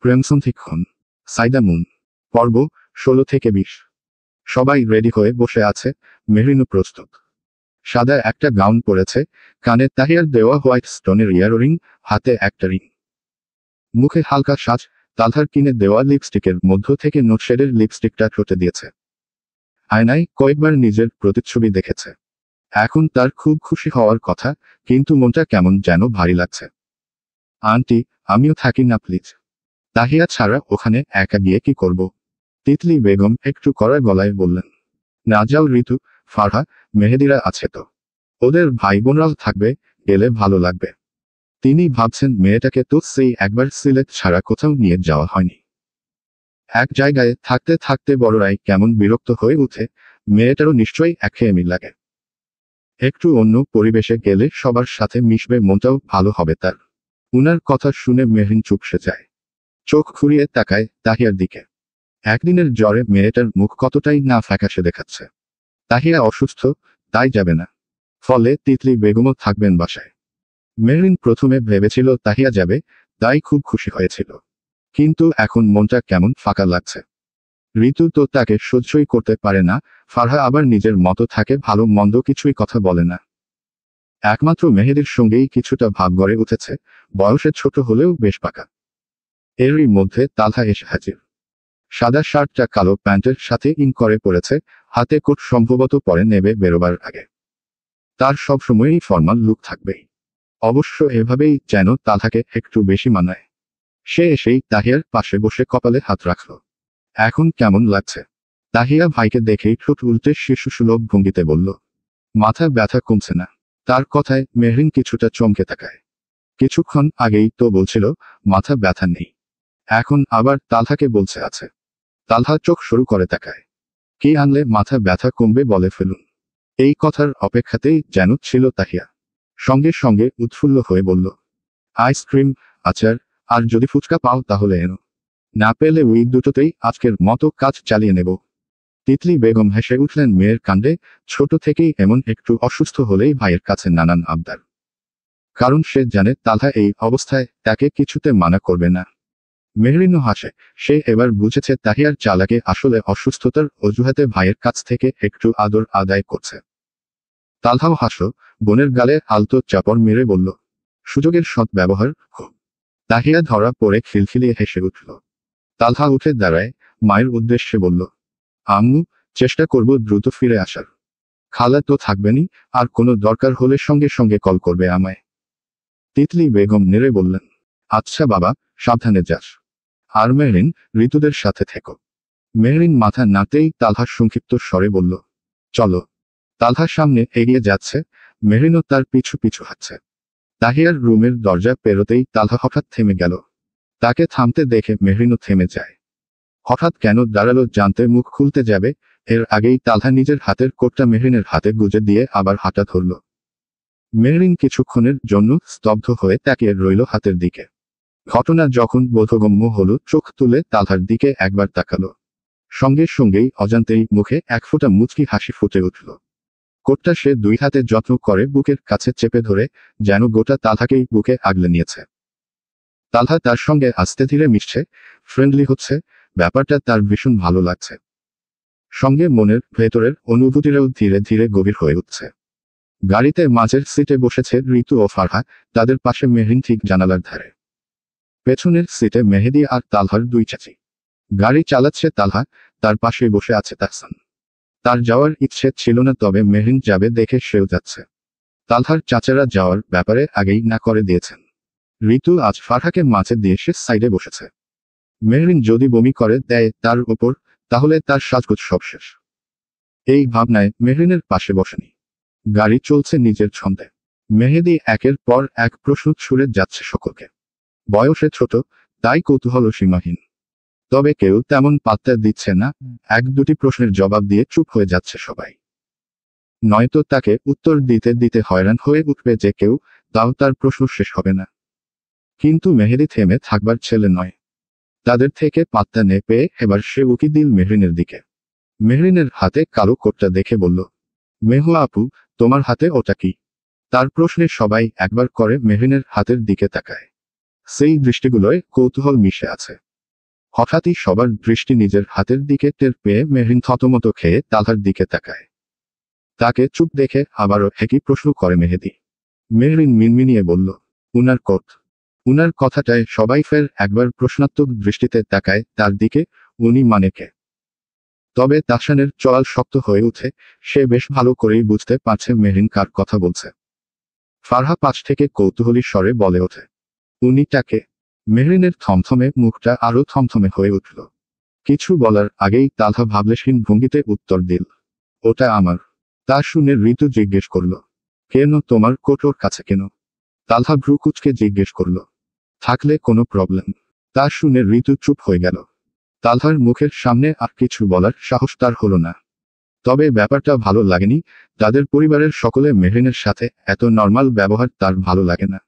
প্রেমসন্ধিক্ষণ Saida moon পর্ব 16 থেকে 20। সবাই রেডি হয়ে বসে আছে। মেহরিনও প্রস্তুত। সাদা একটা গাউন পরেছে, কানে তাহিয়ার দেওয়া হোয়াইট স্টোনের ইয়াররিং, হাতে একটা রিং, মুখে হালকা সাজ। তালহার কিনে দেওয়া লিপস্টিকের মধ্য থেকে নোট শেডের লিপস্টিকটা ঠোঁটে দিয়েছে। আয়নায় কয়েকবার নিজের প্রতিচ্ছবি দেখেছে। এখন তার খুব খুশি হওয়ার কথা, কিন্তু মনটা কেমন যেন ভারী লাগছে। আন্টি, আমিও থাকি না প্লিজ। তাহিয়া ছাড়া ওখানে একা গিয়ে কি করব? তিতলি বেগম একটু কড়া গলায় বললেন। না যাও ঋতু, ফারহা, মেহেদিরা আছে তো। ওদের ভাই বোনরাও থাকবে, গেলে ভালো লাগবে। তিনি ভাবছেন মেয়েটাকে তো সেই একবার সিলেট ছাড়া কোথাও নিয়ে যাওয়া হয়নি। এক জায়গায় থাকতে থাকতে বড়রাই কেমন বিরক্ত হয়ে উঠে, মেয়েটারও নিশ্চয়ই একঘেয়েমি লাগে। একটু অন্য পরিবেশে গেলে সবার সাথে মিশবে, মনটাও ভালো হবে তার। উনার কথা শুনে মেহরিন চুপসে যায়। চোখ ঘুরিয়ে তাকায় তাহিয়ার দিকে। একদিনের জ্বরে মেয়েটার মুখ কতটাই না ফ্যাকাশে দেখাচ্ছে। তাহিয়া অসুস্থ, তাই যাবে না। ফলে তিতলি বেগমও থাকবেন বাসায়। মেহরিন প্রথমে ভেবেছিল তাহিয়া যাবে, তাই খুব খুশি হয়েছিল। কিন্তু এখন মনটা কেমন ফাঁকা লাগছে। ঋতু তো তাকে সহ্যই করতে পারে না, ফারহা আবার নিজের মতো থাকে, ভালো মন্দ কিছুই কথা বলে না। একমাত্র মেহেদির সঙ্গেই কিছুটা ভাব গড়ে উঠেছে, বয়সে ছোট হলেও বেশ পাকা। এরই মধ্যে তালহা এসে হাজির। সাদা শার্টটা কালো প্যান্টের সাথে ইন করে পড়েছে, হাতে কোট সম্ভবত পরে নেবে বেরোবার আগে। তার সবসময়ই ফর্মাল লুক থাকবেই। অবশ্য এভাবেই যেন তালহাকে একটু বেশি মানায়। সে এসেই তাহিয়ার পাশে বসে কপালে হাত রাখল। এখন কেমন লাগছে? তাহিয়া ভাইকে দেখেই ঠোঁট উল্টে শিশুসুলভ ভঙ্গিতে বলল। মাথা ব্যথা কমছে না। তার কথায় মেহরিন কিছুটা চমকে তাকায়। কিছুক্ষণ আগেই তো বলছিল মাথা ব্যথা নেই, এখন আবার তালহাকে বলছে আছে। তালহা চোখ শুরু করে তাকায়। কি আনলে মাথা ব্যথা কমবে বলে ফেলুন। এই কথার অপেক্ষাতেই যেন ছিল তাহিয়া। সঙ্গে সঙ্গে উৎফুল্ল হয়ে বলল, আইসক্রিম, আচার, আর যদি ফুচকা পাও তাহলে এনো। না পেলে ওই দুটোতেই আজকের মতো কাজ চালিয়ে নেব। তিতলি বেগম হেসে উঠলেন মেয়ের কাণ্ডে। ছোট থেকেই এমন একটু অসুস্থ হলেই ভাইয়ের কাছে নানান আবদার। কারণ সে জানে তালহা এই অবস্থায় তাকে কিছুতে মানা করবে না। মেহরিনও হাসে। সে এবার বুঝেছে তাহিয়ার চালাকে আসলে অসুস্থতার অজুহাতে ভাইয়ের কাছ থেকে একটু আদর আদায় করছে। তালহাও হাসল, বোনের গালে আলতো চাপড় মেরে বলল, সুযোগের সৎ ব্যবহার হোক। তাহিয়া ধরা পড়ে খিলখিলিয়ে হেসে উঠল। তালহা উঠে দাঁড়ায়, মায়ের উদ্দেশ্যে বলল, আম্মু, চেষ্টা করব দ্রুত ফিরে আসার। খালা তো থাকবেনই, আর কোনো দরকার হলে সঙ্গে সঙ্গে কল করবে আমায়। তিতলি বেগম নেড়ে বললেন, আচ্ছা বাবা, সাবধানে যাস। আর মেহরিন, ঋতুদের সাথে থেকো। মেহরিন মাথা নাড়তেই তালহা সংক্ষিপ্ত স্বরে বলল, চলো। তালহার সামনে এগিয়ে যাচ্ছে, মেহরিনও তার পিছু পিছু হাঁটছে। তাহিয়ার রুমের দরজা পেরোতেই তালহা হঠাৎ থেমে গেল। তাকে থামতে দেখে মেহরিনও থেমে যায়। হঠাৎ কেন দাঁড়ালো জানতে মুখ খুলতে যাবে, এর আগেই তালহা নিজের হাতের কোটটা মেহরিনের হাতে গুজে দিয়ে আবার হাঁটা ধরল। মেহরিন কিছুক্ষণের জন্য স্তব্ধ হয়ে তাকিয়ে রইল হাতের দিকে। ঘটনা যখন বোধগম্য হলো, চোখ তুলে তালহার দিকে একবার তাকালো। সঙ্গে সঙ্গেই অজান্তেই মুখে এক ফোঁটা মুচকি হাসি ফুটে উঠল। কোটটা সে দুই হাতে যত্ন করে বুকের কাছে চেপে ধরে, যেন গোটা তালহাকেই বুকে আগলে নিয়েছে। তালহা তার সঙ্গে আস্তে ধীরে মিশছে, ফ্রেন্ডলি হচ্ছে, ব্যাপারটা তার ভীষণ ভালো লাগছে। সঙ্গে মনের ভেতরের অনুভূতিরাও ধীরে ধীরে গভীর হয়ে উঠছে। গাড়িতে মাঝের সিটে বসেছে ঋতু ও ফারহা, তাদের পাশে মেহরিন ঠিক জানালার ধারে। পেছনের সিটে মেহেদি আর তালহার দুই চাচি। গাড়ি চালাচ্ছে তালহা, তার পাশে বসে আছে তাহসান। তার যাওয়ার ইচ্ছে ছিল না, তবে মেহরিন যাবে দেখে সেও যাচ্ছে। তালহার চাচারা যাওয়ার ব্যাপারে আগেই না করে দিয়েছেন। ঋতু আজ ফারহাকে মাঝে দিয়ে সে সাইডে বসেছে। মেহরিন যদি বমি করে দেয় তার উপর, তাহলে তার সাজগোজ সব শেষ। এই ভাবনায় মেহরিনের পাশে বসেনি। গাড়ি চলছে নিজের ছন্দে। মেহেদি একের পর এক প্রশ্ন ছুড়ে যাচ্ছে সকলকে। বয়সে ছোট, তাই কৌতূহল সীমাহীন। তবে কেউ তেমন পাত্তা দিচ্ছে না, এক দুটি প্রশ্নের জবাব দিয়ে চুপ হয়ে যাচ্ছে সবাই। নয়তো তাকে উত্তর দিতে দিতে হয়রান হয়ে উঠবে যে কেউ, তাও তার প্রশ্ন শেষ হবে না। কিন্তু মেহেদি থেমে থাকবার ছেলে নয়। তাদের থেকে পাত্তা নে পেয়ে এবার সে উকি দিল মেহরিনের দিকে। মেহরিনের হাতে কালো কোটটা দেখে বলল, মেহুয়া আপু, তোমার হাতে ওটা কি? তার প্রশ্নে সবাই একবার করে মেহরিনের হাতের দিকে তাকায়। সেই দৃষ্টিগুলোয় কৌতূহল মিশে আছে। হঠাৎই সবার দৃষ্টি নিজের হাতের দিকে টের পেয়ে মেহরিন থতমত খেয়ে তালহার দিকে তাকায়। তাকে চুপ দেখে আবারও একই প্রশ্ন করে মেহেদী। মেহরিন মিনমিনিয়ে বলল, উনার কোট। উনার কথাটায় সবাই ফের একবার প্রশ্নাত্মক দৃষ্টিতে তাকায় তার দিকে। উনি মানে কে? তবে তাহসানের চোয়াল শক্ত হয়ে উঠে। সে বেশ ভালো করেই বুঝতে পারছে মেহরিন কার কথা বলছে। ফারহা পাশ থেকে কৌতূহলী স্বরে বলে ওঠে, উনি টাকে? মেহরিনের থমথমে মুখটা আরো থমথমে হয়ে উঠল। কিছু বলার আগেই তালহা ভাবলেশহীন ভঙ্গিতে উত্তর দিল, ওটা আমার। তা শুনে ঋতু জিজ্ঞেস করল, কেন তোমার কোট ওর কাছে কেন? তালহা ভ্রু কুঁচকে জিজ্ঞেস করল, থাকলে কোনো প্রবলেম? তা শুনে ঋতু চুপ হয়ে গেল। তালহার মুখের সামনে আর কিছু বলার সাহস তার হলো না। তবে ব্যাপারটা ভালো লাগেনি। তাদের পরিবারের সকলে মেহরিনের সাথে এত নর্মাল ব্যবহার তার ভালো লাগে না।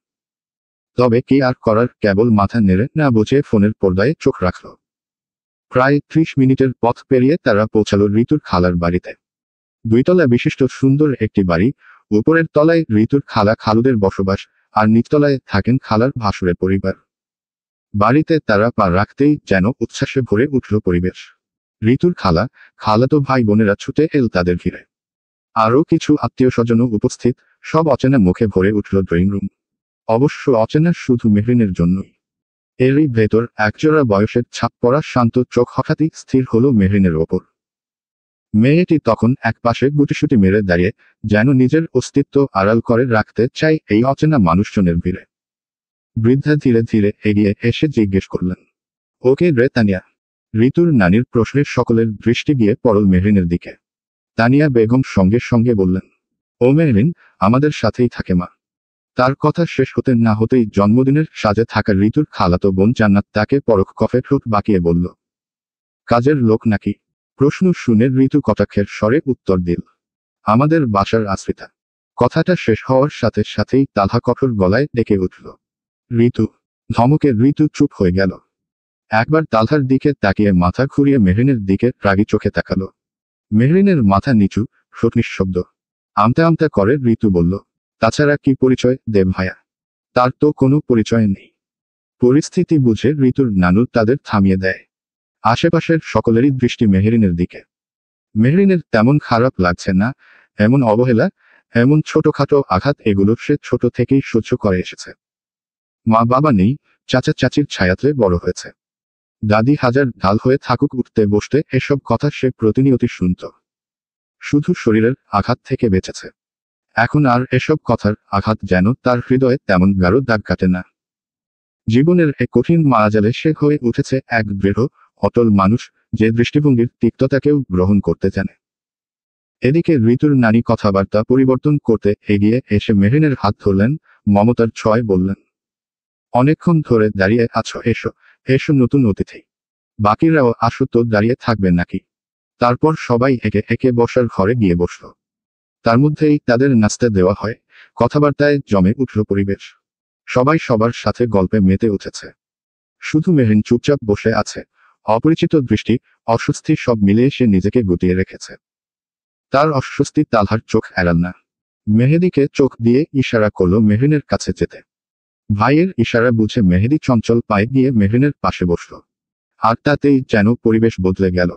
তবে কি আর করার, কেবল মাথা নেড়ে না বুঝে ফোনের পর্দায় চোখ রাখল। প্রায় 30 মিনিটের পথ পেরিয়ে তারা পৌঁছালো ঋতুর খালার বাড়িতে। 2 তলা বিশিষ্ট সুন্দর একটি বাড়ি। উপরের তলায় ঋতুর খালা খালুদের বসবাস, আর নিচতলায় থাকেন খালার ভাসুরের পরিবার। বাড়িতে তারা পা রাখতেই যেন উচ্ছ্বাসে ভরে উঠল পরিবেশ। ঋতুর খালা, খালাতো ভাই বোনেরা ছুটে এল তাদের ঘিরে। আরও কিছু আত্মীয় স্বজনও উপস্থিত। সব অচেনা মুখে ভরে উঠল ড্রয়িং রুম। অবশ্য অচেনা শুধু মেহরিনের জন্যই। এরই ভেতর একজোড়া বয়সের ছাপ পড়া শান্ত চোখ হঠাৎই স্থির হলো মেহরিনের ওপর। মেয়েটি তখন একপাশে গুটিসুটি মেরে দাঁড়িয়ে, যেন নিজের অস্তিত্ব আড়াল করে রাখতে চাই এই অচেনা মানুষজনের ভিড়ে। বৃদ্ধা ধীরে ধীরে এগিয়ে এসে জিজ্ঞেস করলেন, ওকে রে তানিয়া? ঋতুর নানির প্রশ্নে সকলের দৃষ্টি গিয়ে পড়ল মেহরিনের দিকে। তানিয়া বেগম সঙ্গে সঙ্গে বললেন, ও মেহরিন, আমাদের সাথেই থাকে মা। তার কথা শেষ হতে না হতেই জন্মদিনের সাজে থাকা ঋতুর খালাতো বোন জান্নাত তাকে পরখ কফে ঠোঁট বাঁকিয়ে বলল, কাজের লোক নাকি? প্রশ্ন শুনে ঋতু কটাক্ষের স্বরে উত্তর দিল, আমাদের বাসার আশ্রিতা। কথাটা শেষ হওয়ার সাথে সাথেই তালহা কঠোর গলায় ডেকে উঠল, ঋতু! ধমকে ঋতু চুপ হয়ে গেল। একবার তালহার দিকে তাকিয়ে মাথা ঘুরিয়ে মেহরিনের দিকে রাগী চোখে তাকালো। মেহরিনের মাথা নিচু, ঠোঁট নিঃশব্দ। আমতা আমতা করে ঋতু বলল, তাছাড়া কি পরিচয় দেব ভাইয়া? তার তো কোনো পরিচয় নেই। পরিস্থিতি বুঝে ঋতুর নানু তাদের থামিয়ে দেয়। আশেপাশের সকলেরই দৃষ্টি মেহরিনের দিকে। মেহরিনের তেমন খারাপ লাগছে না। এমন অবহেলা, এমন ছোটখাটো আঘাত, এগুলো সে ছোট থেকেই সহ্য করে এসেছে। মা বাবা নেই, চাচা চাচির ছায়াতলে বড় হয়েছে। দাদি হাজার ঢাল হয়ে থাকুক, উঠতে বসতে এসব কথা সে প্রতিনিয়ত শুনত। শুধু শরীরের আঘাত থেকে বেঁচেছে। এখন আর এসব কথার আঘাত যেন তার হৃদয়ে তেমন গাঢ় দাগ কাটে না। জীবনের এ কঠিন মায়াজালে সে হয়ে উঠেছে এক দৃঢ়, অটল মানুষ, যে দৃষ্টিভঙ্গির তিক্ততাকেও গ্রহণ করতে জানে। এদিকে ঋতুর নানি কথাবার্তা পরিবর্তন করতে এগিয়ে এসে মেহরিনের হাত ধরলেন, মমতার ছোঁয়ায় বললেন, অনেকক্ষণ ধরে দাঁড়িয়ে আছো, এসো এসো নতুন অতিথি। বাকিরাও আসো তো, দাঁড়িয়ে থাকবে নাকি? তারপর সবাই একে একে বসার ঘরে গিয়ে বসল। তার মধ্যেই তাদের নাস্তা দেওয়া হয়। কথাবার্তায় জমে উঠল পরিবেশ। সবাই সবার সাথে গল্পে মেতে উঠেছে। শুধু মেহরিন চুপচাপ বসে আছে। অপরিচিত দৃষ্টি, অস্বস্তি সব মিলিয়ে সে নিজেকে গুটিয়ে রেখেছে। তার অস্বস্তি তালহার চোখ এড়াল না। মেহেদীকে চোখ দিয়ে ইশারা করল মেহরিনের কাছে যেতে। ভাইয়ের ইশারা বুঝে মেহেদী চঞ্চল পায়ে গিয়ে মেহরিনের পাশে বসল। আর তাতেই যেন পরিবেশ বদলে গেল।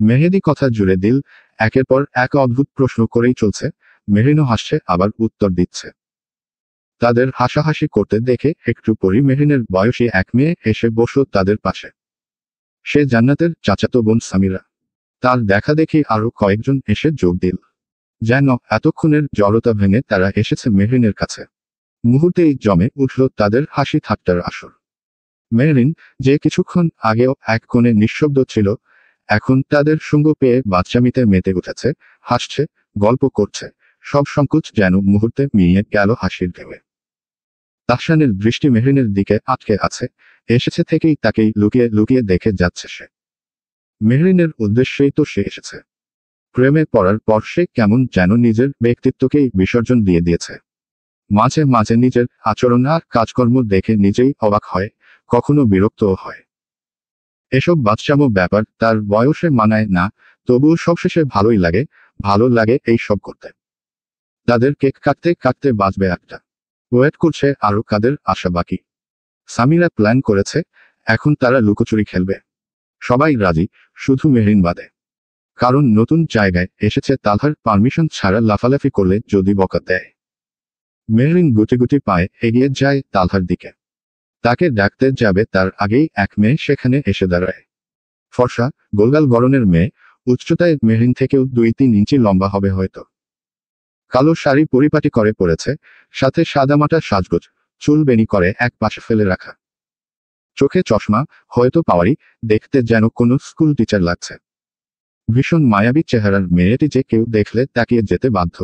মেহেদী কথা জুড়ে দিল, একের পর এক অদ্ভুত প্রশ্ন করেই চলছে। মেহরিনও হাসছে, আবার উত্তর দিচ্ছে। তাদের হাসাহাসি করতে দেখে একটু পরই মেহরিনের বয়সী এক মেয়ে এসে বসল তাদের পাশে। সে জান্নাতের চাচাতো বোন সামিরা। তার দেখা দেখি আরো কয়েকজন এসে যোগ দিল। যেন এতক্ষণের জড়তা ভেঙে তারা এসেছে মেহরিনের কাছে। মুহূর্তেই জমে উঠল তাদের হাসি ঠাট্টার আসর। মেহরিন, যে কিছুক্ষণ আগেও এক কোণে নিঃশব্দ ছিল, এখন তাদের সঙ্গ পেয়ে বাচ্চামিতে মেতে উঠেছে, হাসছে, গল্প করছে। সব সংকোচ যেন মুহূর্তে মিলিয়ে গেল হাসির ঢেউয়ে। তাহসানের দৃষ্টি মেহরিনের দিকে আটকে আছে। এসেছে থেকেই তাকেই লুকিয়ে লুকিয়ে দেখে যাচ্ছে সে। মেহরিনের উদ্দেশ্যেই তো সে এসেছে। প্রেমে পড়ার পর সে কেমন যেন নিজের ব্যক্তিত্বকেই বিসর্জন দিয়ে দিয়েছে। মাঝে মাঝে নিজের আচরণ আর কাজকর্ম দেখে নিজেই অবাক হয়, কখনো বিরক্তও হয়। এসব বাচ্চামো ব্যাপার তার বয়সে মানায় না, তবুও সবশেষে ভালোই লাগে। ভালো লাগে এই সব করতে। তাদের কেক কাটতে কাটতে বাজবে একটা। ওয়েট করছে আরো কাদের আশা বাকি। সামিরা প্ল্যান করেছে, এখন তারা লুকোচুরি খেলবে। সবাই রাজি, শুধু মেহরিন বাদে। কারণ নতুন জায়গায় এসেছে, তালহার পারমিশন ছাড়া লাফালাফি করলে যদি বকা দেয়। মেহরিন গুটি গুটি পায়ে এগিয়ে যায় তালহার দিকে। তাকে ডাকতে যাবে তার আগেই এক মেয়ে সেখানে এসে দাঁড়ায়। ফর্সা, গোলগাল গড়নের মেয়ে, উচ্চতায় মেহরিন থেকেও 2-3 ইঞ্চি লম্বা হবে হয়তো। কালো শাড়ি পরিপাটি করে পরেছে, সাথে সাদামাটা সাজগোজ, চুল বেনি করে এক পাশে ফেলে রাখা। চোখে চশমা, হয়তো পাওয়ারি, দেখতে যেন কোনো স্কুল টিচার লাগছে। ভীষণ মায়াবী চেহারার মেয়েটি যে কেউ দেখলে তাকিয়ে যেতে বাধ্য।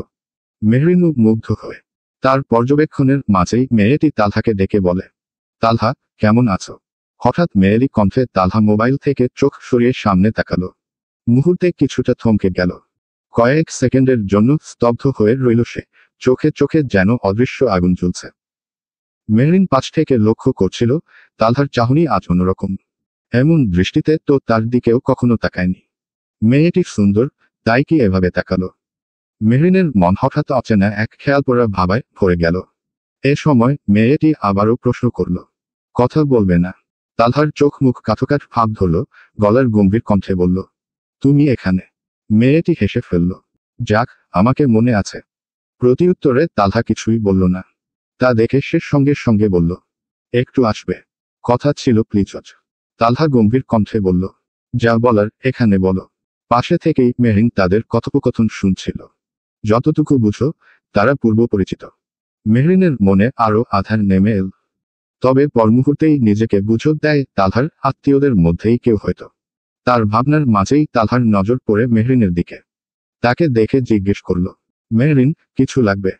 মেহরিনও মুগ্ধ হয়ে। তার পর্যবেক্ষণের মাঝেই মেয়েটি তালহাকে ডেকে বলে, তালহা, কেমন আছো? হঠাৎ মেয়েলি কণ্ঠে তালহা মোবাইল থেকে চোখ সরিয়ে সামনে তাকালো। মুহূর্তে কিছুটা থমকে গেল। কয়েক সেকেন্ডের জন্য স্তব্ধ হয়ে রইল সে, চোখে চোখে যেন অদৃশ্য আগুন জ্বলছে। মেহরিন পাশ থেকে লক্ষ্য করছিল, তালহার চাহনি আজ অন্যরকম। এমন দৃষ্টিতে তো তার দিকেও কখনো তাকায়নি। মেয়েটি সুন্দর, তাই কি এভাবে তাকালো? মেহরিনের মন হঠাৎ অচেনা এক খেয়াল পড়া ভাবায় ভরে গেল। এ সময় মেয়েটি আবারও প্রশ্ন করল, কথা বলবে না? তালহার চোখ মুখ কাঠোকাঠ ভাব ধরল, গলার গম্ভীর কণ্ঠে বলল, তুমি এখানে? মেয়েটি হেসে ফেলল, যাক, আমাকে মনে আছে। প্রতিউত্তরে তালহা কিছুই বলল না। তা দেখে সে সঙ্গে সঙ্গে বলল, একটু আসবে, কথা ছিল প্লিজ। তালহা গম্ভীর কণ্ঠে বলল, যা বলার এখানে বলো। পাশে থেকেই মেহরিন তাদের কথোপকথন শুনছিল। যতটুকু বুঝো, তারা পূর্ব পরিচিত। মেহরিনের মনে আরো আধার নেমে এল। তবে পর মুহূর্তেই নিজেকে বুঝো দেয়, তালহার আত্মীয়দের মধ্যেই কেউ হয়তো। তার ভাবনার মাঝেই তালহার নজর পড়ে মেহরিনের দিকে। তাকে দেখে জিজ্ঞেস করল, মেহরিন, কিছু লাগবে?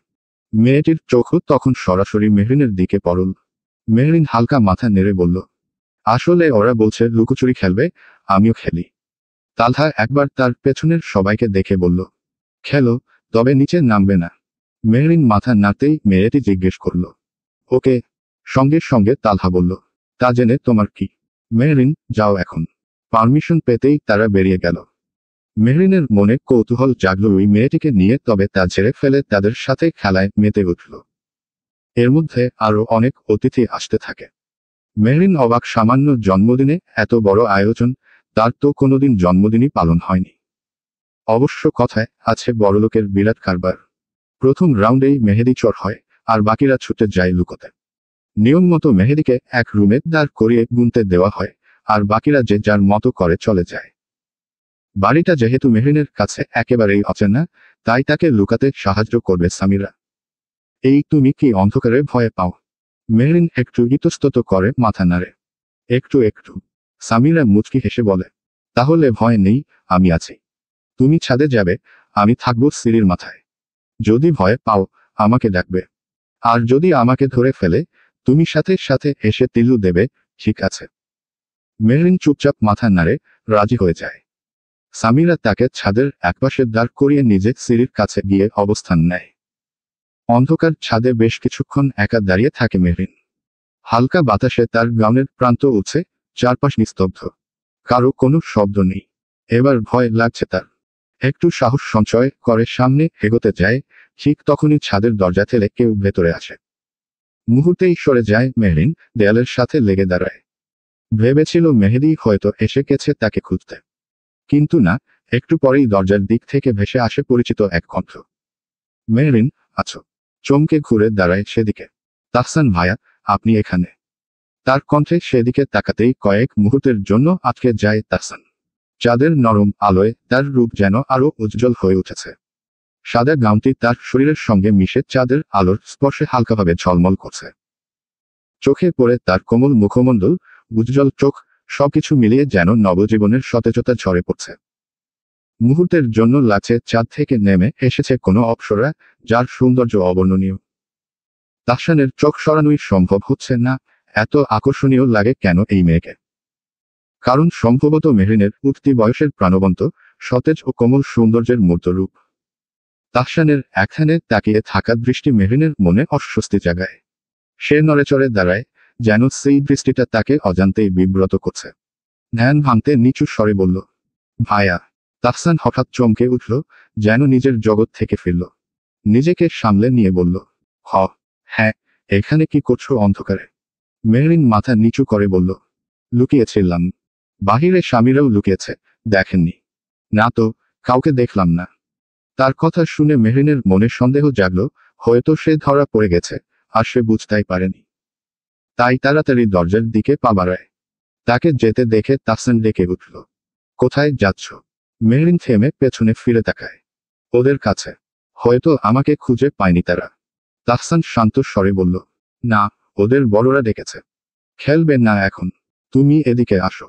মেয়েটির চোখও তখন সরাসরি মেহরিনের দিকে পড়ল। মেহরিন হালকা মাথা নেড়ে বলল, আসলে ওরা বলছে লুকোচুরি খেলবে, আমিও খেলি। তালহা একবার তার পেছনের সবাইকে দেখে বলল, খেলো, তবে নিচে নামবে না। মেহরিন মাথা নাড়তেই মেয়েটি জিজ্ঞেস করল, ওকে। সঙ্গে সঙ্গে তালহা বলল, তা জেনে তোমার কি? মেহরিন, যাও এখন। পারমিশন পেতেই তারা বেরিয়ে গেল। মেহরিনের মনে কৌতূহল জাগল ওই মেয়েটিকে নিয়ে, তবে তা ঝেড়ে ফেলে তাদের সাথে খেলায় মেতে উঠল। এর মধ্যে আরো অনেক অতিথি আসতে থাকে। মেহরিন অবাক, সামান্য জন্মদিনে এত বড় আয়োজন, তার তো কোনোদিন জন্মদিনই পালন হয়নি। অবশ্য কথায় আছে বড়লোকের বিরাট কারবার। প্রথম রাউন্ডেই মেহেদি চর হয়, আর বাকিরা ছুটে যায় লুকোতে। নিয়ম মতো মেহেদিকে এক রুমে দাঁড় করিয়ে গুনতে দেওয়া হয়, আর বাকিরা যে যার মতো করে চলে যায়। বাড়িটা যেহেতু মেহরিনের কাছে একেবারেই অচেনা, তাই তাকে লুকাতে সাহায্য করবে সামিরা। এই তুমি কি অন্ধকারে ভয় পাও? মেহরিন একটু ইতস্তত করে মাথা নাড়ে। একটু একটু। সামিরা মুচকি হেসে বলে, তাহলে ভয় নেই, আমি আছি। তুমি ছাদে যাবে, আমি থাকবো সিঁড়ির মাথায়। যদি ভয় পাও, আমাকে ডাকবে। আর যদি আমাকে ধরে ফেলে, তুমি সাথে সাথে এসে তিলু দেবে, ঠিক আছে? মেহরিন চুপচাপ মাথা নাড়ে, রাজি হয়ে যায়। সামিরা তাকে ছাদের একপাশে দাঁড় করিয়ে নিজে সিঁড়ির কাছে গিয়ে অবস্থান নেয়। অন্ধকার ছাদে বেশ কিছুক্ষণ একা দাঁড়িয়ে থাকে মেহরিন। হালকা বাতাসে তার গাউনের প্রান্ত উঠছে, চারপাশ নিস্তব্ধ। কারো কোনো শব্দ নেই। এবার ভয় লাগছে তার। একটু সাহস সঞ্চয় করে সামনে এগোতে যায়, ঠিক তখনই ছাদের দরজা ঠেলে কেউ ভেতরে আসে। মুহূর্তেই সরে যায় মেহরিন, দেয়ালের সাথে লেগে দাঁড়ায়। ভেবেছিল মেহেদি হয়তো এসে গেছে তাকে খুঁজতে। কিন্তু না, একটু পরেই দরজার দিক থেকে ভেসে আসে পরিচিত এক কণ্ঠ। মেহরিন, আছো? চমকে ঘুরে দাঁড়ায় সেদিকে। তাহসান ভাইয়া, আপনি এখানে? তার কণ্ঠে সেদিকে তাকাতেই কয়েক মুহূর্তের জন্য আটকে যায় তাহসান। চাঁদের নরম আলোয় তার রূপ যেন আরো উজ্জ্বল হয়ে উঠেছে। সাদা গাউনটি তার শরীরের সঙ্গে মিশে চাঁদের আলোর স্পর্শে হালকাভাবে ঝলমল করছে। চোখে পড়ে তার কোমল মুখমণ্ডল, উজ্জ্বল চোখ, সবকিছু মিলিয়ে যেন নবজীবনের সতেজতা ঝরে পড়ছে। মুহূর্তের জন্য লাগছে চাঁদ থেকে নেমে এসেছে কোনো অপ্সরা, যার সৌন্দর্য অবর্ণনীয়। তাহসানের চোখ সরানোই সম্ভব হচ্ছে না, এত আকর্ষণীয় লাগে কেন এই মেয়েকে। কারণ সম্ভবত মেহরিনের উঠতি বয়সের প্রাণবন্ত, সতেজ ও কোমল সৌন্দর্যের মূর্ত রূপ। তাহসানের একখানে তাকিয়ে থাকা দৃষ্টি মেহরিনের মনে অস্বস্তি জাগায়। সে নড়েচড়ে দাঁড়ায়, যেন সেই দৃষ্টিটা তাকে অজান্তেই বিব্রত করছে। ধ্যান ভাঙতে নিচু স্বরে বলল, ভাইয়া। তাহসান হঠাৎ চমকে উঠল, যেন নিজের জগৎ থেকে ফিরল। নিজেকে সামলে নিয়ে বলল, হ্যাঁ, এখানে কি করছো অন্ধকারে? মেহরিন মাথা নিচু করে বলল, লুকিয়েছিলাম। বাহিরে স্বামীরাও লুকিয়েছে, দেখেননি? না তো, কাউকে দেখলাম না। তার কথা শুনে মেহরিনের মনে সন্দেহ জাগল, হয়তো সে ধরা পড়ে গেছে, আর সে বুঝতেই পারেনি। তাই তাড়াতাড়ি দরজার দিকে পা বাড়ায়। তাকে যেতে দেখে তাহসান ডেকে উঠল। কোথায় যাচ্ছ? মেহরিন থেমে পেছনে ফিরে তাকায়। ওদের কাছে। হয়তো আমাকে খুঁজে পায়নি তারা। তাহসান শান্ত স্বরে বলল, না, ওদের বড়রা ডেকেছে। খেলবে না এখন। তুমি এদিকে আসো।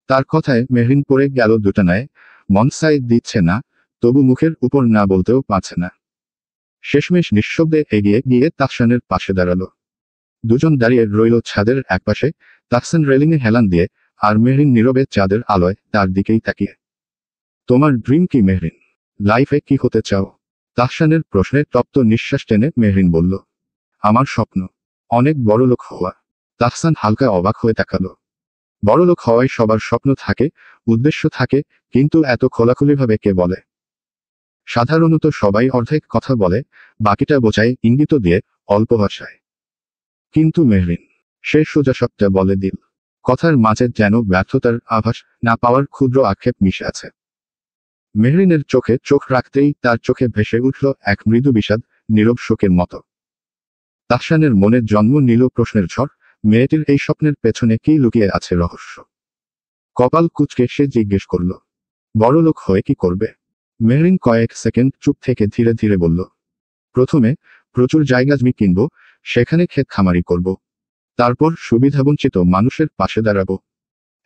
তার কথায় মেহরিন পড়ে গেল দুটানায়। মন সাই দিচ্ছে না, তবু মুখের উপর না বলতেও পারছে না। শেষমেশ নিঃশব্দে এগিয়ে গিয়ে তাহসানের পাশে দাঁড়ালো। দুজন দাঁড়িয়ে রইল ছাদের একপাশে, তাহসান রেলিংয়ে হেলান দিয়ে, আর মেহরিন নীরবে চাঁদের আলোয় তার দিকেই তাকিয়ে। তোমার ড্রিম কি মেহরিন? লাইফে কি হতে চাও? তাহসানের প্রশ্নে তপ্ত নিঃশ্বাস টেনে মেহরিন বলল, আমার স্বপ্ন অনেক বড়লোক হওয়া। তাহসান হালকা অবাক হয়ে তাকালো। বড়লোক হওয়ায় সবার স্বপ্ন থাকে, উদ্দেশ্য থাকে, কিন্তু এত খোলাখুলিভাবে কে বলে? সাধারণত সবাই অর্ধেক কথা বলে, বাকিটা বোঝায় ইঙ্গিত দিয়ে, অল্প ভাষায়। কিন্তু মেহরিন, সে সোজাসাপটা বলে দিল। কথার মাঝে যেন ব্যর্থতার আভাস, না পাওয়ার ক্ষুদ্র আক্ষেপ মিশে আছে। মেহরিনের চোখে চোখ রাখতেই তার চোখে ভেসে উঠল এক মৃদু বিষাদ, নীরব শোকের মতো। তাহসানের মনে জন্ম নিল প্রশ্নের ঝড়, মেয়েটির এই স্বপ্নের পেছনে কি লুকিয়ে আছে রহস্য? কপাল কুঁচকে সে জিজ্ঞেস করল, বড়লোক হয়ে কি করবে? মেহরিন কয়েক সেকেন্ড চুপ থেকে ধীরে ধীরে বলল, প্রথমে প্রচুর জায়গা জমি কিনব, সেখানে ক্ষেত খামারি করব। তারপর সুবিধাবঞ্চিত মানুষের পাশে দাঁড়াবো।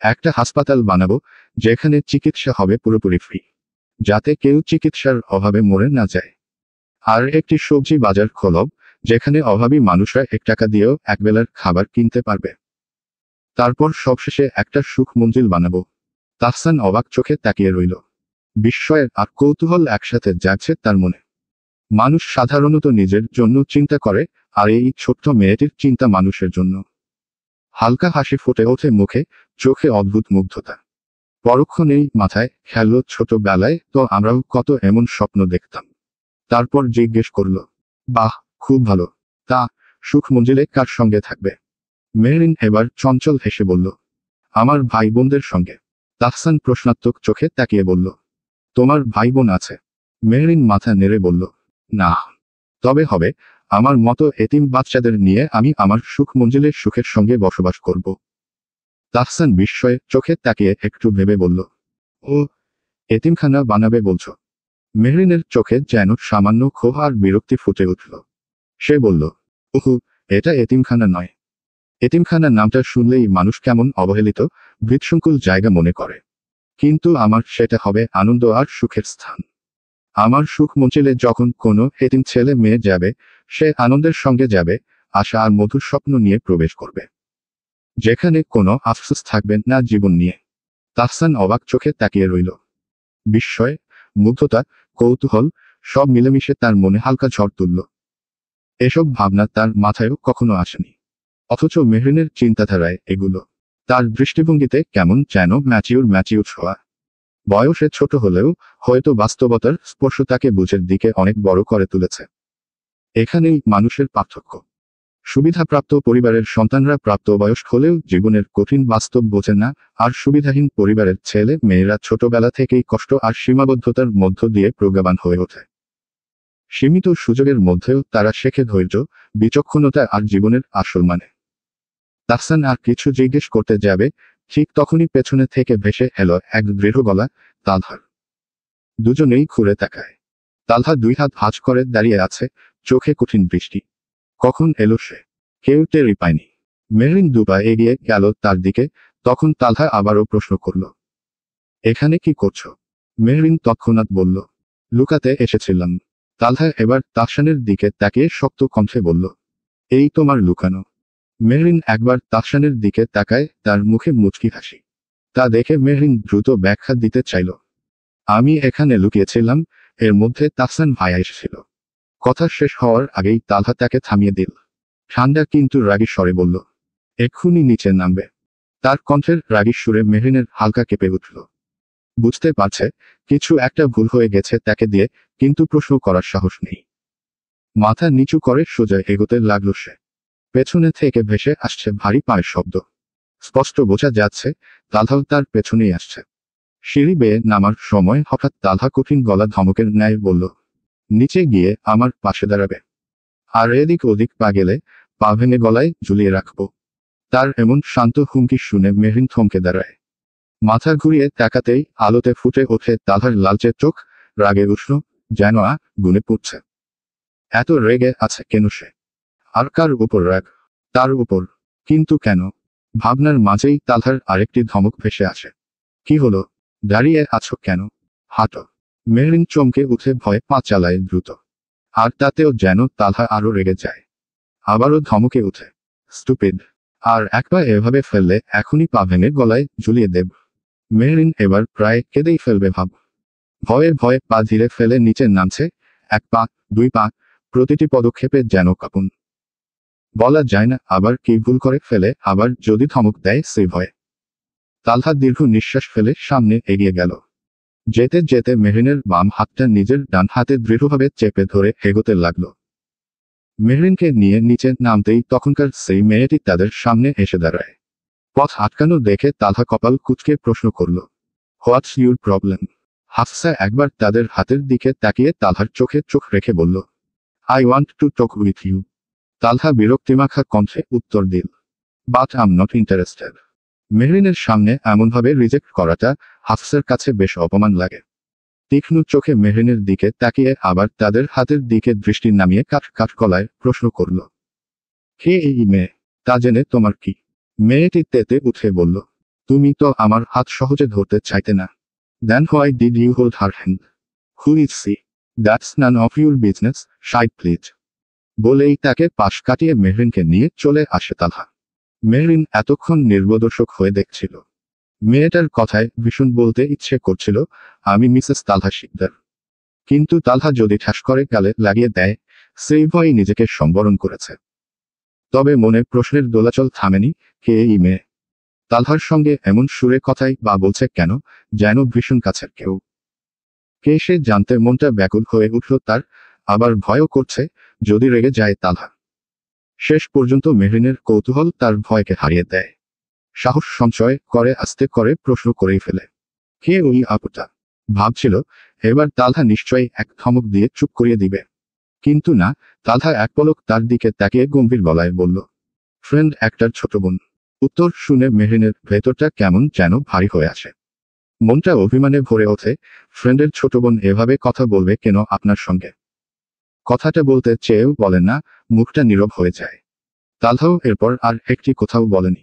একটা হাসপাতাল বানাবো, যেখানে চিকিৎসা হবে পুরোপুরি ফ্রি, যাতে কেউ চিকিৎসার অভাবে মরে না যায়। আর একটি সবজি বাজার খোলব, যেখানে অভাবী মানুষরা 1 টাকা দিয়েও একবেলার খাবার কিনতে পারবে। তারপর সবশেষে একটা সুখ মঞ্জিল বানাবো। তাহসান অবাক চোখে তাকিয়ে রইল। বিস্ময়ের আর কৌতূহল একসাথে জাগছে তার মনে। মানুষ সাধারণত নিজের জন্য চিন্তা করে, আর এই ছোট্ট মেয়েটির চিন্তা মানুষের জন্য। হালকা হাসি ফুটে ওঠে মুখে, চোখে অদ্ভুত মুগ্ধতা। পরক্ষণেই মাথায় খেলল ছোটবেলায় তো আমরাও কত এমন স্বপ্ন দেখতাম। তারপর জিজ্ঞেস করল, বাহ, খুব ভালো। তা, সুখ মঞ্জিলে কার সঙ্গে থাকবে? মেহরিন এবার চঞ্চল হেসে বলল, আমার ভাই বোনদের সঙ্গে। তাহসান প্রশ্নাত্মক চোখে তাকিয়ে বলল, তোমার ভাই বোন আছে? মেহরিন মাথা নেড়ে বলল, না। তবে হবে, আমার মতো এতিম বাচ্চাদের নিয়ে আমি আমার সুখ মঞ্জিলের সুখের সঙ্গে বসবাস করব। তাহসান বিস্ময়ে চোখে তাকিয়ে একটু ভেবে বলল, ও, এতিমখানা বানাবে বলছো? মেহরিনের চোখে যেন সামান্য ক্ষোভ আর বিরক্তি ফুটে উঠল। সে বলল, উহু, এটা এতিমখানা নয়। এতিমখানা নামটা শুনলেই মানুষ কেমন অবহেলিত, বিশৃঙ্খল জায়গা মনে করে। কিন্তু আমার সেটা হবে আনন্দ আর সুখের স্থান। আমার সুখ মঞ্চিলে যখন কোনো এতিম ছেলে মেয়ে যাবে, সে আনন্দের সঙ্গে যাবে, আশা আর মধুর স্বপ্ন নিয়ে প্রবেশ করবে। যেখানে কোনো আফসোস থাকবে না জীবন নিয়ে। তাহসান অবাক চোখে তাকিয়ে রইল। বিস্ময়, মুগ্ধতা, কৌতূহল, সব মিলেমিশে তার মনে হালকা ঝড় তুলল। এসব ভাবনা তার মাথায়ও কখনো আসেনি। অথচ মেহরিনের চিন্তাধারায় এগুলো। তার দৃষ্টিভঙ্গিতে কেমন যেন ম্যাচিউর হওয়া। বয়সে ছোট হলেও হয়তো বাস্তবতার স্পর্শ তাকে বুঝের দিকে অনেক বড় করে তুলেছে। এখানেই মানুষের পার্থক্য। সুবিধাপ্রাপ্ত পরিবারের সন্তানরা প্রাপ্তবয়স্ক হলেও জীবনের কঠিন বাস্তব বোঝে না, আর সুবিধাহীন পরিবারের ছেলে মেয়েরা ছোটবেলা থেকেই কষ্ট আর সীমাবদ্ধতার মধ্য দিয়ে প্রজ্ঞাবান হয়ে ওঠে। সীমিত সুযোগের মধ্যেও তারা শেখে ধৈর্য, বিচক্ষণতা আর জীবনের আসল মানে। তাহসান আর কিছু জিজ্ঞেস করতে যাবে, ঠিক তখনই পেছনে থেকে ভেসে এলো এক দৃঢ় গলা, তালহার। দুজনেই ঘুরে তাকায়। তালহা 2 হাত ভাঁজ করে দাঁড়িয়ে আছে, চোখে কঠিন দৃষ্টি। কখন এলো সে? কেউ টেরই পায়নি। মেহরিন দুপা এগিয়ে গেল তার দিকে, তখন তালহা আবারও প্রশ্ন করল, এখানে কি করছো? মেহরিন তৎক্ষণাৎ বলল, লুকাতে এসেছিলাম। তালহা এবার তাহসানের দিকে তাকিয়ে শক্ত কণ্ঠে বলল, এই তোমার লুকানো? মেহরিন একবার তাহসানের দিকে তাকায়, তার মুখে মুচকি হাসি। তা দেখে মেহরিন দ্রুত ব্যাখ্যা দিতে চাইল, আমি এখানে লুকিয়েছিলাম, এর মধ্যে তাহসান ভাইয়া এসেছিল। কথা শেষ হওয়ার আগেই তালহা তাকে থামিয়ে দিল। ঠান্ডা কিন্তু রাগী স্বরে বলল, এক্ষুনি নিচে নামবে। তার কণ্ঠের রাগী সুরে মেহরিনের হালকা কেঁপে উঠল। বুঝতে পারছে কিছু একটা ভুল হয়ে গেছে তাকে দিয়ে, কিন্তু প্রশ্ন করার সাহস নেই। মাথা নিচু করে সোজা এগোতে লাগলো সে। পেছনে থেকে ভেসে আসছে ভারী পায়ের শব্দ। স্পষ্ট বোঝা যাচ্ছে তালহাও তার পেছনেই আসছে। সিঁড়ি বেয়ে নামার সময় হঠাৎ তালহা কঠিন গলা ধমকের ন্যায় বলল, নিচে গিয়ে আমার পাশে দাঁড়াবে। আর এদিক ওদিক পা গেলে পা ভেঙে গলায় ঝুলিয়ে রাখবো। তার এমন শান্ত হুমকি শুনে মেহরিন থমকে দাঁড়ায়। মাথা ঘুরিয়ে তাকাতেই আলোতে ফুটে ওঠে তালহার লালচে চোখ, রাগে উষ্ণ, যেন গুনে পুড়ছে। এত রেগে আছে কেন সে? আর কার উপর রাগ? তার উপর। কিন্তু কেন? ভাবনার মাঝেই তালহার আরেকটি ধমক ভেসে আসে। কি হলো? দাঁড়িয়ে আছো কেন? হাঁটো। মেহরিন চমকে উঠে ভয়ে পা চালায় দ্রুত। আর তাতেও যেন তালহা আরো রেগে যায়। আবারও ধমকে উঠে, স্টুপিড। আর এক পা এভাবে ফেললে এখনই পা ভেঙে গলায় ঝুলিয়ে দেব। মেহরিন এবার প্রায় কেঁদেই ফেলবে ভাব। ভয়ে ভয়ে পা ধীরে ফেলে নিচে নামছে, 1 পা, 2 পা, প্রতিটি পদক্ষেপে যেন কাঁপুন। বলা যায় না আবার কি ভুল করে ফেলে, আবার যদি ধমক দেয় সেই ভয়ে। তালহা দীর্ঘ নিঃশ্বাস ফেলে সামনে এগিয়ে গেল। যেতে যেতে মেহরিনের বাম হাতটা নিজের ডান হাতে দৃঢ়ভাবে চেপে ধরে এগোতে লাগল। মেহরিনকে নিয়ে নিচে নামতেই তখনকার সেই মেয়েটি তাদের সামনে এসে দাঁড়ায়। পথ আটকানো দেখে তালহা কপাল কুঁচকে প্রশ্ন করল, হোয়াটস ইউর প্রবলেম? হাফসা একবার তাদের হাতের দিকে তাকিয়ে তালহার চোখে চোখ রেখে বলল, I want to talk with you. Talha বিরক্তিমাখা কণ্ঠে উত্তর দিল, বাট আম নট ইন্টারেস্টেড। মেহরিনের সামনে এমনভাবে রিজেক্ট করাটা হাফসার কাছে বেশ অপমান লাগে। তীক্ষ্ণ চোখে মেহরিনের দিকে তাকিয়ে আবার তাদের হাতের দিকে দৃষ্টি নামিয়ে কাঠ কাঠ গলায় প্রশ্ন করল, কে এই মেয়ে? তা জেনে তোমার কি? মেয়েটি তেতে উঠে বলল, তুমি তো আমার হাত সহজে ধরতে চাইতে না। Then why did you hold her hand? Who is she? That's none of your business, side please. বলেই তাকে পাশ কাটিয়ে মেহরিনকে নিয়ে চলে আসে তালহা। মেহরিন এতক্ষণ নির্বোধর্শক হয়ে দেখছিল। মেয়েটার কথায় ভীষণ বলতে ইচ্ছে করছিল, আমি মিসেস তালহা শিকদার। কিন্তু তালহা যদি ঠাস করে গালে লাগিয়ে দেয়, সেই ভয়ই নিজেকে সম্বরণ করেছে। তবে মনে প্রশ্নের দোলাচল থামেনি, কে এই মেয়ে? তালহার সঙ্গে এমন সুরে কথাই বা বলছে কেন, যেন ভীষণ কাছের কেউ। কে সে জানতে মনটা ব্যাকুল হয়ে উঠল তার, আবার ভয়ও করছে, যদি রেগে যায় তালহা। শেষ পর্যন্ত মেহরিনের কৌতূহল তার ভয়কে হারিয়ে দেয়। সাহস সঞ্চয় করে আস্তে করে প্রশ্ন করেই ফেলে, কে ওই আপুটা? ভাবছিল এবার তালহা নিশ্চয়ই এক ধমক দিয়ে চুপ করিয়ে দিবে। কিন্তু না, তালহা এক পলক তার দিকে তাকিয়ে গম্ভীর গলায় বলল, ফ্রেন্ড একটার ছোট বোন। উত্তর শুনে মেহরিনের ভেতরটা কেমন যেন ভারী হয়ে আসে। মনটা অভিমানে ভরে ওঠে, ফ্রেন্ডের ছোট বোন এভাবে কথা বলবে কেন আপনার সঙ্গে? কথাটা বলতে চেয়েও বলেন না, মুখটা নীরব হয়ে যায়। তালহাও এরপর আর একটি কোথাও বলেনি।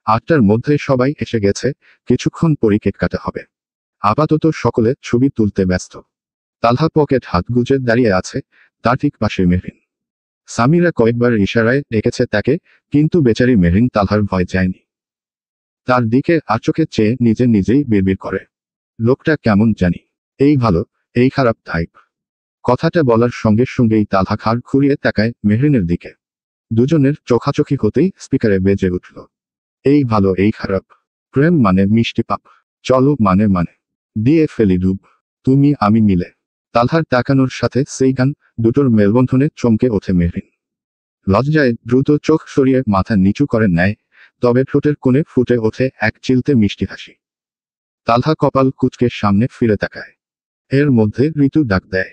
8টার মধ্যে সবাই এসে গেছে, কিছুক্ষণ পরই কেক কাটা হবে। আপাতত সকলে ছবি তুলতে ব্যস্ত। তালহা পকেট হাত গুজে দাঁড়িয়ে আছে, তার ঠিক পাশে মেহরিন। সামিরা কয়েকবার ইশারায় ডেকেছে তাকে, কিন্তু বেচারি মেহরিন তালহার ভয় যায়নি। তার দিকে আর চোখে চেয়ে নিজে নিজেই বিড়বিড় করে, লোকটা কেমন জানি, এই ভালো, এই খারাপ টাইপ। কথাটা বলার সঙ্গে সঙ্গেই তালহা ঘাড় ঘুরিয়ে তাকায় মেহরিনের দিকে। দুজনের চোখাচোখি হতেই স্পিকারে বেজে উঠল, এই ভালো এই খারাপ, প্রেম মানে মিষ্টি পাপ, চলো মানে মানে, দিয়ে ফেলি ডুব, তুমি আমি মিলে। তালহার তাকানোর সাথে সেই গান দুটোর মেলবন্ধনে চমকে ওঠে মেহরিন। লজ্জায় দ্রুত চোখ সরিয়ে মাথা নিচু করে নেয়, তবে ঠোঁটের কোণে ফুটে ওঠে এক চিলতে মিষ্টি হাসি। তালহা কপাল কুঁচকে সামনে ফিরে তাকায়। এর মধ্যে ঋতু ডাক দেয়,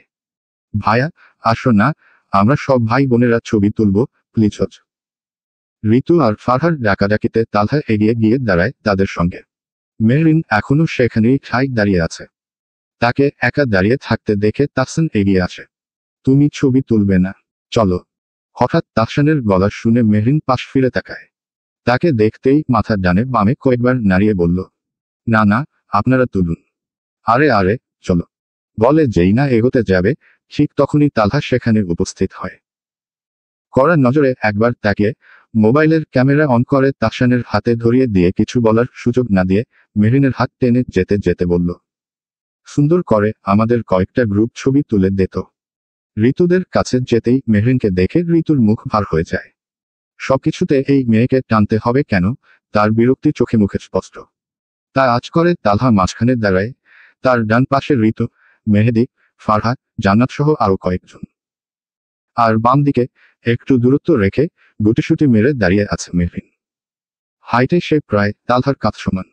ভাইয়া, আসো না, আমরা সব ভাই বোনেরা ছবি তুলব, প্লিজ। ঋতু আর ফারহার ডাকাডাকিতে তালহা এগিয়ে গিয়ে দাঁড়ায় তাদের সঙ্গে। মেহরিন এখনো সেখানেই ঠাই দাঁড়িয়ে আছে। তাকে একা দাঁড়িয়ে থাকতে দেখে তাহসান এগিয়ে আসে, তুমি ছবি তুলবে না? চলো। হঠাৎ তাহসানের গলা শুনে মেহরিন পাশ ফিরে তাকায়। তাকে দেখতেই মাথা ডানে বামে কয়েকবার নাড়িয়ে বলল, না না, আপনারা তুলুন। আরে আরে, চলো। বলে যেই না এগোতে যাবে, ঠিক তখনই তালহা সেখানে উপস্থিত হয়। কড়া নজরে একবার তাকিয়ে মোবাইলের ক্যামেরা অন করে তাহসানের হাতে ধরিয়ে দিয়ে কিছু বলার সুযোগ না দিয়ে মেহরিনের হাত টেনে যেতে যেতে বলল, সুন্দর করে আমাদের কয়েকটা গ্রুপ ছবি তুলে দে তো। ঋতুদের কাছে যেতেই মেহরিনকে দেখে ঋতুর মুখ ভার হয়ে যায়। সবকিছুতে এই মেয়েকে টানতে হবে কেন, তার বিরক্তি চোখে মুখে স্পষ্ট। তা আজ করে তালহা মাঝখানে দাঁড়ায়, তার ডান পাশে ঋতু, মেহেদি, ফারহা, জান্নাত সহ আরো কয়েকজন। আর বাম দিকে একটু দূরত্ব রেখে গুটিসুটি মেরে দাঁড়িয়ে আছে মেহরিন। হাইটে সে প্রায় তালহার কাছ সমান।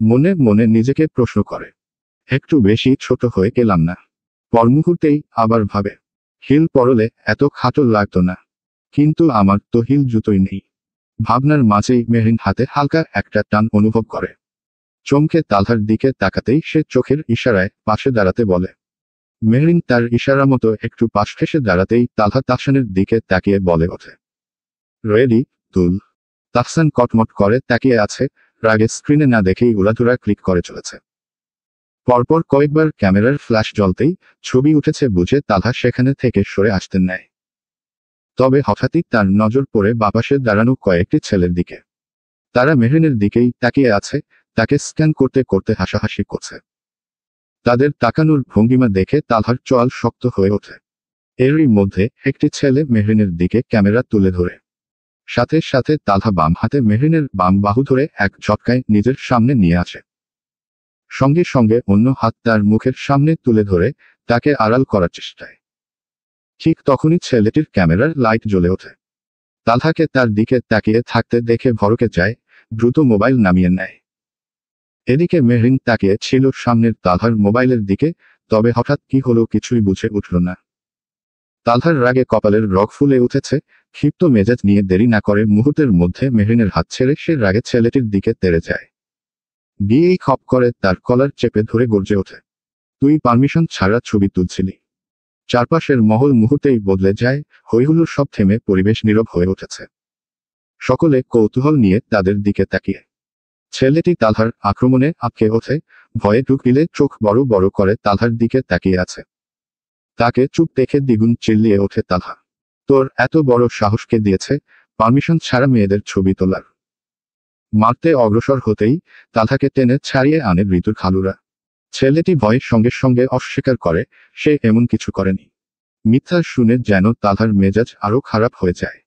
মনে মনে নিজেকে প্রশ্ন করে, একটু বেশি ছোট হয়ে গেলাম না? পর মুহূর্তেই আবার ভাবে, হিল পরলে এত খাটো লাগতো না, কিন্তু আমার তো হিল জুতোই নেই। ভাবনার মাঝেই মেহরিন হাতে হালকা একটা টান অনুভব করে। চমকে তালহার দিকে তাকাতেই সে চোখের ইশারায় পাশে দাঁড়াতে বলে। মেহরিন তার ইশারা মতো একটু পাশ ঘেঁষে দাঁড়াতেই তালহা তাহসানের দিকে তাকিয়ে বলে ওঠে, রেডি তুল। তাহসান কটমট করে তাকিয়ে আছে, রাগে স্ক্রিনে না দেখেই উড়াধুরা ক্লিক করে চলেছে। পরপর কয়েকবার ক্যামেরার ফ্ল্যাশ জ্বলতেই ছবি উঠেছে বুঝে তালহা সেখানে থেকে সরে আসতেন নেয়। তবে হঠাৎই তার নজর পড়ে বাপাশে দাঁড়ানো কয়েকটি ছেলের দিকে। তারা মেহরিনের দিকেই তাকিয়ে আছে, তাকে স্ক্যান করতে করতে হাসাহাসি করছে। তাদের তাকানোর ভঙ্গিমা দেখে তালহার চোয়াল শক্ত হয়ে ওঠে। এরই মধ্যে একটি ছেলে মেহরিনের দিকে ক্যামেরা তুলে ধরে। সাথে সাথে তালহা বাম হাতে মেহরিনের বাম বাহু ধরে এক ঝটকায় নিজের সামনে নিয়ে আসে। সঙ্গে সঙ্গে অন্য হাত তার মুখের সামনে তুলে ধরে তাকে আড়াল করার চেষ্টায়। ঠিক তখনই ছেলেটির ক্যামেরার লাইট জ্বলে ওঠে। তালহাকে তার দিকে তাকিয়ে থাকতে দেখে ভড়কে যায়, দ্রুত মোবাইল নামিয়ে নেয়। এদিকে মেহরিন তাকিয়ে ছিল সামনের তালহার মোবাইলের দিকে, তবে হঠাৎ কি হলো কিছুই বুঝে উঠল না। তালহার রাগে কপালের রগ ফুলে উঠেছে, ক্ষিপ্ত মেজাজ নিয়ে দেরি না করে মুহূর্তের মধ্যে মেহরিনের হাত ছেড়ে সে রাগে ছেলেটির দিকে তেড়ে যায়। গিয়েই খপ করে তার কলার চেপে ধরে গর্জে ওঠে, তুই পারমিশন ছাড়া ছবি তুলছিলি? চারপাশের মহল মুহূর্তেই বদলে যায়, হইহুল্লোড় সব থেমে পরিবেশ নীরব হয়ে উঠেছে। সকলে কৌতূহল নিয়ে তাদের দিকে তাকিয়ে। ছেলেটি তালহার আক্রমণে আটকে ওঠে, ভয়ে ঢুকিলে চোখ বড় বড় করে তালহার দিকে তাকিয়ে আছে। তাকে চুপ দেখে দ্বিগুণ চিল্লিয়ে ওঠে তালহা, তোর এত বড় সাহস কে দিয়েছে পারমিশন ছাড়া মেয়েদের ছবি তোলার? মারতে অগ্রসর হতেই তালহাকে টেনে ছাড়িয়ে আনে ঋতুর খালুরা। ছেলেটি ভয়ের সঙ্গে সঙ্গে অস্বীকার করে সে এমন কিছু করেনি। মিথ্যা শুনে যেন তালহার মেজাজ আরো খারাপ হয়ে যায়।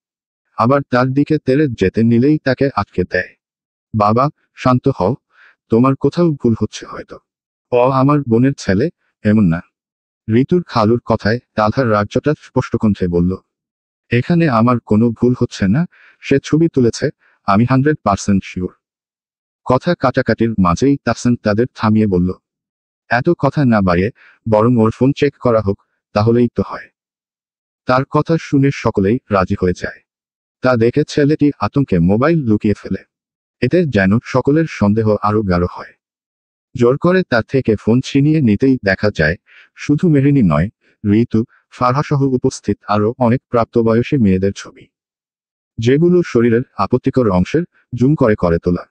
আবার তার দিকে তেড়ে যেতে নিলেই তাকে আটকে দেয়। বাবা, শান্ত হও, তোমার কোথাও ভুল হচ্ছে হয়তো। ও আমার বোনের ছেলে, এমন না। ঋতুর খালুর কথায় তালহার রাজ্যটা স্পষ্ট কণ্ঠে বলল, এখানে আমার কোনো ভুল হচ্ছে না, সে ছবি তুলেছে, আমি 100% শিওর। কথা কাটাকাটির মাঝেই তাহসান তাদের থামিয়ে বলল, এত কথা না বাড়িয়ে বরং ওর ফোন চেক করা হোক, তাহলেই তো হয়। তার কথা শুনে সকলেই রাজি হয়ে যায়। তা দেখে ছেলেটি আতঙ্কে মোবাইল লুকিয়ে ফেলে। এতে যেন সকলের সন্দেহ আরো গাঢ় হয়। জোর করে তার থেকে ফোন ছিনিয়ে নিতেই দেখা যায় শুধু মেহরিনি নয়, ঋতু, ফারহাসহ উপস্থিত আরও অনেক প্রাপ্তবয়সী মেয়েদের ছবি, যেগুলো শরীরের আপত্তিকর অংশের জুম করে করে তোলা।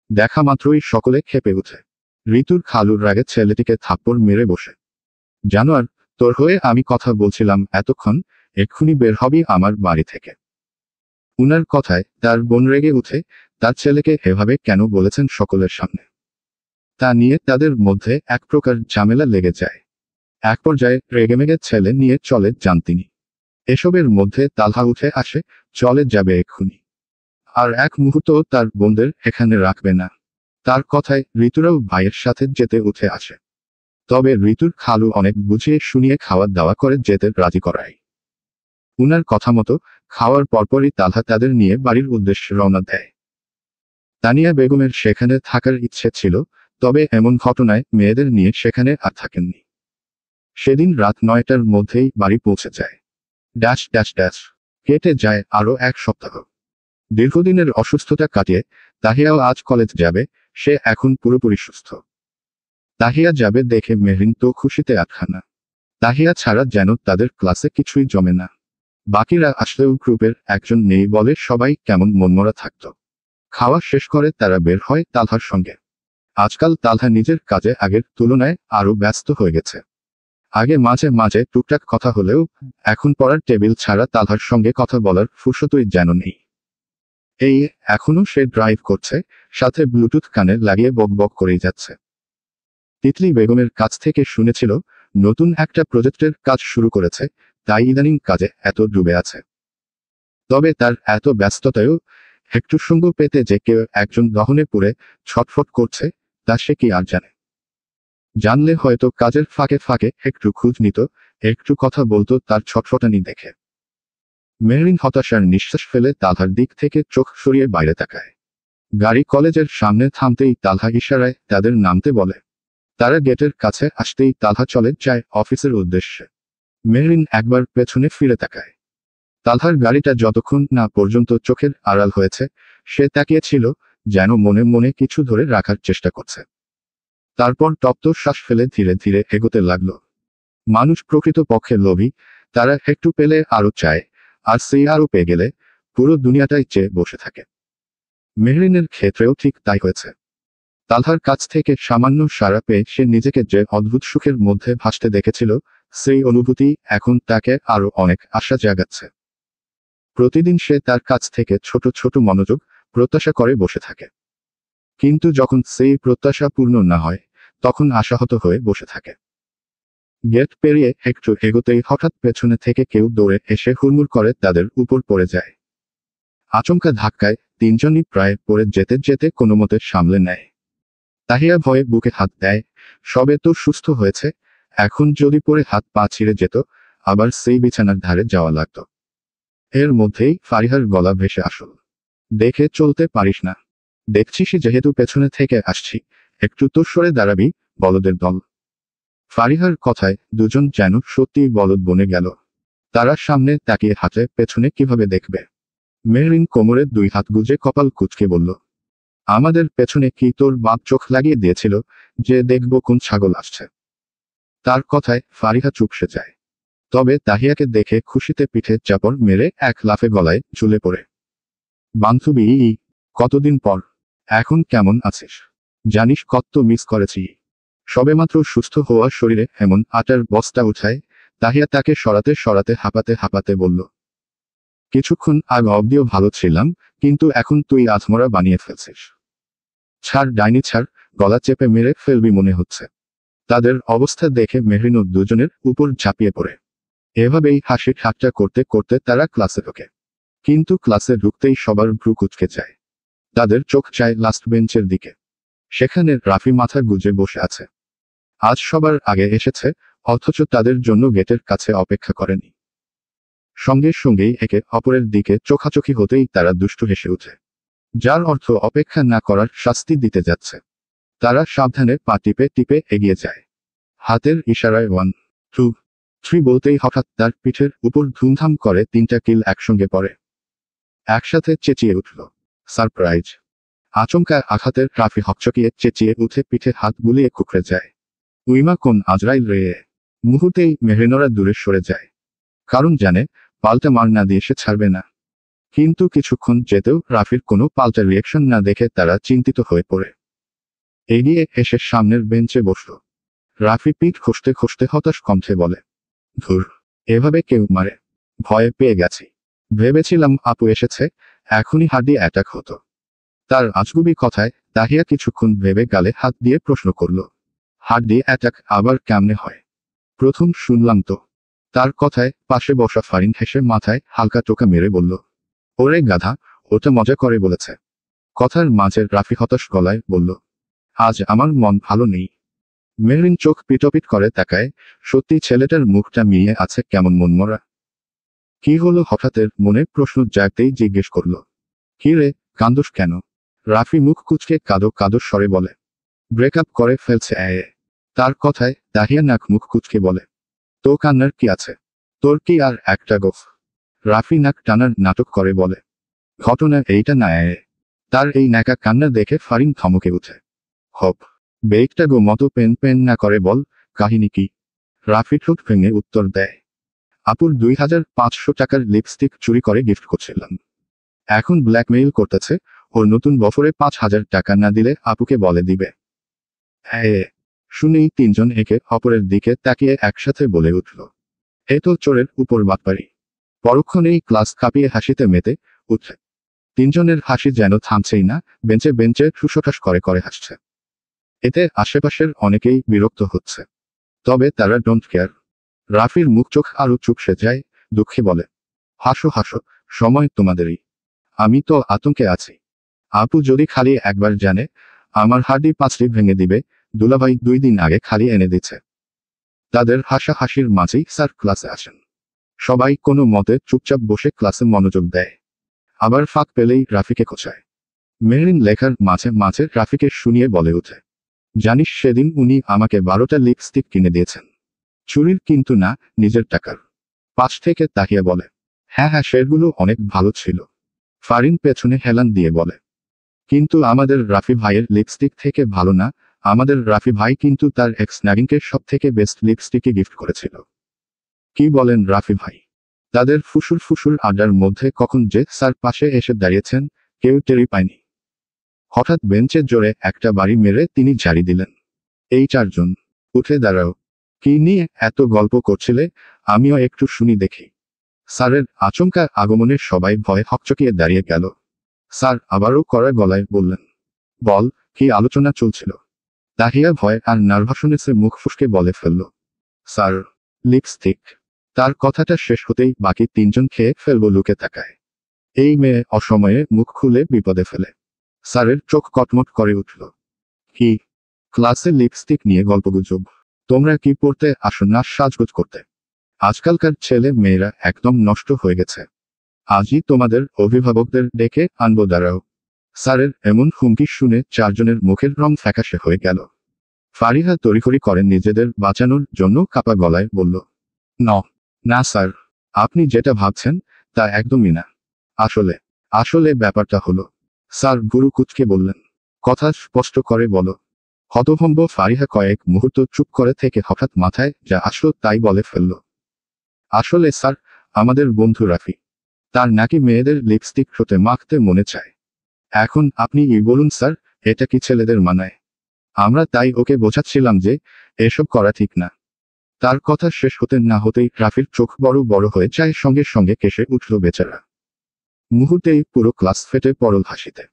দেখা মাত্রই সকলে ক্ষেপে উঠে। ঋতুর খালুর রাগে ছেলেটিকে থাপ্পড় মেরে বসে, জানোয়ার, তোর হয়ে আমি কথা বলছিলাম এতক্ষণ, এক্ষুনি বের হবি আমার বাড়ি থেকে। উনার কথায় তার বোন রেগে উঠে, তার ছেলেকে এভাবে কেন বলেছেন সকলের সামনে। তা নিয়ে তাদের মধ্যে এক প্রকার ঝামেলা লেগে যায়। এক পর্যায়ে রেগেমেগে ছেলে নিয়ে চলে যান তিনি। এসবের মধ্যে তালহা উঠে আসে, চলে যাবে এক্ষুনি। আর এক মুহূর্ত তার বোনদের এখানে রাখবে না। তার কথায় ঋতুরাও ভাইয়ের সাথে যেতে উঠে আসে। তবে ঋতুর খালু অনেক বুঝিয়ে শুনিয়ে খাওয়া দাওয়া করে যেতে রাজি করায়। উনার কথা মতো খাওয়ার পরপরই তালহা তাদের নিয়ে বাড়ির উদ্দেশ্যে রওনা দেয়। তানিয়া বেগমের সেখানে থাকার ইচ্ছে ছিল, তবে এমন ঘটনায় মেয়েদের নিয়ে সেখানে আর থাকেননি। সেদিন রাত 9টার মধ্যেই বাড়ি পৌঁছে যায়। ড্যাশ ড্যাশ ড্যাশ কেটে যায় আরও এক সপ্তাহ। দীর্ঘদিনের অসুস্থতা কাটিয়ে তাহিয়াও আজ কলেজ যাবে, সে এখন পুরোপুরি সুস্থ। তাহিয়া যাবে দেখে মেহরিন তো খুশিতে আটখানা। তাহিয়া ছাড়া যেন তাদের ক্লাসে কিছুই জমে না। বাকিরা আসলেও গ্রুপের একজন নেই বলে সবাই কেমন মনমরা থাকত। খাওয়া শেষ করে তারা বের হয় তালহার সঙ্গে। আজকাল তালহা নিজের কাজে আগের তুলনায় আরও ব্যস্ত হয়ে গেছে। আগে মাঝে মাঝে টুকটাক কথা হলেও এখন পড়ার টেবিল ছাড়া তালহার সঙ্গে কথা বলার ফুরসতই যেন নেই। এই এখনো সে ড্রাইভ করছে, সাথে ব্লুটুথ কানে লাগিয়ে বক বক করেই যাচ্ছে। তিতলি বেগমের কাছ থেকে শুনেছিল নতুন একটা প্রজেক্টের কাজ শুরু করেছে, তাই ইদানিং কাজে এত ডুবে আছে। তবে তার এত ব্যস্ততায়ও একটু সঙ্গ পেতে যে কেউ একজন দহনে পুড়ে ছটফট করছে, তা সে কি আর জানে। জানলে হয়তো কাজের ফাঁকে ফাঁকে একটু খোঁজ নিত, একটু কথা বলতো তার ছটফটানি দেখে। মেহরিন হতাশার নিঃশ্বাস ফেলে তালহার দিক থেকে চোখ সরিয়ে বাইরে তাকায়। গাড়ি কলেজের সামনে থামতেই তালহা ইশারায় তাদের নামতে বলে। তারা গেটের কাছে আসতেই তালহা চলে যায় অফিসের উদ্দেশ্যে। মেহরিন একবার পেছনে ফিরে তাকায়। তালহার গাড়িটা যতক্ষণ না পর্যন্ত চোখের আড়াল হয়েছে সে তাকিয়েছিল, যেন মনে মনে কিছু ধরে রাখার চেষ্টা করছে। তারপর তপ্ত শ্বাস ফেলে ধীরে ধীরে এগোতে লাগলো। মানুষ প্রকৃতপক্ষে লোভী, তারা একটু পেলে আরো চায়, আর সেই আরো পেয়ে গেলে পুরো দুনিয়াটাই চেয়ে বসে থাকে। মেহরিনের ক্ষেত্রেও ঠিক তাই হয়েছে। তালহার কাছ থেকে সামান্য সাড়া পেয়ে সে নিজেকে যে অদ্ভুত সুখের মধ্যে ভাসতে দেখেছিল, সেই অনুভূতি এখন তাকে আরো অনেক আশা জাগাচ্ছে। প্রতিদিন সে তার কাছ থেকে ছোট ছোট মনোযোগ প্রত্যাশা করে বসে থাকে, কিন্তু যখন সেই প্রত্যাশা পূর্ণ না হয় তখন আশাহত হয়ে বসে থাকে। গেট পেরিয়ে একটু এগোতেই হঠাৎ পেছনে থেকে কেউ দৌড়ে এসে হুড়মুড় করে তাদের উপর পড়ে যায়। আচমকা ধাক্কায় তিনজনই প্রায় পড়ে যেতে যেতে কোনোমতে সামলে নেয়। তাহিয়া ভয়ে বুকে হাত দেয়, সবে তো সুস্থ হয়েছে, এখন যদি পড়ে হাত পা ছিঁড়ে যেত, আবার সেই বিছানার ধারে যাওয়া লাগতো। এর মধ্যেই ফারিহার গলা ভেসে আসল, দেখে চলতে পারিস না? দেখছিস যেহেতু পেছনে থেকে আসছি, একটু তো সরে দাঁড়াবি, বলদের দল। ফারিহার কথায় দুজন যেন সত্যিই বলদ বনে গেল। তারা সামনে তাকিয়ে হাঁটে, পেছনে কিভাবে দেখবে? মেহরিন কোমরে দুই হাত গুজে কপাল কুঁচকে বলল, আমাদের পেছনে কি তোর বাপ চোখ লাগিয়ে দিয়েছিল যে দেখব কোন ছাগল আসছে? তার কথায় ফারিহা চুপসে যায়। তবে তাহিয়াকে দেখে খুশিতে পিঠে চাপড় মেরে এক লাফে গলায় ঝুলে পড়ে। বান্ধবী, কতদিন পর, এখন কেমন আছিস? জানিস কত মিস করেছি। সবেমাত্র সুস্থ হওয়া শরীরে এমন আটার বস্তা উঠায় তাহিয়া তাকে সরাতে সরাতে হাঁপাতে হাঁপাতে বলল, কিছুক্ষণ আগ অবধিও ভালো ছিলাম, কিন্তু এখন তুই আধমরা বানিয়ে ফেলছিস। ছাড় ডাইনি ছাড়, গলা চেপে মেরে ফেলবি মনে হচ্ছে। তাদের অবস্থা দেখে মেহরিন দুজনের উপর ঝাঁপিয়ে পড়ে। এভাবেই হাসি ঠাট্টা করতে করতে তারা ক্লাসে ঢোকে। কিন্তু ক্লাসে ঢুকতেই সবার ভ্রু কুঁচকে যায়। তাদের চোখ চায় লাস্ট বেঞ্চের দিকে। সেখানে রাফি মাথা গুজে বসে আছে। আজ সবার আগে এসেছে, অথচ তাদের জন্য গেটের কাছে অপেক্ষা করেনি। সঙ্গে সঙ্গেই একে অপরের দিকে চোখাচোখি হতেই তারা দুষ্টু হেসে ওঠে, যার অর্থ অপেক্ষা না করার শাস্তি দিতে যাচ্ছে। তারা সাবধানে পা টিপে টিপে এগিয়ে যায়। হাতের ইশারায় 1, 2, 3 বলতেই হঠাৎ তার পিঠের উপর ধুমধাম করে 3টা কিল একসঙ্গে পড়ে। একসাথে চেঁচিয়ে উঠল, সারপ্রাইজ! আচমকা আঘাতের রাফি হকচকিয়ে চেঁচিয়ে উঠে পিঠে হাত বুলিয়ে কুকড়ে যায়। উইমা কোন আজরাইল রে! মুহূর্তেই মেহরিনরা দূরে সরে যায়, কারণ জানে পাল্টা মার না দিয়ে সে ছাড়বে না। কিন্তু কিছুক্ষণ যেতেও রাফির কোনো পাল্টা রিয়েকশন না দেখে তারা চিন্তিত হয়ে পড়ে। এগিয়ে এসে সামনের বেঞ্চে বসল। রাফি পিঠ খসতে খসতে হতাশ কণ্ঠে বলে, ধুর, এভাবে কেউ মারে? ভয়ে পেয়ে গেছি। ভেবেছিলাম আপু এসেছে, এখনই হার্ডি অ্যাটাক হতো। তার আজগুবি কথায় তাহিয়া কিছুক্ষণ ভেবে গালে হাত দিয়ে প্রশ্ন করল, হার্ডি অ্যাটাক আবার কেমনে হয়? প্রথম শুনলাম তো। তার কথায় পাশে বসা ফারিন হেসে মাথায় হালকা টোকা মেরে বলল, ওরে গাধা, ওটা মজা করে বলেছে। কথার মাঝে রাফি হতাশ গলায় বলল, আজ আমার মন ভালো নেই। মেহরিন চোখ পিটপিট করে তাকায়, সত্যি ছেলেটার মুখটা মিলিয়ে আছে কেমন মনমরা। কি হলো হঠাৎ? মনে প্রশ্ন জাগতেই জিজ্ঞেস করল, কি রে, কান্দোস কেন? রাফি মুখ কুঁচকে কাঁদো কাঁদো স্বরে বলে, ব্রেকআপ করে ফেলছে। তার কথায় তাহিয়া নাক মুখ কুঁচকে বলে, তো কান্নার কি আছে? তোর কি আর একটা গোফ? রাফি নাক টানার নাটক করে বলে, ঘটনা এইটা না। তার এই ন্যাকা কান্না দেখে ফারিন থমকে উঠে। হপ, বেগটা গো মতো পেন পেন না করে বল, কাহিনী কি? রাফি ঠোঁট ভেঙে উত্তর দেয়, আপুর 2500 টাকার লিপস্টিক চুরি করে গিফট করছিলাম। এখন ব্ল্যাকমেইল করতেছে, ওর নতুন বছরে 5000 টাকা না দিলে আপুকে বলে দিবে। শুনেই তিনজন একে অপরের দিকে তাকিয়ে একসাথে বলে উঠল, এ তো চোরের উপর বাটপারি। পরক্ষণেই ক্লাস কাঁপিয়ে হাসিতে মেতে উঠে। তিনজনের হাসি যেন থামছেই না, বেঞ্চে বেঞ্চে ঠুসঠাস করে করে হাসছে। এতে আশেপাশের অনেকেই বিরক্ত হচ্ছে, তবে তারা ডোন্ট কেয়ার। রাফির মুখ চোখ আরো চুপসে যায়, দুঃখে বলে, হাসো হাসো, সময় তোমাদেরই। আমি তো আতঙ্কে আছি। আপু যদি খালি একবার জানে, আমার হাড্ডি পাঁচটি ভেঙে দিবে। দুলাভাই 2 দিন আগে খালি এনে দিচ্ছে। তাদের হাসাহাসির মাঝেই স্যার ক্লাসে আসেন। সবাই কোনো মতে চুপচাপ বসে ক্লাসে মনোযোগ দেয়। আবার ফাঁক পেলেই রাফিকে খোঁচায়, মেহরিন লেখার মাঝে মাঝে রাফিকে শুনিয়ে বলে ওঠে, জানিস সেদিন উনি আমাকে 12টা লিপস্টিক কিনে দিয়েছেন। চুরির কিন্তু না, নিজের টাকার। পাশ থেকে তাকিয়ে বলে, হ্যাঁ হ্যাঁ, সেগুলো অনেক ভালো ছিল। ফারিন পেছনে হেলান দিয়ে বলে, কিন্তু আমাদের রাফি ভাইয়ের লিপস্টিক থেকে ভালো না। আমাদের রাফি ভাই কিন্তু তার এক্স নাগিনকে সব থেকে বেস্ট লিপস্টিকই গিফট করেছিল। কি বলেন রাফি ভাই? তাদের ফুসুর ফুসুর আড্ডার মধ্যে কখন যে স্যার পাশে এসে দাঁড়িয়েছেন কেউ টেরই পায়নি। হঠাৎ বেঞ্চে জোরে একটা বাড়ি মেরে তিনি ঝাড়ি দিলেন। এই চারজন, উঠে দাঁড়াও। কি নিয়ে এত গল্প করছিলে, আমিও একটু শুনি দেখি। স্যারের আচমকা আগমনে সবাই ভয়ে হকচকিয়ে দাঁড়িয়ে গেল। স্যার আবারও কড়া গলায় বললেন, বল, কি আলোচনা চলছিল? তাহিয়া ভয় আর নার্ভাসনেসে মুখ ফুসকে বলে ফেলল, স্যার, লিপস্টিক। তার কথাটা শেষ হতেই বাকি তিনজন খেয়ে ফেলব লুকে তাকায়। এই মেয়ে অসময়ে মুখ খুলে বিপদে ফেলে। স্যারের চোখ কটমট করে উঠল। কি? ক্লাসে লিপস্টিক নিয়ে গল্পগুজব? তোমরা কি পড়তে আসো না সাজগোজ করতে? আজকালকার ছেলে মেয়েরা একদম নষ্ট হয়ে গেছে। আজই তোমাদের অভিভাবকদের ডেকে আনবো, দাঁড়াও। স্যারের এমন হুমকি শুনে চারজনের মুখের রং ফ্যাকাশে হয়ে গেল। ফারিহা তড়িঘড়ি করেন নিজেদের বাঁচানোর জন্য কাপা গলায় বলল, না স্যার, আপনি যেটা ভাবছেন তা একদমই না। আসলে আসলে ব্যাপারটা হলো। স্যার গুরু কুচকে বললেন, কথা স্পষ্ট করে বলো। হতভম্ব ফারিহা কয়েক মুহূর্ত চুপ করে থেকে হঠাৎ মাথায় যা আসলো তাই বলে ফেলল, আসলে স্যার, আমাদের বন্ধু রাফি, তার নাকি মেয়েদের লিপস্টিক ঠোঁটে মাখতে মনে চায়। এখন আপনি বলুন স্যার, এটা কি ছেলেদের মানায়? আমরা তাই ওকে বোঝাচ্ছিলাম যে এসব করা ঠিক না। তার কথা শেষ হতে না হতেই রাফির চোখ বড় বড় হয়ে যায়, সঙ্গে সঙ্গে কেসে উঠল বেচারা। মুহূর্তেই পুরো ক্লাস ফেটে পড়ল হাসিতে।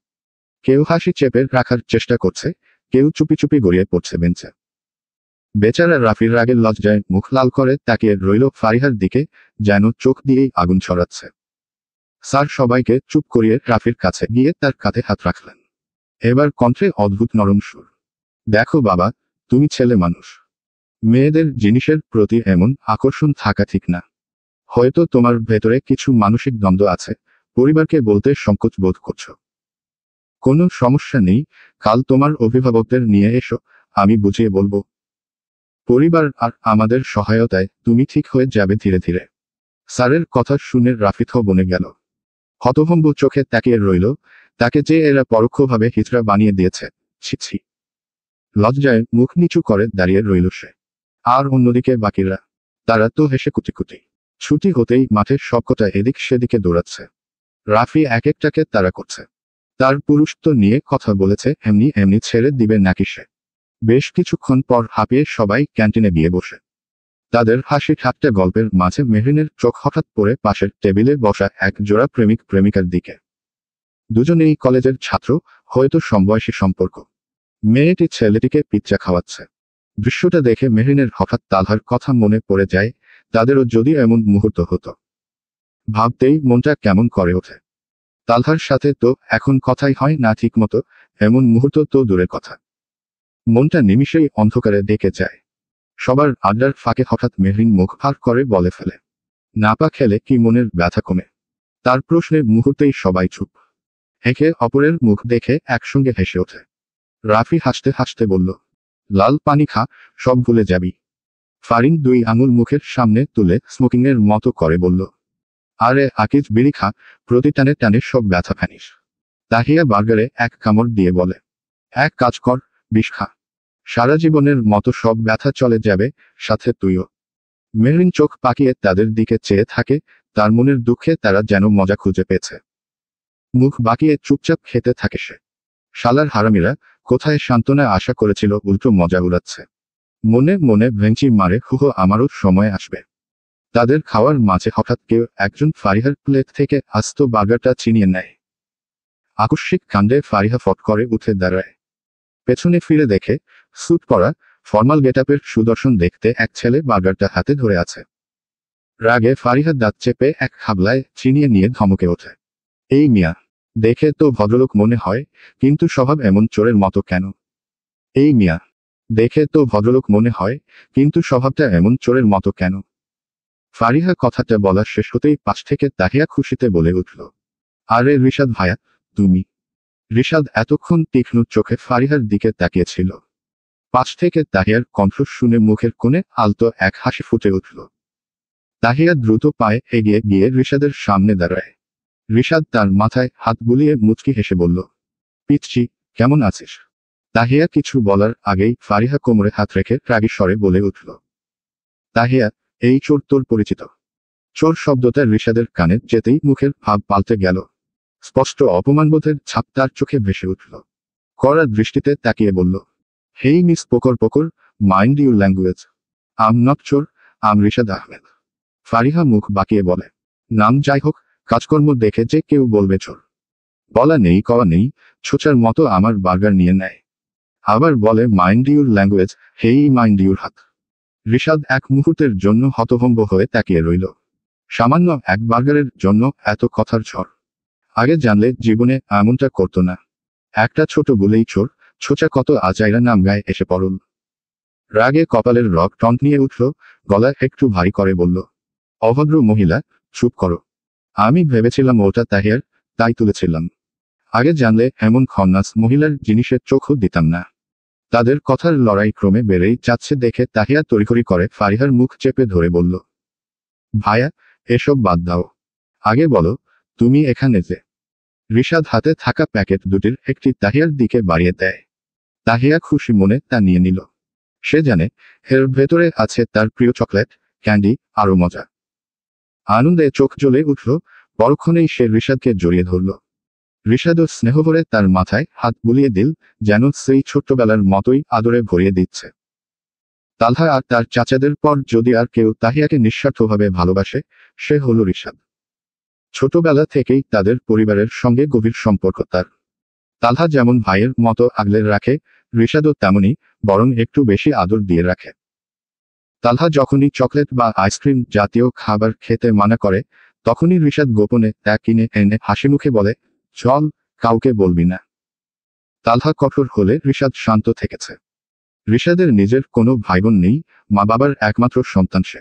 কেউ হাসি চেপে রাখার চেষ্টা করছে, কেউ চুপি চুপি গড়িয়ে পড়ছে বেঞ্চে। বেচারা রাফির রাগের লজ্জায় মুখ লাল করে তাকিয়ে রইল ফারিহার দিকে, যেন চোখ দিয়েই আগুন ছড়াচ্ছে। স্যার সবাইকে চুপ করিয়ে রাফির কাছে গিয়ে তার কাঁধে হাত রাখলেন। এবার কণ্ঠে অদ্ভুত নরম সুর, দেখো বাবা, তুমি ছেলে মানুষ। মেয়েদের জিনিসের প্রতি এমন আকর্ষণ থাকা ঠিক না। হয়তো তোমার ভেতরে কিছু মানসিক দ্বন্দ্ব আছে, পরিবারকে বলতে সংকোচ বোধ করছো। কোনো সমস্যা নেই, কাল তোমার অভিভাবকদের নিয়ে এসো, আমি বুঝিয়ে বলবো। পরিবার আর আমাদের সহায়তায় তুমি ঠিক হয়ে যাবে ধীরে ধীরে। স্যারের কথা শুনে রাফি থ বনে গেল। হতভম্ব চোখে তাকিয়ে রইল, তাকে যে এরা পরোক্ষভাবে হিজড়া বানিয়ে দিয়েছে। ছি ছি। লজ্জায় মুখ নিচু করে দাঁড়িয়ে রইল সে। আর অন্যদিকে বাকিরা, তারা তো হেসে কুটি কুটি। ছুটি হতেই মাঠে সবকটা এদিক সেদিকে দৌড়াচ্ছে। রাফি এক একটাকে তাড়া করছে। তার পুরুষত্ব নিয়ে কথা বলেছে, এমনি এমনি ছেড়ে দিবে নাকি সে? বেশ কিছুক্ষণ পর হাঁপিয়ে সবাই ক্যান্টিনে গিয়ে বসে। তাদের হাসি ঠাট্টা গল্পের মাঝে মেহরিনের চোখ হঠাৎ পড়ে পাশের টেবিলে বসা এক জোড়া প্রেমিক প্রেমিকার দিকে। দুজনেই কলেজের ছাত্র, হয়তো সমবয়সী সম্পর্ক। মেয়েটি ছেলেটিকে পিৎজা খাওয়াচ্ছে। দৃশ্যটা দেখে মেহরিনের হঠাৎ তালহার কথা মনে পড়ে যায়, তাদেরও যদি এমন মুহূর্ত হতো। ভাবতেই মনটা কেমন করে ওঠে। তালহার সাথে তো এখন কথাই হয় না ঠিকমতো, এমন মুহূর্ত তো দূরের কথা। মনটা নিমিষেই অন্ধকারে ডেকে যায়। সবার আড্ডার ফাঁকে হঠাৎ মেহরিন মুখ ফাঁক করে বলে ফেলে, নাপা খেলে কি মনের ব্যথা কমে? তার প্রশ্নে মুহূর্তেই সবাই চুপ। একে অপরের মুখ দেখে একসঙ্গে হেসে ওঠে। রাফি হাসতে হাসতে বলল, লাল পানি খা, সব ভুলে যাবি। ফারিন 2 আঙুল মুখের সামনে তুলে স্মোকিংয়ের মতো করে বলল, আরে আকিজ বিড়ি খা, প্রতি টানে টানে সব ব্যথা ফ্যানিস। তাহিয়া বার্গারে এক কামড় দিয়ে বলে, এক কাজ কর, বিষ খা। সারা জীবনের মতো সব ব্যথা চলে যাবে, সাথে তুইও। মেহরিন চোখ পাকিয়ে তাদের দিকে চেয়ে থাকে, তার মনের দুঃখে তারা যেন মজা খুঁজে পেয়েছে। মুখ বাঁকিয়ে চুপচাপ খেতে থাকে সে। শালার হারামিরা, কোথায় সান্ত্বনা আশা করেছিল, উল্টো মজা উড়াচ্ছে। মনে মনে ভেঙচি মারে, হুহো আমারও সময় আসবে। তাদের খাওয়ার মাঝে হঠাৎ কেউ একজন ফারিহার প্লেট থেকে আস্ত বার্গারটা ছিনিয়ে নেয়। আকস্মিক কাণ্ডে ফারিহা ফট করে উঠে দাঁড়ায়। পেছনে ফিরে দেখে, স্যুট পরা, ফর্মাল গেটআপের সুদর্শন দেখতে এক ছেলে বার্গারটা হাতে ধরে আছে। রাগে ফারিহা দাঁত চেপে এক খাবলায় ছিনিয়ে নিয়ে ধমকে ওঠে, এই মিয়া, দেখে তো ভদ্রলোক মনে হয়, কিন্তু স্বভাব এমন চোরের মতো কেন? এই মিয়া, দেখে তো ভদ্রলোক মনে হয়, কিন্তু স্বভাবটা এমন চোরের মতো কেন? ফারিহা কথাটা বলা শেষ হতেই পাশ থেকে তাহিয়া খুশিতে বলে উঠল, আরে রিশাদ ভাইয়া, তুমি। রিশাদ এতক্ষণ তীক্ষ্ণ চোখে ফারিহার দিকে তাকিয়েছিল। পাশ থেকে তাহিয়ার কণ্ঠ শুনে মুখের কোণে আলতো এক হাসি ফুটে উঠল। তাহিয়া দ্রুত পায়ে এগিয়ে গিয়ে রিশাদের সামনে দাঁড়ায়। রিশাদ তার মাথায় হাত বুলিয়ে মুচকি হেসে বলল, পিচ্চি, কেমন আছিস? তাহিয়া কিছু বলার আগেই ফারিহা কোমরে হাত রেখে রাগী স্বরে বলে উঠল, তাহিয়া, এই চোর তোর পরিচিত? চোর শব্দটা রিশাদের কানে যেতেই মুখের ভাব পাল্টে গেল। স্পষ্ট অপমানবোধের ছাপ তার চোখে ভেসে উঠল। কড়া দৃষ্টিতে তাকিয়ে বলল, হেই মিস পোকর পোকর, mind your language. I'm not চোর, আম রিশাদ আহমেদ। ফারিহা মুখ বাঁকিয়ে বলে, নাম যাই হোক, কাজকর্ম দেখে যে কেউ বলবে চোর। বলা নেই কওয়া নেই, ছোচার মতো আমার বার্গার নিয়ে নেয়। আবার বলে mind your language, hey mind your হাত। রিশাদ এক মুহূর্তের জন্য হতভম্ব হয়ে তাকিয়ে রইল। সামান্য এক বার্গারের জন্য এত কথার ঝড়। আগে জানলে জীবনে এমনটা করত না। একটা ছোট বলেই চোর, ছোচা কত আচাইরা নাম গায়ে এসে পড়ল। রাগে কপালের রক টনটনিয়ে উঠল, গলা একটু ভারী করে বলল, অভদ্র মহিলা, চুপ করো। আমি ভেবেছিলাম ওটা তাহিয়ার, তাই তুলেছিলাম। আগে জানলে এমন খন্নাস মহিলার জিনিসের চোখও দিতাম না। তাদের কথার লড়াই ক্রমে বেড়েই যাচ্ছে দেখে তাহিয়া তড়িঘড়ি করে ফারিহার মুখ চেপে ধরে বলল, ভাইয়া, এসব বাদ দাও। আগে বলো, তুমি এখানে যে? রিশাদ হাতে থাকা প্যাকেট দুটির একটি তাহিয়ার দিকে বাড়িয়ে দেয়। তাহিয়া খুশি মনে তা নিয়ে নিল। সে জানে এর ভেতরে আছে তার প্রিয় চকলেট, ক্যান্ডি, আরো মজা। আনন্দে চোখ জ্বলে উঠল, পরক্ষণেই সে রিশাদকে জড়িয়ে ধরল। রিশাদও স্নেহ ভরে তার মাথায় হাত বুলিয়ে দিল, যেন সেই ছোট্টবেলার মতোই আদরে ভরিয়ে দিচ্ছে। তালহা আর তার চাচাদের পর যদি আর কেউ তাহিয়াকে নিঃস্বার্থভাবে ভালোবাসে, সে হলো রিশাদ। ছোটবেলা থেকেই তাদের পরিবারের সঙ্গে গভীর সম্পর্ক তার। তালহা যেমন ভাইয়ের মতো আগলে রাখে, রিশাদও তেমনই, বরং একটু বেশি আদর দিয়ে রাখে। তালহা যখনই চকলেট বা আইসক্রিম জাতীয় খাবার খেতে মানা করে, তখনই রিশাদ গোপনে তা কিনে এনে হাসিমুখে বলে, চল, কাউকে বলবি না। তালহা কঠোর হলে রিশাদ শান্ত থেকেছে। রিশাদের নিজের কোনো ভাইবোন নেই, মা বাবার একমাত্র সন্তান সে।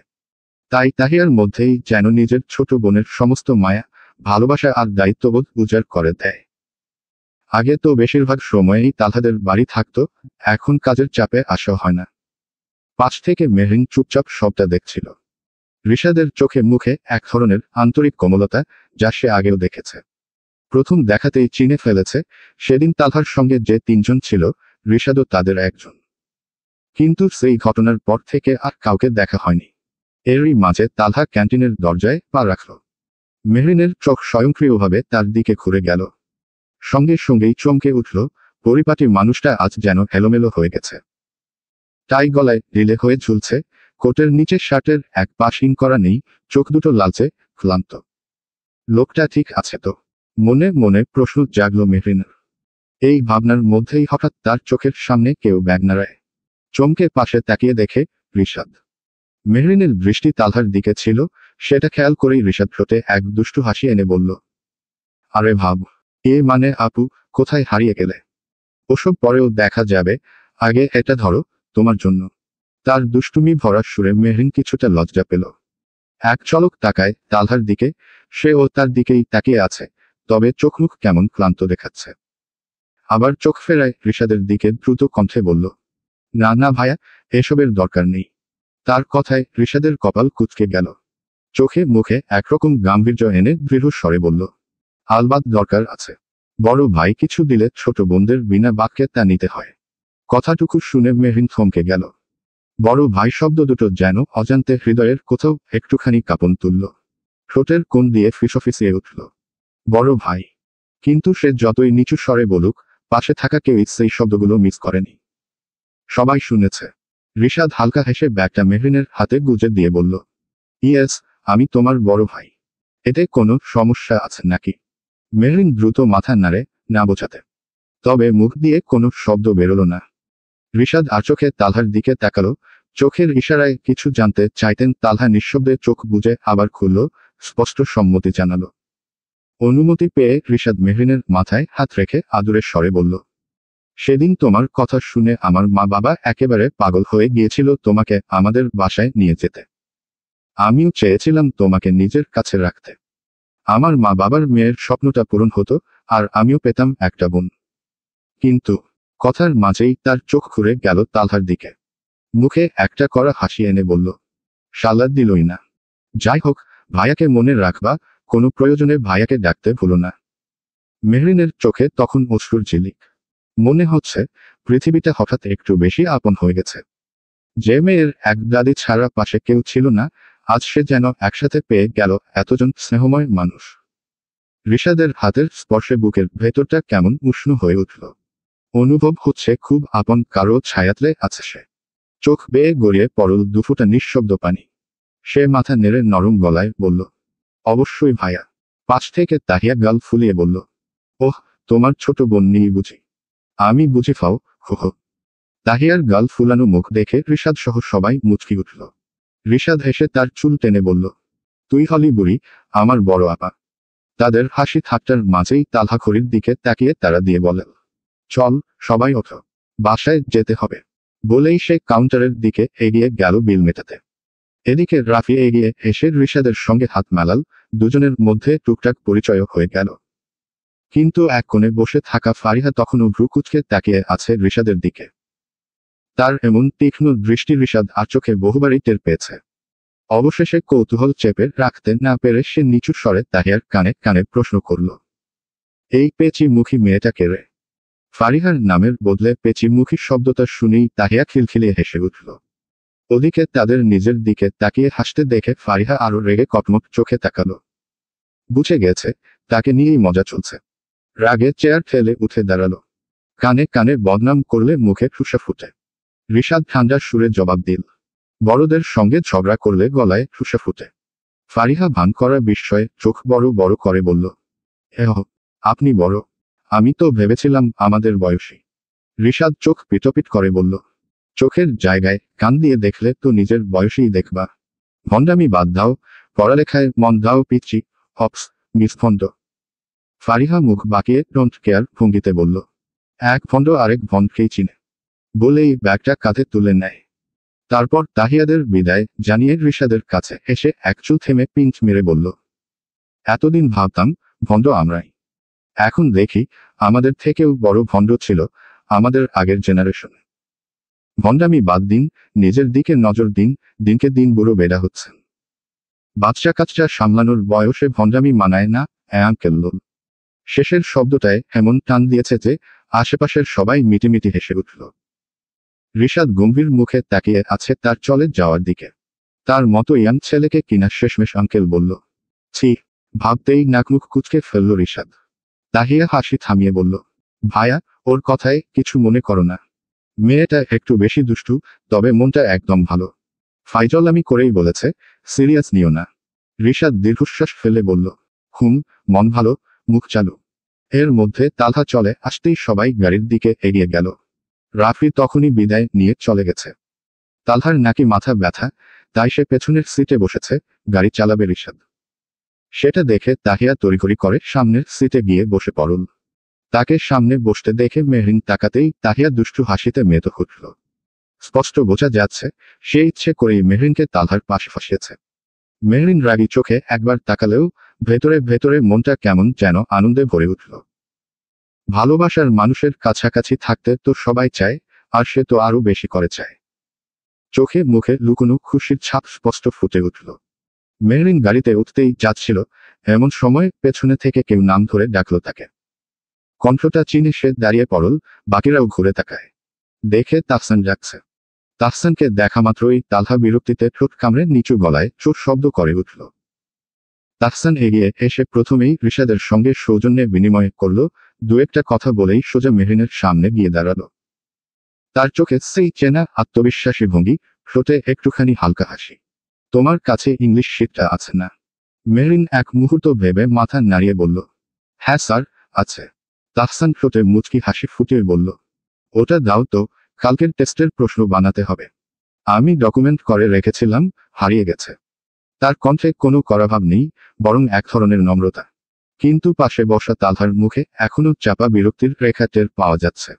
তাই তাহিয়ার মধ্যেই যেন নিজের ছোট বোনের সমস্ত মায়া, ভালোবাসা আর দায়িত্ববোধ উজাড় করে দেয়। আগে তো বেশিরভাগ সময়েই তালহাদের বাড়ি থাকতো, এখন কাজের চাপে আসা হয় না। পাশ থেকে মেহরিন চুপচাপ সবটা দেখছিল। রিশাদের চোখে মুখে এক ধরনের আন্তরিক কোমলতা, যা সে আগেও দেখেছে। প্রথম দেখাতেই চিনে ফেলেছে, সেদিন তালহার সঙ্গে যে তিনজন ছিল, রিশাদও তাদের একজন। কিন্তু সেই ঘটনার পর থেকে আর কাউকে দেখা হয়নি। এরই মাঝে তালহা ক্যান্টিনের দরজায় পা রাখল। মেহরিনের চোখ স্বয়ংক্রিয়ভাবে তার দিকে ঘুরে গেল। সঙ্গে সঙ্গেই চমকে উঠল, পরিপাটি মানুষটা আজ যেন এলোমেলো হয়ে গেছে। টাই গলায় ঢিলে হয়ে ঝুলছে, কোটের নিচে শার্টের এক পাশ ইন করা নেই, চোখ দুটো লালচে, ক্লান্ত। লোকটা ঠিক আছে তো? মনে মনে প্রশ্ন জাগল মেহরিনের। এই ভাবনার মধ্যেই হঠাৎ তার চোখের সামনে কেউ ব্যাগ নাড়ায়। চমকে পাশে তাকিয়ে দেখে রিশাদ। মেহরিনের দৃষ্টি তালহার দিকে ছিল, সেটা খেয়াল করেই রিশাদ ঠোঁটে এক দুষ্টু হাসি এনে বলল, আরে ভাব, এ মানে আপু, কোথায় হারিয়ে গেলে? ওসব পরেও দেখা যাবে, আগে এটা ধরো, তোমার জন্য। তার দুষ্টুমি ভরা সুরে মেহরিন কিছুটা লজ্জা পেল। এক চলক তাকায় তালহার দিকে, সেও তার দিকেই তাকিয়ে আছে, তবে চোখমুখ কেমন ক্লান্ত দেখাচ্ছে। আবার চোখ ফেরায় রিশাদের দিকে দ্রুত কণ্ঠে বলল, না না ভাইয়া, এসবের দরকার নেই। তার কথায় রিশাদের কপাল কুঁচকে গেল। চোখে মুখে একরকম গাম্ভীর্য এনে দৃঢ় স্বরে বলল, আলবাত দরকার আছে। বড় ভাই কিছু দিলে ছোট বোনদের বিনা বাক্যে তা নিতে হয়। কথাটুকু শুনে মেহরিন থমকে গেল। বড় ভাই শব্দ দুটো যেন অজান্তে হৃদয়ের কোথাও একটুখানি কাঁপন তুলল। ঠোঁটের কোণ দিয়ে ফিসফিসিয়ে উঠল, বড় ভাই। কিন্তু সে যতই নিচু স্বরে বলুক, পাশে থাকা কেউই সেই শব্দগুলো মিস করেনি। সবাই শুনেছে। রিশাদ হালকা হেসে ব্যাগটা মেহরিনের হাতে গুজে দিয়ে বলল, ইয়েস, আমি তোমার বড় ভাই। এতে কোনো সমস্যা আছে নাকি? মেহরিন দ্রুত মাথা নাড়ে, না বোঝাতে। তবে মুখ দিয়ে কোনো শব্দ বেরোল না। রিশাদ আর চোখে তালহার দিকে তাকালো, চোখের ইশারায় কিছু জানতে চাইতেন তালহা নিঃশব্দে চোখ বুজে আবার খুলল, স্পষ্ট সম্মতি জানালো। অনুমতি পেয়ে রিশাদ মেহরিনের মাথায় হাত রেখে আদুরে স্বরে বলল, সেদিন তোমার কথা শুনে আমার মা বাবা একেবারে পাগল হয়ে গিয়েছিল তোমাকে আমাদের বাসায় নিয়ে যেতে। আমিও চেয়েছিলাম তোমাকে নিজের কাছে রাখতে। আমার মা বাবার মেয়ের স্বপ্নটা পূরণ হতো, আর আমিও পেতাম একটা বোন। কিন্তু কথার মাঝেই তার চোখ ঘুরে গেল তালহার দিকে। মুখে একটা কড়া হাসি এনে বলল, শালা দিলই না। যাই হোক, ভাইয়াকে মনে রাখবা, কোনো প্রয়োজনে ভাইয়াকে ডাকতে ভুলো না। মেহরিনের চোখে তখন অশ্রুর ঝিলিক। মনে হচ্ছে পৃথিবীটা হঠাৎ একটু বেশি আপন হয়ে গেছে। যে মেয়ের এক দাদি ছাড়া পাশে কেউ ছিল না, আজ সে যেন একসাথে পেয়ে গেল এতজন স্নেহময় মানুষ। রিশাদের হাতের স্পর্শে বুকের ভেতরটা কেমন উষ্ণ হয়ে উঠল। অনুভব হচ্ছে খুব আপন কারো ছায়াতলে আছে সে। চোখ বেয়ে গড়িয়ে পড়ল দুফোঁটা নিঃশব্দ পানি। সে মাথা নেড়ে নরম গলায় বলল, অবশ্যই ভাইয়া। পাশ থেকে তাহিয়া গাল ফুলিয়ে বলল, ওহ, তোমার ছোট বোন নিয়ে বুঝি। আমি বুঝি ফাও, হো হো। তাহিয়ার গাল ফুলানো মুখ দেখে রিশাদ সহ সবাই মুচকি উঠল। রিশাদ হেসে তার চুল টেনে বলল, তুই হলি বুড়ি, আমার বড় আপা। তাদের হাসি ঠাট্টার মাঝেই তালহা ঘড়ির দিকে তাকিয়ে তারা দিয়ে বলে, চল, সবাই ওঠো, বাসায় যেতে হবে। বলেই সে কাউন্টারের দিকে এগিয়ে গেল বিল মেটাতে। এদিকে রাফি এগিয়ে এসে রিশাদের সঙ্গে হাত মেলাল, দুজনের মধ্যে টুকটাক পরিচয় হয়ে গেল। কিন্তু এক কোণে বসে থাকা ফারিহা তখনও ভ্রু কুঁচকে তাকিয়ে আছে রিশাদের দিকে। তার এমন তীক্ষ্ণ দৃষ্টি রিশাদ আর চোখে বহুবারই টের পেয়েছে। অবশেষে কৌতূহল চেপে রাখতে না পেরে সে নিচু স্বরে তাহিয়ার কানে কানে প্রশ্ন করল, এই পেঁচি মুখী মেয়েটা কে রে? ফারিহার নামের বদলে পেঁচি মুখী শব্দটা শুনেই তাহিয়া খিলখিলিয়ে হেসে উঠল। ওদিকে তাদের নিজের দিকে তাকিয়ে হাসতে দেখে ফারিহা আরো রেগে কটমট চোখে তাকালো। বুঝে গেছে তাকে নিয়েই মজা চলছে। রাগে চেয়ার ঠেলে উঠে দাঁড়ালো। কানে কানে বদনাম করলে মুখে ঠুসা ফুটে। রিশাদ ঠান্ডা সুরে জবাব দিল, বড়দের সঙ্গে ঝগড়া করলে গলায় ঠুসা ফুটে। ফারিহা ভান করা বিস্ময়ে চোখ বড় বড় করে বলল, এহ, আপনি বড়? আমি তো ভেবেছিলাম আমাদের বয়সী। রিশাদ চোখ পিটপিট করে বলল, চোখের জায়গায় কান দিয়ে দেখলে তো নিজের বয়সেই দেখবা। ভণ্ডামি বাদ দাও, পড়ালেখায় মন দাও পিচ্ছি, হপস, মিসভণ্ড। ফারিহা মুখ বাঁকিয়ে ডোন্ট কেয়ার ভঙ্গিতে বলল, এক ভণ্ড আরেক ভণ্ডকেই চিনে। বলেই ব্যাগটা কাঁধে তুলে নেয়। তারপর তাহিয়াদের বিদায় জানিয়ে রিশাদের কাছে এসে একচুল থেমে পিঞ্চ মেরে বলল, এতদিন ভাবতাম ভণ্ড আমরাই। এখন দেখি আমাদের থেকেও বড় ভণ্ড ছিল আমাদের আগের জেনারেশনে। ভণ্ডামি বাদ দিন, নিজের দিকে নজর দিন, দিনকে দিন বুড়ো বেড়া হচ্ছেন। বাচ্চা কাচ্চা সামলানোর বয়সে ভণ্ডামি মানায় না, আঙ্কেল। শেষের শব্দটায় এমন টান দিয়েছে যে আশেপাশের সবাই মিটিমিটি হেসে উঠল। রিশাদ গম্ভীর মুখে তাকিয়ে আছে তার চলে যাওয়ার দিকে। তার মতো ইয়াং ছেলেকে কিনা শেষমেশ আঙ্কেল বলল। ছি, ভাবতেই নাকমুখ কুঁচকে ফেলল রিশাদ। তাহিয়া হাসি থামিয়ে বলল, ভাইয়া, ওর কথায় কিছু মনে করো না। মেয়েটা একটু বেশি দুষ্টু, তবে মনটা একদম ভালো। ফাইজলামি করেই বলেছে, সিরিয়াস নিও না। রিশাদ দীর্ঘশ্বাস ফেলে বলল, হুম, মন ভালো, মুখ চালু। এর মধ্যে তালহা চলে আসতেই সবাই গাড়ির দিকে এগিয়ে গেল। রাফি তখনই বিদায় নিয়ে চলে গেছে। তালহার নাকি মাথা ব্যথা, তাই সে পেছনের সিটে বসেছে, গাড়ি চালাবে রিশাদ। সেটা দেখে তাহিয়া তড়িঘড়ি করে সামনের সিটে গিয়ে বসে পড়ল। তাকে সামনে বসতে দেখে মেহরিন তাকাতেই তাহিয়া দুষ্টু হাসিতে মেত উঠল। স্পষ্ট বোঝা যাচ্ছে সে ইচ্ছে করেই মেহরিনকে তালহার পাশে ফাঁসিয়েছে। মেহরিন রাগী চোখে একবার তাকালেও ভেতরে ভেতরে মনটা কেমন যেন আনন্দে ভরে উঠল। ভালোবাসার মানুষের কাছাকাছি থাকতে তো সবাই চায়, আর সে তো আরো বেশি করে চায়। চোখে মুখে লুকোনো খুশির ছাপ স্পষ্ট ফুটে উঠল। মেহরিন গাড়িতে উঠতেই যাচ্ছিল, এমন সময় পেছনে থেকে কেউ নাম ধরে ডাকল তাকে। কণ্ঠটা চিনে সে দাঁড়িয়ে পড়ল, বাকিরাও ঘুরে তাকায়। দেখে তাহসান ডাকছে। তাহসানকে দেখা মাত্রই তালহা বিরক্তিতে ঠোঁট কামড়ে নিচু গলায় চোট শব্দ করে উঠল। তাহসান এগিয়ে এসে প্রথমেই রিশাদের সঙ্গে সৌজন্যে বিনিময় করল, দু একটা কথা বলেই সোজা মেহরিনের সামনে গিয়ে দাঁড়ালো। তার চোখে সেই চেনা আত্মবিশ্বাসী ভঙ্গি, ঠোঁটে একটুখানি হালকা হাসি। তোমার কাছে ইংলিশ শিটটা আছে না? মেহরিন এক মুহূর্ত ভেবে মাথা নাড়িয়ে বলল, হ্যাঁ স্যার, আছে। তাহসান ঠোঁটে মুচকি হাসি ফুটিয়ে বলল, ওটা দাও তো, কালকের টেস্টের প্রশ্ন বানাতে হবে। আমি ডকুমেন্ট করে রেখেছিলাম, হারিয়ে গেছে। তার কণ্ঠে কোনো করাভাব নেই, বরং এক ধরনের নম্রতা। কিন্তু পাশে বসা তালহার মুখে এখনো চাপা বিরক্তির রেখা টের পাওয়া যাচ্ছে।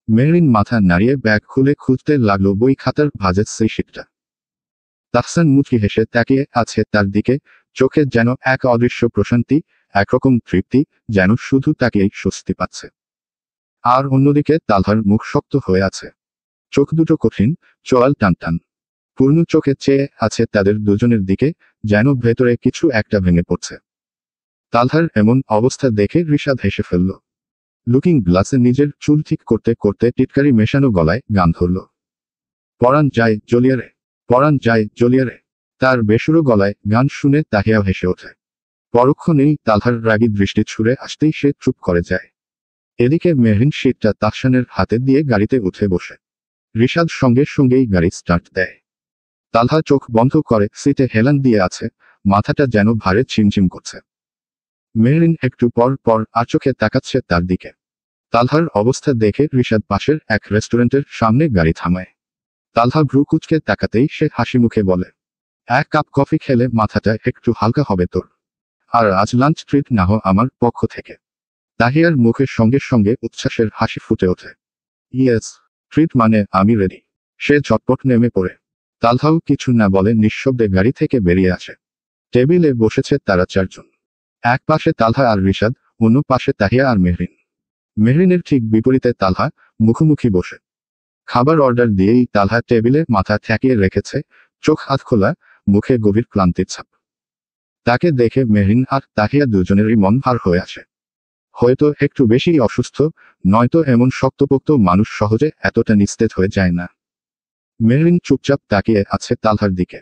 মেহরিন মাথা নাড়িয়ে ব্যাগ খুলে খুঁজতে লাগলো বই খাতার ভাঁজের সেই শিটটা। তাহসান মুচকি হেসে তাকিয়ে আছে তার দিকে, চোখে যেন এক অদৃশ্য প্রশান্তি, একরকম তৃপ্তি, যেন শুধু তাকেই স্বস্তি পাচ্ছে। আর অন্যদিকে তালহার মুখ শক্ত হয়ে আছে, চোখ দুটো কঠিন, চোয়াল টানটান। পূর্ণ চোখে চেয়ে আছে তাদের দুজনের দিকে, যেন ভেতরে কিছু একটা ভেঙে পড়ছে। তালহার এমন অবস্থা দেখে রিশাদ হেসে ফেলল। লুকিং গ্লাসে নিজের চুল ঠিক করতে করতে টিটকারি মেশানো গলায় গান ধরল। পরাণ যায় জ্বলিয়ারে, পরাণ যায় জ্বলিয়ারে। তার বেসুরো গলায় গান শুনে তাহিয়া হেসে ওঠে। পরক্ষণেই তালহার রাগী দৃষ্টি ছুড়ে আসতেই সে চুপ করে যায়। এদিকে মেহরিন সিটটা তাহসানের হাতে দিয়ে গাড়িতে উঠে বসে। রিশাদ সঙ্গে সঙ্গেই গাড়ি স্টার্ট দেয়। তালহা চোখ বন্ধ করে সিটে হেলান দিয়ে আছে, মাথাটা যেন ভারে ছিমছিম করছে। মেহরিন একটু পর পর চোখে তাকাচ্ছে তার দিকে। তালহার অবস্থা দেখে রিশাদ পাশের এক রেস্টুরেন্টের সামনে গাড়ি থামায়। তালহা ভ্রু কুঁচকে তাকাতেই সে হাসি মুখে বলে, এক কাপ কফি খেলে মাথাটা একটু হালকা হবে তোর। আর আজ লাঞ্চ ট্রিট না হো আমার পক্ষ থেকে। তাহিয়ার মুখের সঙ্গে সঙ্গে উচ্ছ্বাসের হাসি ফুটে ওঠে। ইয়েস, ট্রিট মানে আমি রেডি। সে ঝটপট নেমে পড়ে। তালহাও কিছু না বলে নিঃশব্দে গাড়ি থেকে বেরিয়ে আসে। টেবিলে বসেছে তারা চারজন। এক পাশে তালহা আর রিশাদ, অন্য পাশে তাহিয়া আর মেহরিন। মেহরিনের ঠিক বিপরীতে তালহা, মুখোমুখি বসে। খাবার অর্ডার দিয়েই তালহা টেবিলে মাথা ঠেকিয়ে রেখেছে, চোখ হাত খোলা, মুখে গভীর ক্লান্তির ছাপ। তাকে দেখে মেহরিন আর তাহিয়া দুজনেরই মন ভার হয়ে আসে। হয়তো একটু বেশি অসুস্থ, নয়তো এমন শক্তপোক্ত মানুষ সহজে এতটা নিস্তেজ হয়ে যায় না। মেহরিন চুপচাপ তাকিয়ে আছে তালহার দিকে।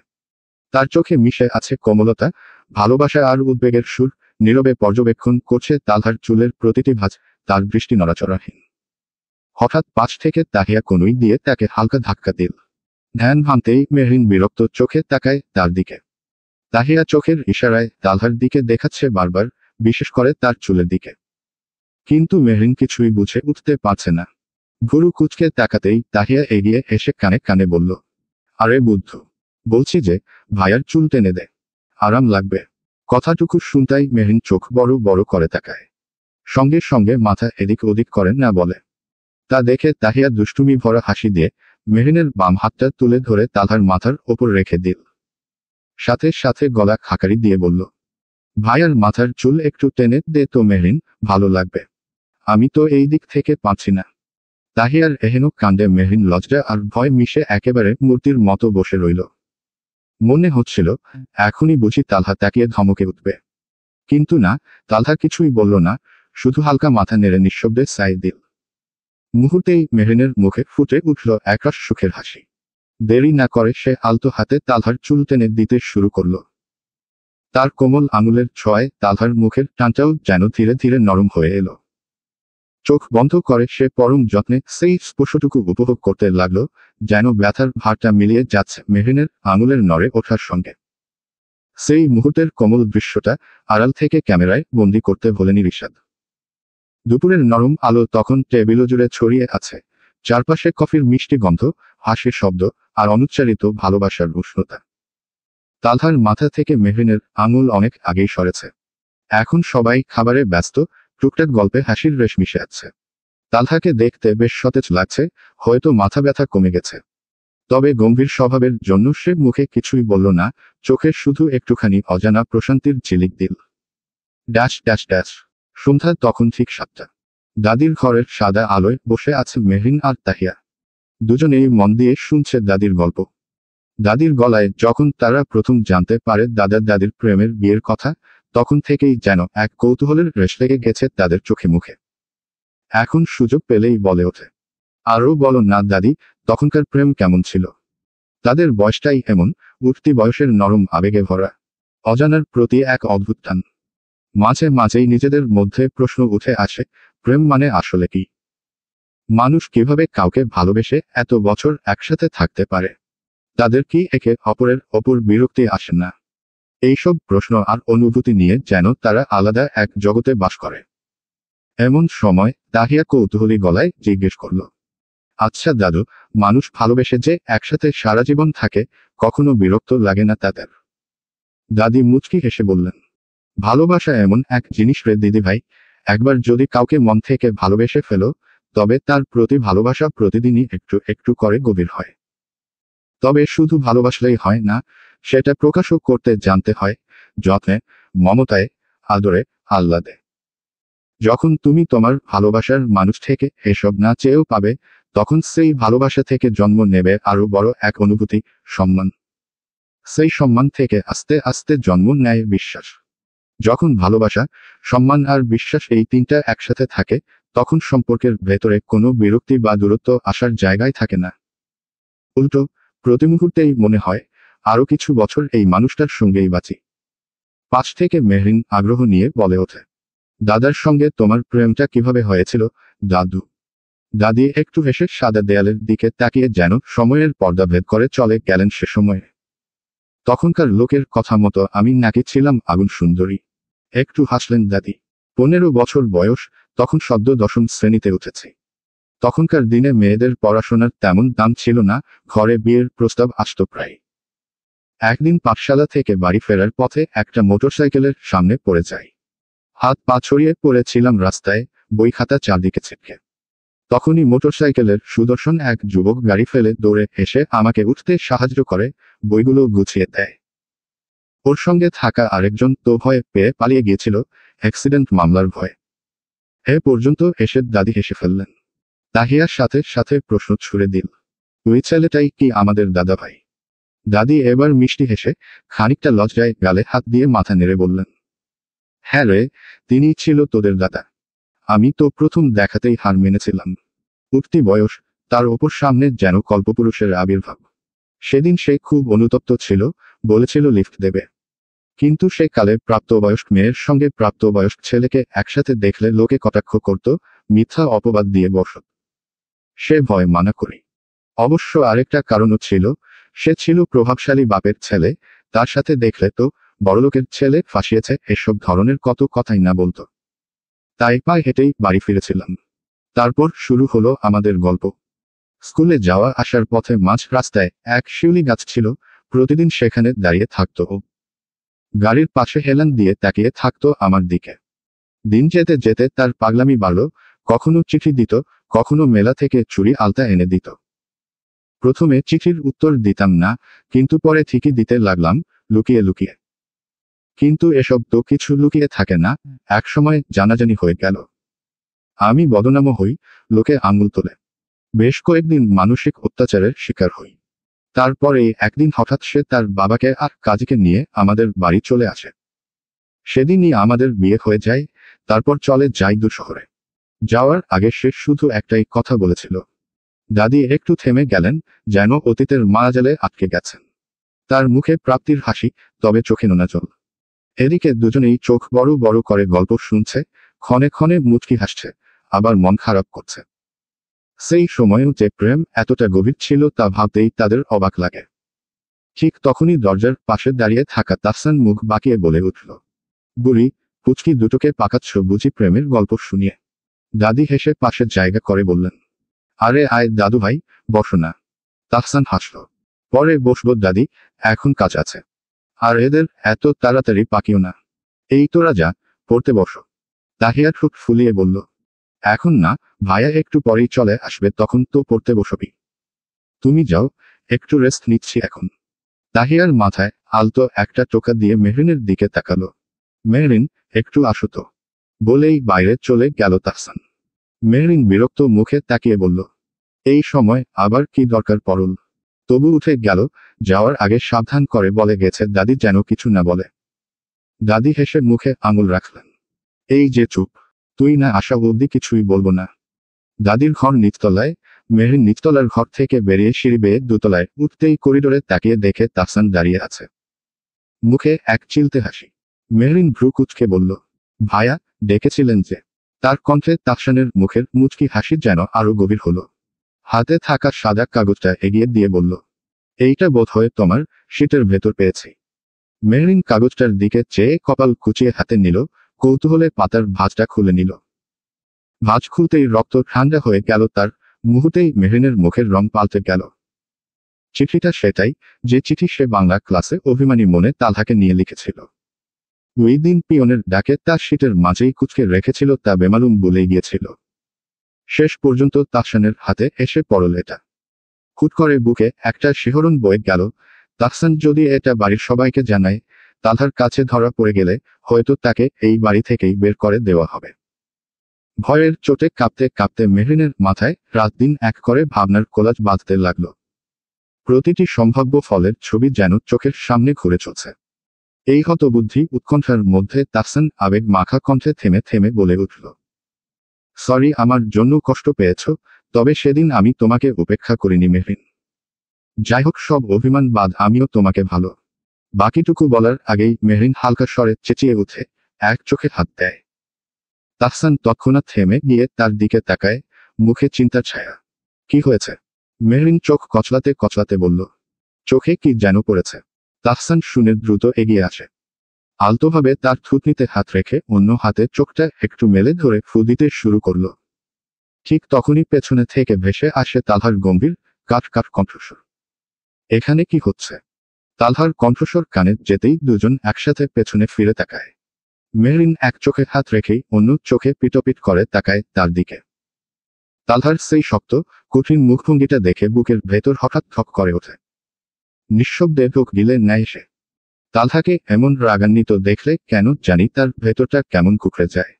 তার চোখে মিশে আছে কোমলতা, ভালোবাসা আর উদ্বেগের সুর। নীরবে পর্যবেক্ষণ করছে তালহার চুলের প্রতিটি ভাঁজ, তার দৃষ্টি নড়াচড়াহীন। হঠাৎ পাশ থেকে তাহিয়া কনুই দিয়ে তাকে হালকা ধাক্কা দিল। ধ্যান ভাঙতেই মেহরিন বিরক্ত চোখে তাকায় তার দিকে। তাহিয়া চোখের ইশারায় তালহার দিকে দেখাচ্ছে বারবার, বিশেষ করে তার চুলের দিকে। কিন্তু মেহরিন কিছুই বুঝে উঠতে পারছে না। ভুরু কুঁচকে তাকাতেই তাহিয়া এগিয়ে এসে কানে কানে বলল, আরে বুদ্ধু, বলছি যে ভাইয়ার চুল টেনে দে, আরাম লাগবে। কথাটুকু শুনতাই মেহরিন চোখ বড় বড় করে তাকায়। সঙ্গে সঙ্গে মাথা এদিক ওদিক করেন না বলে। তা দেখে তাহিয়া দুষ্টুমি ভরা হাসি দিয়ে মেহরিনের বাম হাতটা তুলে ধরে তালহার মাথার ওপর রেখে দিল। সাথে সাথে গলা খাকারি দিয়ে বলল, ভাইয়ার মাথার চুল একটু টেনে দে তো মেহরিন, ভালো লাগবে। আমি তো এই দিক থেকে পাচ্ছি না। তাহিয়ার এহেন কাণ্ডে মেহরিন লজ্জা আর ভয় মিশে একেবারে মূর্তির মতো বসে রইল। মনে হচ্ছিল এখনই বুঝি তালহা তাকিয়ে ধমকে উঠবে। কিন্তু না, তালহা কিছুই বলল না, শুধু হালকা মাথা নেড়ে নিঃশব্দে সায় দিল। মুহূর্তেই মেহরিনের মুখে ফুটে উঠল একরাশ সুখের হাসি। দেরি না করে সে আলতো হাতে তালহার চুল টেনে দিতে শুরু করল। তার কোমল আঙুলের ছোঁয়ায় তালহার মুখের টানটাও যেন ধীরে ধীরে নরম হয়ে এলো। চোখ বন্ধ করে সে পরম যত্নে সেই স্পর্শটুকু উপভোগ করতে লাগল, যেন ব্যথার ভারটা মিলিয়ে যাচ্ছে মেহরিনের আঙুলের নড়ে ওঠার সঙ্গে। সেই মুহূর্তের কোমল দৃশ্যটা আড়াল থেকে ক্যামেরায় বন্দি করতে ভোলেনি রিশাদ। দুপুরের নরম আলো তখন টেবিল জুড়ে ছড়িয়ে আছে, চারপাশে কফির মিষ্টি গন্ধ, হাসির শব্দ, আর অনুচ্চারিত ভালোবাসার উষ্ণতা। তালহার মাথা থেকে মেহরিনের আঙুল অনেক আগেই সরেছে। এখন সবাই খাবারে ব্যস্ত, টুকটাক গল্পে হাসির রেশ মিশে আছে। তালহাকে দেখতে বেশ সতেজ লাগছে, হয়তো মাথা ব্যথা কমে গেছে। তবে গম্ভীর স্বভাবের জন্য সে মুখে কিছুই বলল না, চোখে শুধু একটুখানি অজানা প্রশান্তির ঝিলিক দিল। Dash dash dash. সন্ধ্যা তখন ঠিক 7টা। দাদির ঘরের সাদা আলোয় বসে আছে মেহরিন আর তাহিয়া। দুজনেই মন দিয়ে শুনছে দাদির গল্প। দাদির গলায় যখন তারা প্রথম জানতে পারে দাদা দাদির প্রেমের বিয়ের কথা, তখন থেকেই যেন এক কৌতূহলের রেশ লেগে গেছে তাদের চোখে মুখে। এখন সুযোগ পেলেই বলে ওঠে, আরও বলো না দাদি, তখনকার প্রেম কেমন ছিল। তাদের বয়সটাই এমন, উঠতি বয়সের নরম আবেগে ভরা, অজানার প্রতি এক অদ্ভুত টান। মাঝে মাঝেই নিজেদের মধ্যে প্রশ্ন উঠে আসে, প্রেম মানে আসলে কি? মানুষ কিভাবে কাউকে ভালোবেসে এত বছর একসাথে থাকতে পারে? তাদের কি একে অপরের ওপর বিরক্তি আসে না? এইসব প্রশ্ন আর অনুভূতি নিয়ে যেন তারা আলাদা এক জগতে বাস করে। এমন সময় তাহিয়া কৌতূহলী গলায় জিজ্ঞেস করল, আচ্ছা দাদু, মানুষ ভালোবেসে যে একসাথে সারা জীবন থাকে, কখনো বিরক্ত লাগে না তাদের? দাদি মুচকি হেসে বললেন, ভালোবাসা এমন এক জিনিস রে দিদি ভাই, একবার যদি কাউকে মন থেকে ভালোবেসে ফেলো, তবে তার প্রতি ভালোবাসা প্রতিদিনই একটু একটু করে গভীর হয়। তবে শুধু ভালোবাসলেই হয় না, সেটা প্রকাশও করতে জানতে হয়, যত্নে, মমতায়, আদরে, আহ্লাদে। যখন তুমি তোমার ভালোবাসার মানুষ থেকে এসব না চেয়েও পাবে, তখন সেই ভালোবাসা থেকে জন্ম নেবে আরো বড় এক অনুভূতি, সম্মান। সেই সম্মান থেকে আস্তে আস্তে জন্ম নেয় বিশ্বাস। যখন ভালোবাসা, সম্মান আর বিশ্বাস এই তিনটা একসাথে থাকে, তখন সম্পর্কের ভেতরে কোনো বিরক্তি বা দূরত্ব আসার জায়গায় থাকে না। উল্টো, প্রতি মুহূর্তেই মনে হয় আরো কিছু বছর এই মানুষটার সঙ্গেই বাঁচি। পাশ থেকে মেহরিন আগ্রহ নিয়ে বলে ওঠে, দাদার সঙ্গে তোমার প্রেমটা কিভাবে হয়েছিল দাদু? দাদি একটু হেসে সাদা দেয়ালের দিকে তাকিয়ে যেন সময়ের পর্দা ভেদ করে চলে গেলেন সে সময়ে। তখনকার লোকের কথা মতো আমি নাকি ছিলাম আগুন সুন্দরী। একটু হাসলেন দাদি। 15 বছর বয়স, তখন সদ্য 10ম শ্রেণীতে উঠেছি। তখনকার দিনে মেয়েদের পড়াশোনার তেমন দাম ছিল না, ঘরে বিয়ের প্রস্তাব আসত প্রায়। একদিন পাঠশালা থেকে বাড়ি ফেরার পথে একটা মোটরসাইকেলের সামনে পড়ে যাই। হাত পা ছড়িয়ে পড়েছিলাম রাস্তায়, বই খাতা চারদিকে ছিটকে। তখনই মোটরসাইকেলের সুদর্শন এক যুবক গাড়ি ফেলে দৌড়ে এসে আমাকে উঠতে সাহায্য করে, বইগুলো গুছিয়ে দেয়। ওর সঙ্গে থাকা আরেকজন তো ভয়ে পেয়ে পালিয়ে গিয়েছিল, অ্যাক্সিডেন্ট মামলার ভয়ে। এ পর্যন্ত এসে দাদি হেসে ফেললেন। তাহিয়ার সাথে সাথে প্রশ্ন ছুড়ে দিল, ওই ছেলেটাই কি আমাদের দাদা ভাই? দাদি এবার মিষ্টি হেসে খানিকটা লজ্জায় গালে হাত দিয়ে মাথা নেড়ে বললেন, হ্যাঁ রে, তিনিই ছিল তোদের দাদা। আমি তো প্রথম দেখাতেই হার মেনেছিলাম। উঠতি বয়স, তার ওপর সামনে যেন কল্পপুরুষের আবির্ভাব। সেদিন সে খুব অনুতপ্ত ছিল, বলেছিল লিফট দেবে। কিন্তু সে কালে প্রাপ্তবয়স্ক মেয়ের সঙ্গে প্রাপ্তবয়স্ক ছেলেকে একসাথে দেখলে লোকে কটাক্ষ করত, মিথ্যা অপবাদ দিয়ে বসত। সে ভয় মানা করি। অবশ্য আরেকটা কারণও ছিল, সে ছিল প্রভাবশালী বাপের ছেলে, তার সাথে দেখলে তো বড়লোকের ছেলে ফাঁসিয়েছে এসব ধরনের কত কথাই না বলতো। তাই পায়ে হেঁটেই বাড়ি ফিরেছিলাম। তারপর শুরু হলো আমাদের গল্প। স্কুলে যাওয়া আসার পথে মাঝ রাস্তায় এক শিউলি গাছ ছিল, প্রতিদিন সেখানে দাঁড়িয়ে থাকতো ও। গাড়ির পাশে হেলান দিয়ে তাকিয়ে থাকতো আমার দিকে। দিন যেতে যেতে তার পাগলামি বাড়ল, কখনো চিঠি দিত, কখনো মেলা থেকে চুড়ি আলতা এনে দিত। প্রথমে চিঠির উত্তর দিতাম না, কিন্তু পরে ঠিকই দিতে লাগলাম, লুকিয়ে লুকিয়ে। কিন্তু এসব তো কিছু লুকিয়ে থাকে না, একসময় জানাজানি হয়ে গেল। আমি বদনামও হই, লোকে আঙুল তোলে। বেশ কয়েকদিন মানসিক অত্যাচারের শিকার হই। তারপরে একদিন হঠাৎ সে তার বাবাকে আর কাজীকে নিয়ে আমাদের বাড়ি চলে আসে। সেদিনই আমাদের বিয়ে হয়ে যায়, তারপর চলে যাই দূর শহরে। যাওয়ার আগে সে শুধু একটাই কথা বলেছিল। দাদি একটু থেমে গেলেন, যেন অতীতের মায়াজালে আটকে গেছেন। তার মুখে প্রাপ্তির হাসি, তবে চোখে নোনা জল। এদিকে দুজনেই চোখ বড় বড় করে গল্প শুনছে, ক্ষণে ক্ষণে মুচকি হাসছে, আবার মন খারাপ করছে। সেই সময়ও যে প্রেম এতটা গভীর ছিল তা ভাবতেই তাদের অবাক লাগে। ঠিক তখনই দরজার পাশে দাঁড়িয়ে থাকা তাহসান মুখ বাঁকিয়ে বলে উঠল, বুড়ি, পুচকি দুটোকে পাকাচ্ছ বুঝি প্রেমের গল্প শুনিয়ে? দাদি হেসে পাশে জায়গা করে বললেন, আরে আয় দাদু ভাই, বসো না। তাহসান হাসল, পরে বসবো দাদি, এখন কাজ আছে। আর এদের এত তাড়াতাড়ি পাকিও না। এই তোরা যা, পড়তে বসো। তাহিয়া ঠোঁট ফুলিয়ে বলল, এখন না, ভাইয়া একটু পরেই চলে আসবে, তখন তো পড়তে বসবি। তুমি যাও, একটু রেস্ট নিচ্ছি এখন। তাহিয়ার মাথায় আলতো একটা টোকা দিয়ে মেহরিনের দিকে তাকালো। মেহরিন, একটু আসো তো, বলেই বাইরে চলে গেল তাহসান। মেহরিন বিরক্ত মুখে তাকিয়ে বলল, এই সময় আবার কি দরকার পড়ল? তবু উঠে গেল, যাওয়ার আগে সাবধান করে বলে গেছে দাদি যেন কিছু না বলে। দাদি হেসে মুখে আঙুল রাখলেন, এই যে চুপ, তুই না আসা অবধি কিছুই বলবো না। দাদির ঘর নিচতলায়, মেহরিন নিচতলার ঘর থেকে বেরিয়ে সিঁড়ি বেয়ে দোতলায় উঠতেই করিডোরে তাকিয়ে দেখে তাহসান দাঁড়িয়ে আছে। মুখে এক চিলতে হাসি। মেহরিন ভ্রু কুঁচকে বলল, ভাইয়া, ডেকেছিলেন যে? তার কণ্ঠে তাহসানের মুখের মুচকি হাসি যেন আরো গভীর হলো। হাতে থাকা সাদা কাগজটা এগিয়ে দিয়ে বলল, এইটা বোধহয় তোমার শীতের ভেতর পেয়েছি। মেহরিন কাগজটার দিকে চেয়ে কপাল কুচিয়ে হাতে নিল, কৌতূহলে পাতার ভাঁজটা খুলে নিল। ভাঁজ খুলতেই রক্ত ঠান্ডা হয়ে গেল তার, মুহূর্তেই মেহরিনের মুখের রং পাল্টে গেল। চিঠিটা সেটাই, যে চিঠি সে বাংলা ক্লাসে অভিমানী মনে তালহাকে নিয়ে লিখেছিল। ওই দিন পিয়নের ডাকে তার শীতের মাঝেই কুচকে রেখেছিল, তা বেমালুম ভুলে গিয়েছিল। শেষ পর্যন্ত তাহসানের হাতে এসে পড়ল এটা। হুট করে বুকে একটা শিহরণ বয়ে গেল, তাহসান যদি এটা বাড়ির সবাইকে জানায়, তালহার কাছে ধরা পড়ে গেলে হয়তো তাকে এই বাড়ি থেকেই বের করে দেওয়া হবে। ভয়ের চোটে কাঁপতে কাঁপতে মেহরিনের মাথায় রাত দিন এক করে ভাবনার কোলাজ বাঁধতে লাগলো। প্রতিটি সম্ভাব্য ফলের ছবি যেন চোখের সামনে ঘুরে চলছে। এই হতবুদ্ধি উৎকণ্ঠার মধ্যে তাহসান আবেগ মাখা কণ্ঠে থেমে থেমে বলে উঠল, সরি, আমার জন্য কষ্ট পেয়েছ, তবে সেদিন আমি তোমাকে উপেক্ষা করিনি মেহরিন। যাই হোক, সব অভিমান বাদ, আমিও তোমাকে ভালো। বাকিটুকু বলার আগেই মেহরিন হালকা স্বরে চেঁচিয়ে উঠে এক চোখে হাত দেয়। তাহসান তৎক্ষণাৎ থেমে গিয়ে তার দিকে তাকায়, মুখে চিন্তার ছায়া। কি হয়েছে? মেহরিন চোখ কচলাতে কচলাতে বলল, চোখে কি যেন পড়েছে। তাহসান শুনে দ্রুত এগিয়ে আসে। আলতোভাবে তার থুতনিতে হাত রেখে অন্য হাতে চোখটা একটু মেলে ধরে ফু দিতে শুরু করল। ঠিক তখনই পেছনে থেকে ভেসে আসে তালহার গম্ভীর কাঠ কাঠ কণ্ঠস্বর। এখানে কি হচ্ছে? তালহার কণ্ঠস্বর কানে যেতেই দুজন একসাথে পেছনে ফিরে তাকায়। মেহরিন এক চোখে হাত রেখেই অন্য চোখে পিটপিট করে তাকায় তার দিকে। তালহার সেই শক্ত কঠিন মুখভঙ্গিটা দেখে বুকের ভেতর হঠাৎ ঠক করে ওঠে। নিঃশব্দে ঢোক গিলে নেয় সে। তালহাকে এমন রাগান্বিত দেখলে কেন জানি তার ভেতরটা কেমন কুকড়ে যায়।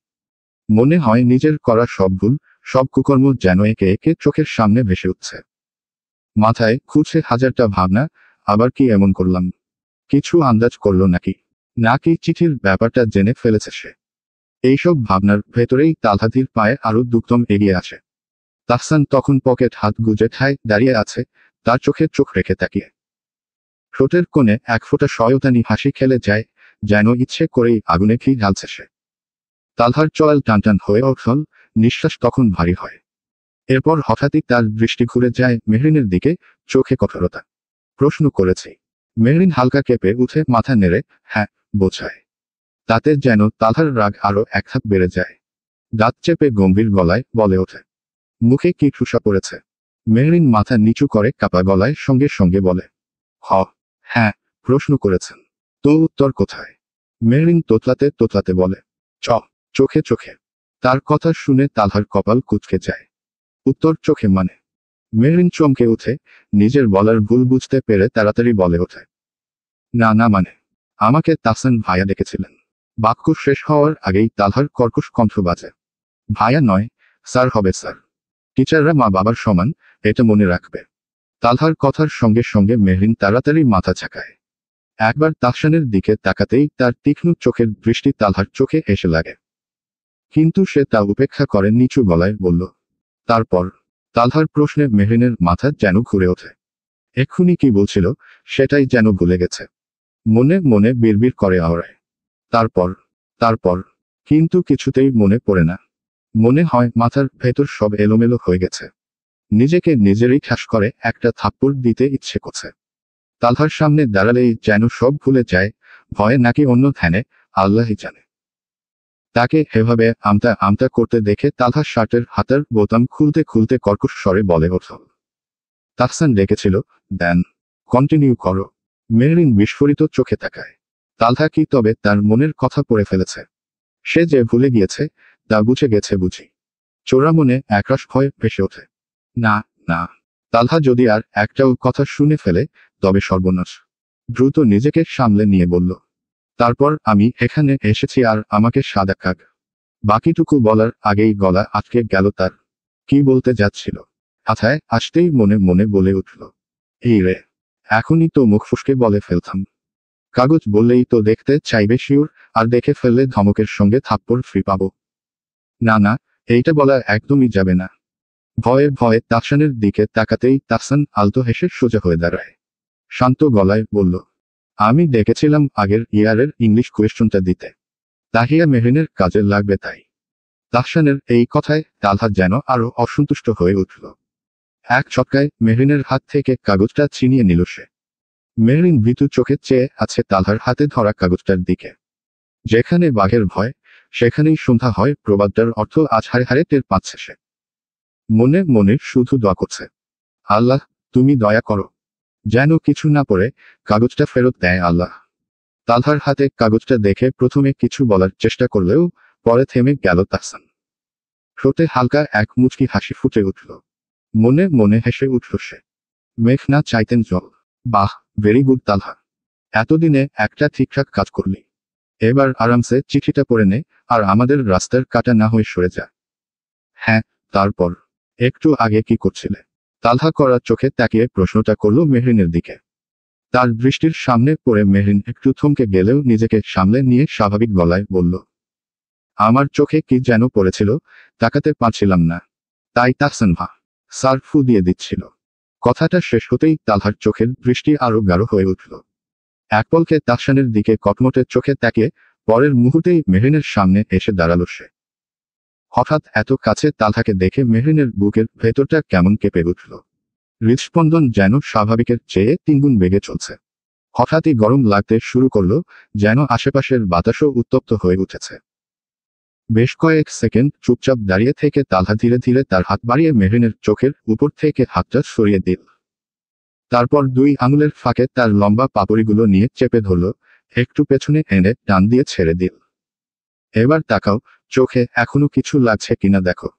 মনে হয় নিজের করা সব ভুল, সব কুকর্ম যেন একে একে চোখের সামনে ভেসে উঠছে। মাথায় ঘুরছে হাজারটা ভাবনা, আবার কি এমন করলাম? কিছু আন্দাজ করলো নাকি চিঠির ব্যাপারটা জেনে ফেলেছে সে? এইসব ভাবনার ভেতরেই তালহাতির পায়ে আরো দুকদম এগিয়ে আসে। তাহসান তখন পকেট হাত গুজে ঠায় দাঁড়িয়ে আছে, তার চোখে চোখ রেখে তাকিয়ে। ঠোঁটের কোণে এক ফোঁটা শয়তানি হাসি খেলে যায়, যেন ইচ্ছে করেই আগুনে ঘি ঢালছে সে। তালহার চলাল টানটান হয়ে ওঠল, নিঃশ্বাস তখন ভারী হয়। এরপর হঠাৎই তার দৃষ্টি ঘুরে যায় মেহরিনের দিকে, চোখে কঠোরতা। প্রশ্ন করেছি। মেহরিন হালকা কেঁপে উঠে মাথা নেড়ে হ্যাঁ বোঝায়। তাতে যেন তালহার রাগ আরো এক ধাপ বেড়ে যায়। দাঁত চেপে গম্ভীর গলায় বলে ওঠে, মুখে কি ঠুসা পড়েছে? মেহরিন মাথা নিচু করে কাপা গলায় সঙ্গে সঙ্গে বলে, হ্যাঁ, প্রশ্ন করেছেন। তো উত্তর কোথায়? মেহরিন তোতলাতে তোতলাতে বলে, চোখে চোখে। তার কথা শুনে তালহার কপাল কুঁচকে যায়। উত্তর চোখে মানে? মেহরিন চমকে উঠে, নিজের বলার ভুল বুঝতে পেরে তাড়াতাড়ি বলে ওঠে, না মানে, আমাকে তাহসান ভাইয়া ডেকেছিলেন। বাক্য শেষ হওয়ার আগেই তালহার কর্কশ কণ্ঠ বাজে, ভাইয়া নয়, স্যার হবে স্যার। টিচাররা মা বাবার সমান, এটা মনে রাখবে। তালহার কথার সঙ্গে সঙ্গে মেহরিন তাড়াতাড়ি মাথা ঝাঁকায়। একবার তাহসানের দিকে তাকাতেই তার তীক্ষ্ণ চোখের দৃষ্টি তালহার চোখে এসে লাগে। কিন্তু সে তা উপেক্ষা করে নিচু গলায় বলল, তারপর? তালহার প্রশ্নে মেহরিনের মাথা যেন ঘুরে ওঠে। এক্ষুনি কি বলছিল সেটাই যেন ভুলে গেছে। মনে মনে বিড়বিড় করে আওড়ায়, তারপর কিন্তু কিছুতেই মনে পড়ে না। মনে হয় মাথার ভেতর সব এলোমেলো হয়ে গেছে। নিজেকে নিজেরই ঠাস করে একটা থাপ্পড় দিতে ইচ্ছে করছে। তালহার সামনে দাঁড়ালেই যেন সব ভুলে যায়, ভয়ে নাকি অন্য ধ্যানে, আল্লাহই জানে। তাকে এভাবে আমতা আমতা করতে দেখে তালহার শার্টের হাতার বোতাম খুলতে খুলতে কর্কশ স্বরে বলে ওঠল, তাহসান ডেকেছিল, দেন, কন্টিনিউ করো। মেহরিন বিস্ফোরিত চোখে তাকায়। তালহা কি তবে তার মনের কথা পড়ে ফেলেছে? সে যে ভুলে গিয়েছে তা বুঝে গেছে বুঝি? চোরা মনে একরাশ ভয় ভেসে ওঠে। না, তালহা যদি আর একটাও কথা শুনে ফেলে তবে সর্বনাশ। দ্রুত নিজেকে সামলে নিয়ে বলল, তারপর আমি এখানে এসেছি আর আমাকে সাদা কাক। বাকিটুকু বলার আগেই গলা আটকে গেল তার। কি বলতে যাচ্ছিল মাথায় আসতেই মনে মনে বলে উঠল, এই রে, এখনই তো মুখ ফুসকে বলে ফেলতাম। কাগজ বললেই তো দেখতে চাইবে শিওর, আর দেখে ফেললে ধমকের সঙ্গে থাপ্পড় ফ্রি পাবো। না, এইটা বলা একদমই যাবে না। ভয়ে ভয়ে তাহসানের দিকে তাকাতেই তাহসান আলতো হেসে সোজা হয়ে দাঁড়ায়। শান্ত গলায় বলল, আমি ডেকেছিলাম আগের ইয়ারের ইংলিশ কোয়েশ্চনটা দিতে। তাহিয়া মেহরিনের কাজে লাগবে তাই। তাহসানের এই কথায় তালহা যেন আরো অসন্তুষ্ট হয়ে উঠল। এক ছটকায় মেহরিনের হাত থেকে কাগজটা ছিনিয়ে নিল সে। মেহরিন ভীতু চোখে চেয়ে আছে তালহার হাতে ধরা কাগজটার দিকে। যেখানে বাঘের ভয় সেখানেই সন্ধ্যা হয়, প্রবাদটার অর্থ আজ হারে হারে টের পাচ্ছে সে। মনে মনে শুধু দোয়া করছে, আল্লাহ তুমি দয়া করো, যেন কিছু না পড়ে কাগজটা ফেরত দেয় আল্লাহ। তালহার হাতে কাগজটা দেখে প্রথমে কিছু বলার চেষ্টা করলেও পরে থেমে গেল তাহসান। ঠোঁটে হালকা এক মুচকি হাসি ফুটে উঠল। মনে মনে হেসে উঠল সে। মেঘ না চাইতেন জল। বাহ, ভেরি গুড তালহা, এতদিনে একটা ঠিকঠাক কাজ করলি। এবার আরামসে চিঠিটা পড়ে নে, আর আমাদের রাস্তার কাটা না হয়ে সরে যা। হ্যাঁ, তারপর? একটু আগে কি করছিলে? তালহা করা চোখে তাকিয়ে প্রশ্নটা করল মেহরিনের দিকে। তার দৃষ্টির সামনে পড়ে মেহরিন একটু থমকে গেলেও নিজেকে সামলে নিয়ে স্বাভাবিক গলায় বলল, আমার চোখে কি যেন পড়েছিল, তাকাতে পারছিলাম না। তাই তাহসান স্যার ফু দিয়ে দিচ্ছিল। কথাটা শেষ হতেই তালহার চোখের দৃষ্টি আরো গাঢ় হয়ে উঠল। এক পলকে তাহসানের দিকে কটমটে চোখে তাকিয়ে পরের মুহূর্তেই মেহরিনের সামনে এসে দাঁড়ালো সে। হঠাৎ এত কাছে তালহাকে দেখে মেহরিনের বুকের ভেতরটা কেমন কেঁপে উঠল। হৃদস্পন্দন যেন স্বাভাবিকের চেয়ে তিনগুণ বেগে চলছে। হঠাৎই গরম লাগতে শুরু করলো, যেন আশেপাশের বাতাসও উত্তপ্ত হয়ে উঠেছে। বেশ কয়েক সেকেন্ড চুপচাপ দাঁড়িয়ে থেকে তালহা ধীরে ধীরে তার হাত বাড়িয়ে মেহরিনের চোখের উপর থেকে হাতটা সরিয়ে দিল। তারপর 2 আঙুলের ফাঁকে তার লম্বা পাপড়িগুলো নিয়ে চেপে ধরল, একটু পেছনে এনে টান দিয়ে ছেড়ে দিল। এবার তাকাও, চোখে এখনো কিছু লাগছে কিনা দেখো।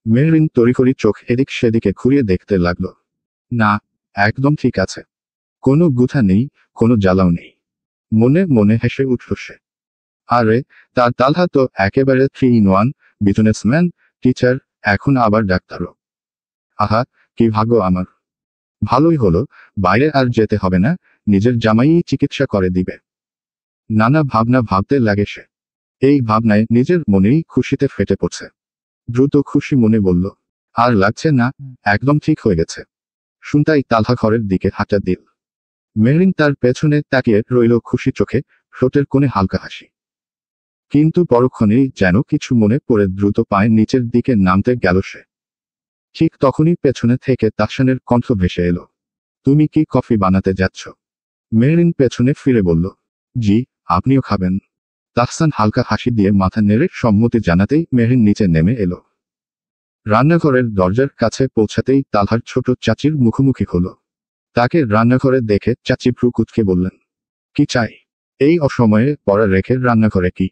মেহরিন তড়িঘড়ি চোখ এদিক সেদিকে ঘুরিয়ে দেখতে লাগলো। না, একদম ঠিক আছে। কোনো গুথা নেই, কোনো জ্বালাও নেই। মনে মনে হেসে উঠল সে। আরে, তার তালহা তো একেবারে 3 in 1, বিজনেসম্যান, টিচার, এখন আবার ডাক্তারও। আহা, কি ভাগ্য আমার। ভালোই হলো, বাইরে আর যেতে হবে না, নিজের জামাইই চিকিৎসা করে দিবে। নানা ভাবনা ভাবতে লাগে সে। এই ভাবনায় নিজের মনেই খুশিতে ফেটে পড়ছে। দ্রুত খুশি মনে বলল, আর লাগছে না, একদম ঠিক হয়ে গেছে। শুনতাই তালহা ঘরের দিকে হাঁটা দিল। মেহরিন তার পেছনে তাকিয়ে রইল খুশি চোখে, ঠোঁটের কোণে হালকা হাসি। কিন্তু পরক্ষণেই যেন কিছু মনে পড়ে দ্রুত পায়ে নিচের দিকে নামতে গেল সে। ঠিক তখনই পেছনে থেকে তাহসানের কণ্ঠ ভেসে এলো, তুমি কি কফি বানাতে যাচ্ছ? মেহরিন পেছনে ফিরে বলল, জি, আপনিও খাবেন? তাহসান হালকা হাসি দিয়ে মাথা নেড়ে সম্মতি জানাতেই মেহরিন নিচে নেমে এলো। রান্নাঘরের দরজার কাছে পৌঁছাতেই তালহার ছোট চাচির মুখোমুখি হলো। তাকে রান্নাঘরে দেখে চাচি ভ্রু কুঁচকে বললেন, কি চাই? এই অসময়ে পড়া রেখে রান্নাঘরে কি?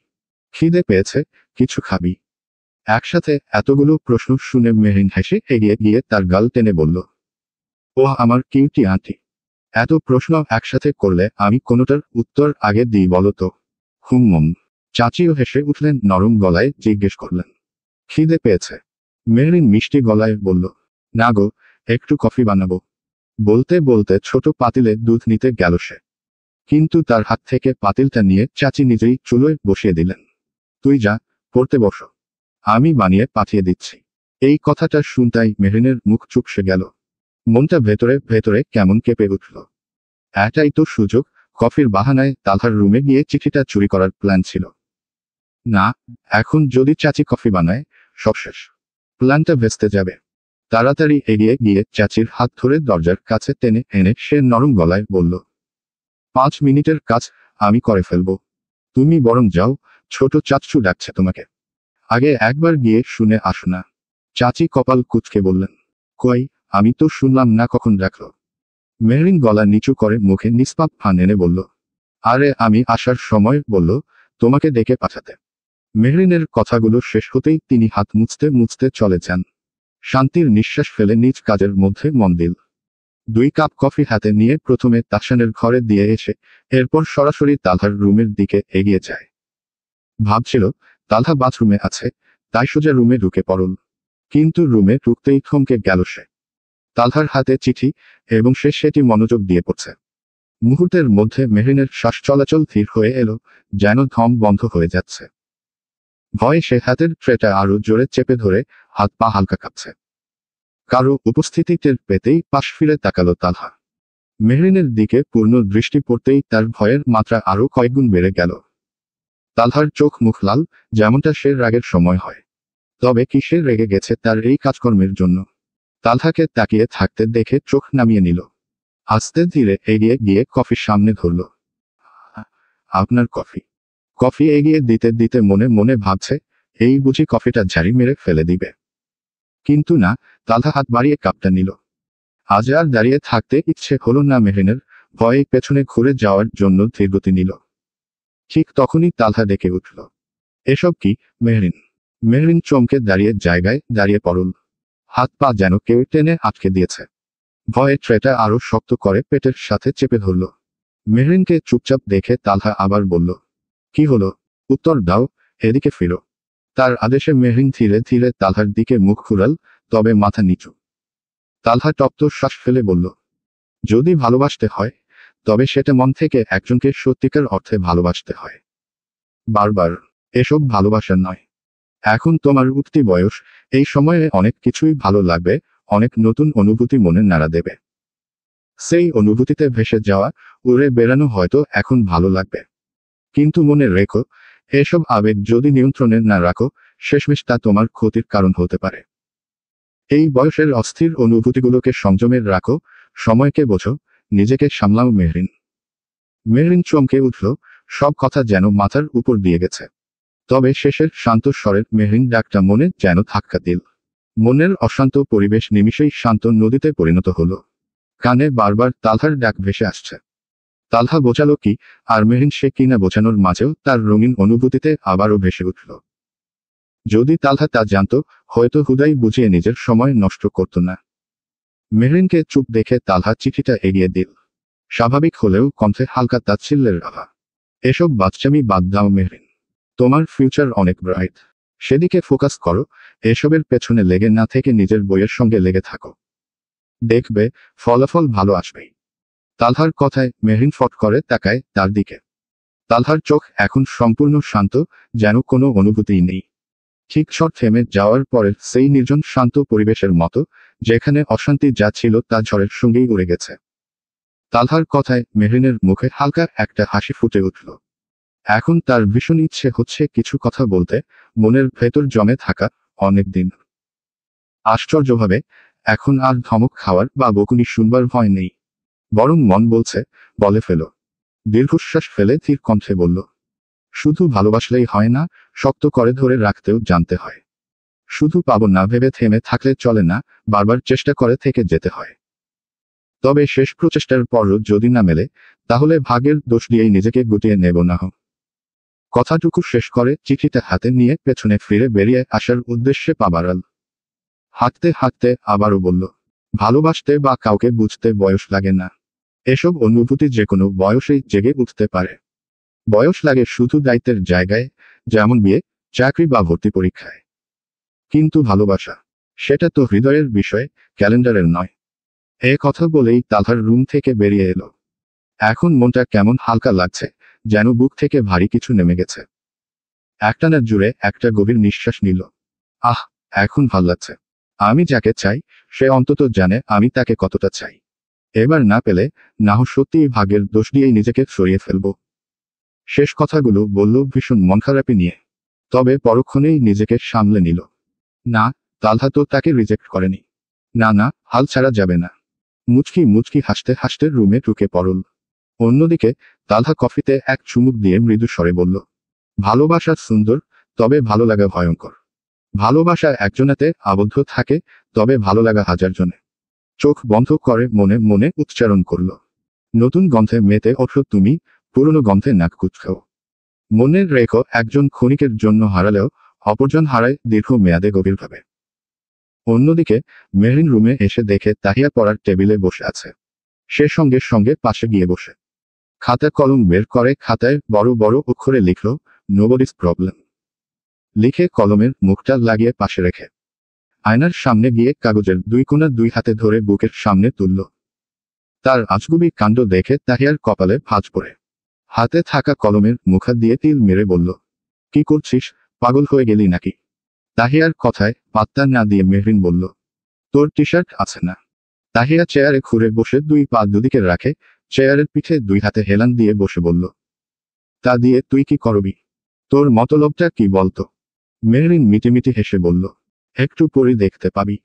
খিদে পেয়েছে, কিছু খাবি? একসাথে এতগুলো প্রশ্ন শুনে মেহরিন হেসে এগিয়ে গিয়ে তার গাল টেনে বলল, ও আমার কিউটি আন্টি। এত প্রশ্ন একসাথে করলে আমি কোনোটার উত্তর আগে দিই বলো তো? হুম। চাচিও হেসে উঠলেন, নরম গলায় জিজ্ঞেস করলেন, খিদে পেয়েছে? মেহরিন মিষ্টি গলায় বলল, না গো, একটু কফি বানাবো। বলতে বলতে ছোট পাতিলে দুধ নিতে গেল সে। কিন্তু তার হাত থেকে পাতিলটা নিয়ে চাচি নিজেই চুলোয় বসিয়ে দিলেন। তুই যা, পড়তে বসো, আমি বানিয়ে পাঠিয়ে দিচ্ছি। এই কথাটা শুনতাই মেহরিনের মুখ চুপসে গেল। মনটা ভেতরে ভেতরে কেমন কেঁপে উঠল। এটাই তো সুযোগ, কফির বাহানায় তালহার রুমে গিয়ে চিঠিটা চুরি করার প্ল্যান ছিল। না, এখন যদি চাচি কফি বানায়, সব শেষ। প্ল্যানটা ভেস্তে যাবে। তাড়াতাড়ি এগিয়ে গিয়ে চাচির হাত ধরে দরজার কাছে টেনে এনে সে নরম গলায় বলল, 5 মিনিটের কাজ, আমি করে ফেলবো। তুমি বরং যাও, ছোট চাচ্চু ডাকছে তোমাকে। আগে একবার গিয়ে শুনে আসো না। চাচি কপাল কুঁচকে বললেন, কই, আমি তো শুনলাম না কখন ডাকলো। মেহরিন গলা নিচু করে মুখে নিষ্পাপ ফান এনে বলল, আরে আমি আসার সময় বলল তোমাকে ডেকে পাঠাতে। মেহরিনের কথাগুলো শেষ হতেই তিনি হাত মুছতে মুছতে চলে যান। শান্তির নিঃশ্বাস ফেলে নিজ কাজের মধ্যে মন দিল। 2 কাপ কফি হাতে নিয়ে প্রথমে তাহসানের ঘরে দিয়ে এসে এরপর সরাসরি তালহার রুমের দিকে এগিয়ে যায়। ভাবছিল তালহা বাথরুমে আছে, তাই সোজা রুমে ঢুকে পড়ল। কিন্তু রুমে ঢুকতেই থমকে গেল সে। তালহার হাতে চিঠি, এবং সে সেটি মনোযোগ দিয়ে পড়ছে। মুহূর্তের মধ্যে মেহরিনের শ্বাস চলাচল ধীর হয়ে এলো, যেন ধম বন্ধ হয়ে যাচ্ছে। ভয়ে সে হাতের ট্রেটা আরো জোরে চেপে ধরে হাত পা হালকা কাঁপছে। কারো উপস্থিতি টের পেতেই পাশ ফিরে তাকালো তালহা। মেহরিনের দিকে পূর্ণ দৃষ্টি পড়তেই তার ভয়ের মাত্রা আরো কয়েকগুণ বেড়ে গেল। তালহার চোখ মুখ লাল, যেমনটা সে রাগের সময় হয়। তবে কি সে রেগে গেছে তার এই কাজকর্মের জন্য? তালহাকে তাকিয়ে থাকতে দেখে চোখ নামিয়ে নিল। আস্তে ধীরে এগিয়ে গিয়ে কফির সামনে ধরল। আপনার কফি। কফি এগিয়ে দিতে দিতে মনে মনে ভাবছে, এই বুঝি কফিটা ঝাড়ি মেরে ফেলে দিবে। কিন্তু না, তালহা হাত বাড়িয়ে কাপটা নিল। আজ আর দাঁড়িয়ে থাকতে ইচ্ছে হলো না মেহরিনের, ভয়ে পেছনে ঘুরে যাওয়ার জন্য ধীরগতি নিল। ঠিক তখনই তালহা ডেকে উঠল, এসব কি, মেহরিন? মেহরিন চমকে দাঁড়িয়ে জায়গায় দাঁড়িয়ে পড়ল। হাত পা যেন কেউ টেনে আটকে দিয়েছে। ভয়ে ট্রেটা আরো শক্ত করে পেটের সাথে চেপে ধরল। মেহরিনকে চুপচাপ দেখে তালহা আবার বলল, কি হলো? উত্তর দাও, এদিকে ফিরো। তার আদেশে মেহরিন ধীরে ধীরে তালহার দিকে মুখ ঘুরাল, তবে মাথা নিচু। তালহা তপ্ত শ্বাস ফেলে বলল, যদি ভালোবাসতে হয় তবে সেটা মন থেকে একজনকে সত্যিকার অর্থে ভালোবাসতে হয়। বারবার এসব ভালোবাসা নয়। এখন তোমার উঠতি বয়স, এই সময়ে অনেক কিছুই ভালো লাগবে, অনেক নতুন অনুভূতি মনে নাড়া দেবে। সেই অনুভূতিতে ভেসে যাওয়া, উড়ে বেড়ানো হয়তো এখন ভালো লাগবে, কিন্তু মনে রেখো, এসব আবেগ যদি নিয়ন্ত্রণে না রাখো, শেষমেশ তা তোমার ক্ষতির কারণ হতে পারে। এই বয়সের অস্থির অনুভূতিগুলোকে সংযমে রাখো, সময়কে বোঝো, নিজেকে সামলাও। মেহরিন মেহরিন চমকে উঠল, সব কথা যেন মাথার উপর দিয়ে গেছে। তবে শেষের শান্ত স্বরের মেহরিন ডাকটা মনে যেন ধাক্কা দিল। মনের অশান্ত পরিবেশ নিমিষেই শান্ত নদীতে পরিণত হলো। কানে বারবার তালহার ডাক ভেসে আসছে। তালহা বোঝালো কি, আর মেহরিন সে কিনা বোঝানোর মাঝেও তার রঙিন অনুভূতিতে আবারও ভেসে উঠল। যদি তালহা তা জানত, হয়তো হুদাই বুঝিয়ে নিজের সময় নষ্ট করত না। মেহরিনকে চুপ দেখে তালহা চিঠিটা এগিয়ে দিল। স্বাভাবিক হলেও কণ্ঠে হালকা তাচ্ছিল্যের আভা। এসব বাচ্চামি বাদ দাও মেহরিন, তোমার ফিউচার অনেক ব্রাইট। সেদিকে ফোকাস করো, এসবের পেছনে লেগে না থেকে নিজের বইয়ের সঙ্গে লেগে থাকো। দেখবে ফলাফল ভালো আসবেই। তালহার কথায় মেহরিন ফট করে তাকায় তার দিকে। তালহার চোখ এখন সম্পূর্ণ শান্ত, যেন কোনো অনুভূতিই নেই। ঠিক ঝড় থেমে যাওয়ার পরের সেই নির্জন শান্ত পরিবেশের মতো, যেখানে অশান্তি যা ছিল তা ঝড়ের সঙ্গেই উড়ে গেছে। তালহার কথায় মেহরিনের মুখে হালকা একটা হাসি ফুটে উঠল। এখন তার ভীষণ ইচ্ছে হচ্ছে কিছু কথা বলতে, মনের ভেতর জমে থাকা অনেক দিন। আশ্চর্যভাবে এখন আর ধমক খাওয়ার বা বকুনি শুনবার ভয় নেই। বরং মন বলছে, বলে ফেলো। দীর্ঘশ্বাস ফেলে ধীর কণ্ঠে বলল, শুধু ভালোবাসলেই হয় না, শক্ত করে ধরে রাখতেও জানতে হয়। শুধু পাবো না ভেবে থেমে থাকলে চলে না, বারবার চেষ্টা করে থেকে যেতে হয়। তবে শেষ প্রচেষ্টার পরও যদি না মেলে, তাহলে ভাগ্যের দোষ দিয়েই নিজেকে গুটিয়ে নেব না। কথাটুকু শেষ করে চিঠিটা হাতে নিয়ে পেছনে ফিরে বেরিয়ে আসার উদ্দেশ্যে পা বাড়াল। হাঁটতে হাঁটতে আবারও বলল, ভালোবাসতে বা কাউকে বুঝতে বয়স লাগে না। এসব অনুভূতি যে কোনো বয়সেই জেগে উঠতে পারে। বয়স লাগে শুধু দায়িত্বের জায়গায়, যেমন বিয়ে, চাকরি বা ভর্তি পরীক্ষায়। কিন্তু ভালোবাসা, সেটা তো হৃদয়ের বিষয়, ক্যালেন্ডারের নয়। এ কথা বলেই তালহার রুম থেকে বেরিয়ে এলো। এখন মনটা কেমন হালকা লাগছে, যেন বুক থেকে ভারী কিছু নেমে গেছে। একটানা জুড়ে একটা গভীর নিঃশ্বাস নিল। আহ, এখন ভাল লাগছে। আমি যাকে চাই, সে অন্তত জানে আমি তাকে কতটা চাই। এবার না পেলে, না হোক সত্যিই ভাগ্যের দোষ দিয়েই নিজেকে সরিয়ে ফেলব। শেষ কথাগুলো বলল ভীষণ মন খারাপি নিয়ে। তবে পরক্ষণেই নিজেকে সামলে নিল। না, তালহা তো তাকে রিজেক্ট করেনি। না না, হাল ছাড়া যাবে না। মুচকি মুচকি হাসতে হাসতে রুমে ঢুকে পড়ল। অন্যদিকে তালহা কফিতে এক চুমুক দিয়ে মৃদু স্বরে বলল, ভালোবাসা সুন্দর, তবে ভালো লাগা ভয়ঙ্কর। ভালোবাসা একজনাতে আবদ্ধ থাকে, তবে ভালো লাগা হাজার জনে। চোখ বন্ধ করে মনে মনে উচ্চারণ করল, নতুন গন্ধে মেতে ওঠো তুমি, পুরনো গন্ধে নাক কুচকাও। মনের রেখো, একজন ক্ষণিকের জন্য হারালেও অপরজন হারায় দীর্ঘ মেয়াদে গভীরভাবে। অন্যদিকে মেহরিন রুমে এসে দেখে তাহিয়া পড়ার টেবিলে বসে আছে। সে সঙ্গে সঙ্গে পাশে গিয়ে বসে খাতা কলম বের করে খাতায় বড় বড় অক্ষরে লিখল, নোবডিস প্রবলেম। লিখে কলমের মুখটা লাগিয়ে পাশে রেখে আয়নার সামনে গিয়ে কাগজের দুই কোণা দুই হাতে ধরে বুকের সামনে তুলল। তার আজগুবি কাণ্ড দেখে তাহিয়ার কপালে ভাঁজ পড়ে। হাতে থাকা কলমের মুখা দিয়ে তিল মেরে বলল, কি করছিস, পাগল হয়ে গেলি নাকি? তাহিয়ার কথায় পাত্তা না দিয়ে মেহরিন বলল, তোর টি শার্ট আছে না? তাহিয়া চেয়ারে ঘুরে বসে দুই পা দুদিকে রাখে, চেয়ারের পিঠে দুই হাতে হেলান দিয়ে বসে বলল, তা দিয়ে তুই কি করবি? তোর মতলবটা কি বলতো? মেহরিন মিটিমিটি হেসে বলল, একটু পরে দেখতে পাবি।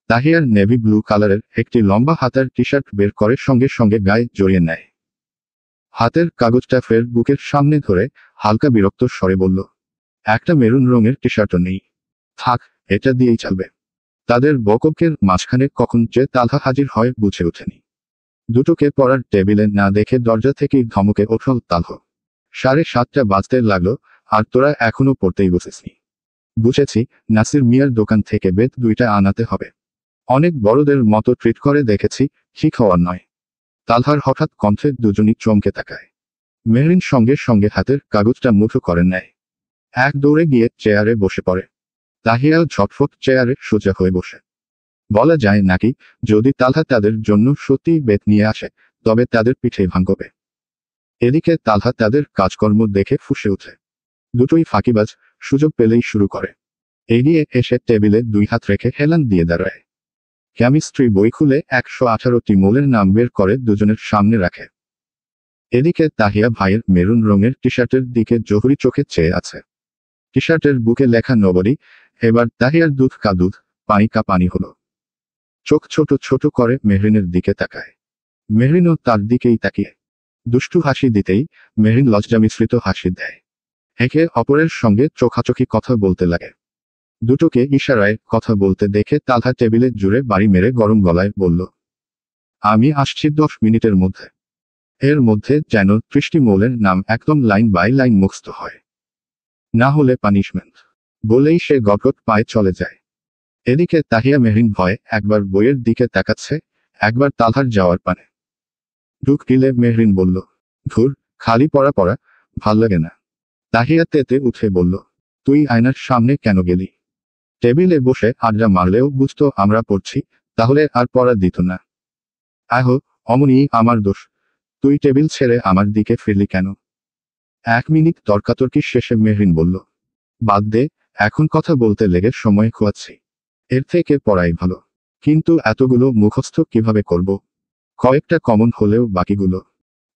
তাহিয়ার নেভি ব্লু কালারের একটি লম্বা হাতার টি শার্ট বের করে সঙ্গে সঙ্গে গায়ে জড়িয়ে নেয়। হাতের কাগজটা ফের বুকের সামনে ধরে হালকা বিরক্ত স্বরে বলল, একটা মেরুন রঙের টি শার্টও নেই। থাক, এটা দিয়েই চলবে। তাদের বকবকের মাঝখানে কখন যে তালহা হাজির হয় বুঝে ওঠেনি। দুটোকে পড়ার টেবিলে না দেখে দরজা থেকেই ধমকে ওঠল তালহ। 7:30 বাজতে লাগলো, আর তোরা এখনো পড়তেই বসেসনি। বুঝেছি, নাসির মিয়ার দোকান থেকে বেত 2টা আনাতে হবে। অনেক বড়দের মতো ট্রিট করে দেখেছি, ঠিক হওয়ার নয়। তালহার হঠাৎ কণ্ঠে দুজনই চমকে তাকায়। মেহরিন সঙ্গে সঙ্গে হাতের কাগজটা মুঠো করে নেয়। এক দৌড়ে গিয়ে চেয়ারে বসে পড়ে। তাহিয়া ঝটফট চেয়ারে সোজা হয়ে বসে। বলা যায় নাকি, যদি তালহা তাদের জন্য সত্যিই বেত নিয়ে আসে, তবে তাদের পিঠে ভাঙবে। এদিকে তালহা তাদের কাজকর্ম দেখে ফুঁসে ওঠে। দুটোই ফাঁকিবাজ, সুযোগ পেলেই শুরু করে। এগিয়ে এসে টেবিলে 2 হাত রেখে হেলান দিয়ে দাঁড়ায়। কেমিস্ট্রি বই খুলে 118টি মৌলের নাম বের করে দুজনের সামনে রাখে। এদিকে তাহিয়া ভাইয়ের মেরুন রঙের টি শার্টের দিকে জহুরি চোখে চেয়ে আছে। টি শার্টের বুকে লেখা নবরী। এবার তাহিয়ার দুধ কা দুধ, পানি কা পানি হলো। চোখ ছোট ছোট করে মেহরিনের দিকে তাকায়। মেহরিনও তার দিকেই তাকিয়ে দুষ্টু হাসি দিতেই মেহরিন লজ্জা মিশ্রিত হাসি দেয়। একে অপরের সঙ্গে চোখাচোখি কথা বলতে লাগে। দুটোকে ইশারায় কথা বলতে দেখে তালহা টেবিলে জুড়ে বাড়ি মেরে গরম গলায় বলল, আমি আসছি 10 মিনিটের মধ্যে। এর মধ্যে যেন 30টি মৌলের নাম একদম লাইন বাই লাইন মুখস্থ হয়, না হলে পানিশমেন্ট। বলেই সে গটগট পায়ে চলে যায়। এদিকে তাহিয়া মেহরিন ভয়ে একবার বইয়ের দিকে তাকাচ্ছে, একবার তালহার যাওয়ার পানে। ঢুক দিলে মেহরিন বলল, ধুর, খালি পড়া পড়া, ভাল লাগে না। তাহিয়া তেতে উঠে বলল, তুই আয়নার সামনে কেন গেলি? টেবিলে বসে আড্ডা মারলেও বুঝতো আমরা পড়ছি, তাহলে আর পড়া দিত না। আহো, অমনি আমার দোষ। তুই টেবিল ছেড়ে আমার দিকে ফিরলি কেন? 1 মিনিট তর্কাতর্কি শেষে মেহরিন বলল, বাদ দে, এখন কথা বলতে লেগে সময় খোয়াচ্ছি। এর থেকে পড়াই ভালো। কিন্তু এতগুলো মুখস্থ কিভাবে করব? কয়েকটা কমন হলেও বাকিগুলো।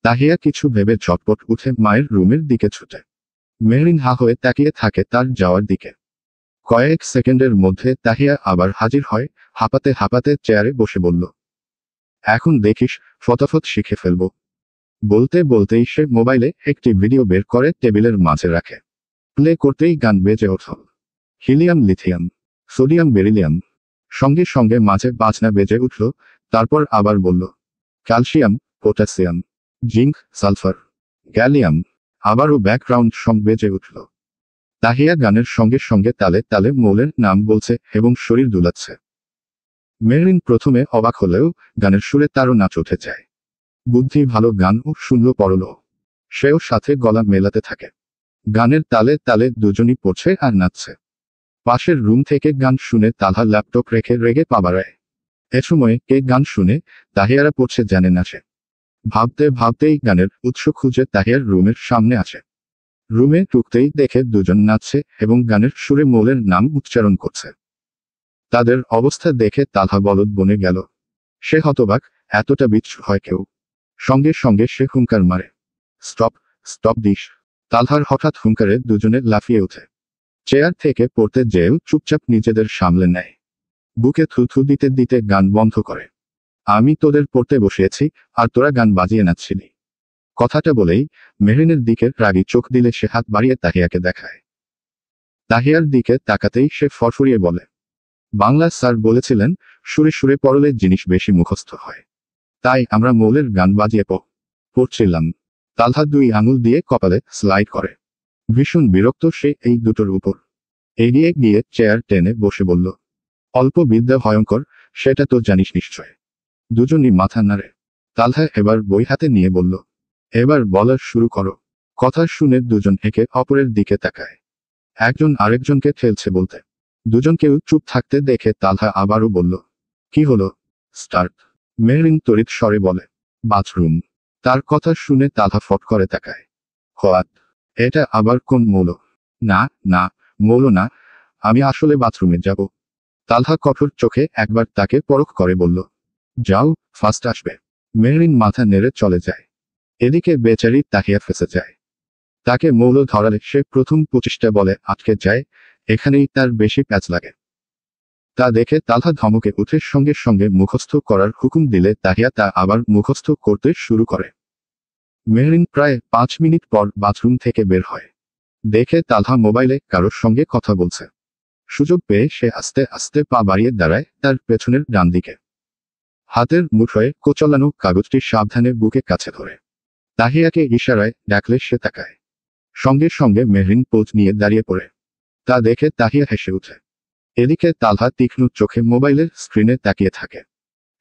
তাহিয়া কিছু ভেবে ঝটপট উঠে মায়ের রুমের দিকে ছুটে। মেহরিন হা হয়ে তাকিয়ে থাকে তার যাওয়ার দিকে। কয়েক সেকেন্ডের মধ্যে তাহিয়া আবার হাজির হয়, হাঁপাতে হাঁপাতে চেয়ারে বসে বলল, এখন দেখিস, ফটাফট শিখে ফেলব। বলতে বলতেই সে মোবাইলে একটি ভিডিও বের করে টেবিলের মাঝে রাখে। প্লে করতেই গান বেজে ওঠল। Helium lithium, sodium beryllium. সঙ্গে সঙ্গে মাঝে বাজনা বেজে উঠল, তারপর আবার বলল, calcium, potassium, zinc, sulphur, gallium. আবারও ব্যাকগ্রাউন্ড সং বেজে উঠল। তাহিয়া গানের সঙ্গে সঙ্গে তালে তালে মৌলের নাম বলছে এবং শরীর দুলাচ্ছে। মেহরিন প্রথমে অবাক হলেও গানের সুরে তারও নাচ উঠে যায়। বুদ্ধি ভালো গান ও শুনল পড়ল। সেও সাথে গলা মেলাতে থাকে। গানের তালে তালে দুজনই পড়ছে আর নাচছে। পাশের রুম থেকে গান শুনে তালহা ল্যাপটপ রেখে রেগে পা বাড়ায়। এ সময় কে গান শুনে তাহিয়ারা পড়ছে জানে না সে। ভাবতে ভাবতেই গানের উৎস খুঁজে তাহিয়ার রুমের সামনে আসে। রুমে ঢুকতেই দেখে দুজন নাচছে এবং গানের সুরে মৌলের নাম উচ্চারণ করছে। তাদের অবস্থা দেখে তালহা বলদ বনে গেল। সে হতবাক, এতটা বিচ্ছু হয় কেউ? সঙ্গে সঙ্গে সে হুঙ্কার মারে, স্টপ, স্টপ দিস। তালহার হঠাৎ হুঙ্কারে দুজনে লাফিয়ে ওঠে। চেয়ার থেকে পড়তে যেয়েও চুপচাপ নিজেদের সামলে নেয়। বুকে থুথু দিতে দিতে গান বন্ধ করে। আমি তোদের পড়তে বসিয়েছি, আর তোরা গান বাজিয়ে নাচছিলি। কথাটা বলেই মেহরিনের দিকে রাগী চোখ দিলে সে হাত বাড়িয়ে তাহিয়াকে দেখায়। তাহিয়ার দিকে তাকাতেই সে ফরফরিয়ে বলে, বাংলা স্যার বলেছিলেন, সুরে সুরে পড়লে জিনিস বেশি মুখস্থ হয়। তাই আমরা মৌলের গান বাজিয়ে পড়ছিলাম। তালহা 2 আঙুল দিয়ে কপালে স্লাইড করে। ভীষণ বিরক্ত সে এই দুটোর উপর। এগিয়ে গিয়ে চেয়ার টেনে বসে বলল, অল্প বিদ্যা ভয়ঙ্কর, সেটা তো জানিস নিশ্চয়। দুজনই মাথা নাড়ে। তালহা এবার বই হাতে নিয়ে বলল, এবার বলা শুরু করো। কথা শুনে দুজন একে অপরের দিকে তাকায়। একজন আরেকজনকে ঠেলছে বলতে। দুজনকেও চুপ থাকতে দেখে তালহা আবারও বলল, কি হলো? স্টার্ট। মেহরিন তড়িৎ স্বরে বলে, বাথরুম। তার কথা শুনে তালহা ফট করে তাকায়। হোয়াট? এটা আবার কোন মৌল? না, না, মৌল না, আমি আসলে বাথরুমে যাব। তালহা কঠোর চোখে একবার তাকে পরখ করে বলল, যাও, ফার্স্ট আসবে। মেহরিন মাথা নেড়ে চলে যায়। এদিকে বেচারি তাহিয়া ফেসে যায়। তাকে মৌল ধরালে সে প্রথম 25টা বলে আটকে যায়, এখানেই তার বেশি প্যাচ লাগে। তা দেখে তালহা ধমকে উঠে সঙ্গে সঙ্গে মুখস্থ করার হুকুম দিলে তাহিয়া তা আবার মুখস্থ করতে শুরু করে। মেহরিন প্রায় 5 মিনিট পর বাথরুম থেকে বের হয়। দেখে তালহা মোবাইলে কারোর সঙ্গে কথা বলছে। সুযোগ পেয়ে সে আস্তে আস্তে পা বাড়িয়ে দাঁড়ায় তার পেছনের ডান দিকে। হাতের মুঠোয় কোচলানো কাগজটি সাবধানে বুকে কাছে ধরে। তাহিয়াকে ইশারায় ডাকলে সে তাকায়। সঙ্গে সঙ্গে মেহরিন পোজ নিয়ে দাঁড়িয়ে পড়ে। তা দেখে তাহিয়া হেসে ওঠে। এদিকে তালহা তীক্ষ্ণ চোখে মোবাইলের স্ক্রিনে তাকিয়ে থাকে।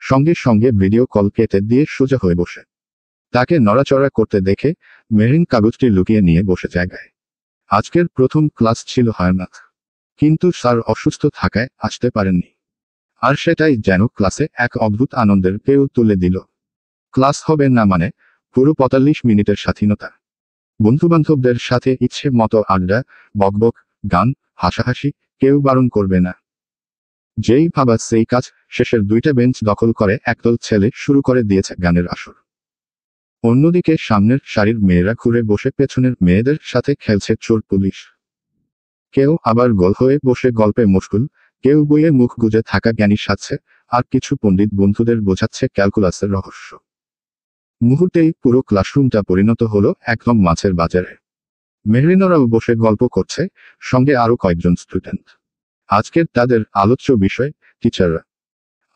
সঙ্গে সঙ্গে ভিডিও কল কেটে দিয়ে সোজা হয়ে বসে। তাকে নড়াচড়া করতে দেখে মেহরিন কাগজটি লুকিয়ে নিয়ে বসে জায়গায়। আজকের প্রথম ক্লাস ছিল হায়ানাথ, কিন্তু স্যার অসুস্থ থাকায় আসতে পারেননি। আর সেটাই যেন ক্লাসে এক অদ্ভুত আনন্দের ঢেউ তুলে দিল। ক্লাস হবে না মানে পুরো 45 মিনিটের স্বাধীনতা। বন্ধুবান্ধবদের সাথে ইচ্ছে মতো আড্ডা, বকবক, গান, হাসাহাসি, কেউ বারণ করবে না। যেই ভাবা সেই কাজ। শেষের 2টা বেঞ্চ দখল করে একদল ছেলে শুরু করে দিয়েছে গানের আসর। অন্যদিকে সামনের সারির মেয়েরা ঘুরে বসে পেছনের মেয়েদের সাথে খেলছে চোর পুলিশ। কেউ আবার গোল হয়ে বসে গল্পে মশগুল, কেউ বইয়ে মুখ গুজে থাকা জ্ঞানী সাজছে, আর কিছু পণ্ডিত বন্ধুদের বোঝাচ্ছে ক্যালকুলাসের রহস্য। মুহূর্তেই পুরো ক্লাসরুমটা পরিণত হলো একদম মাছের বাজারে। মেহরিনরাও বসে গল্প করছে, সঙ্গে আরো কয়েকজন স্টুডেন্ট। আজকের তাদের আলোচ্য বিষয় টিচাররা।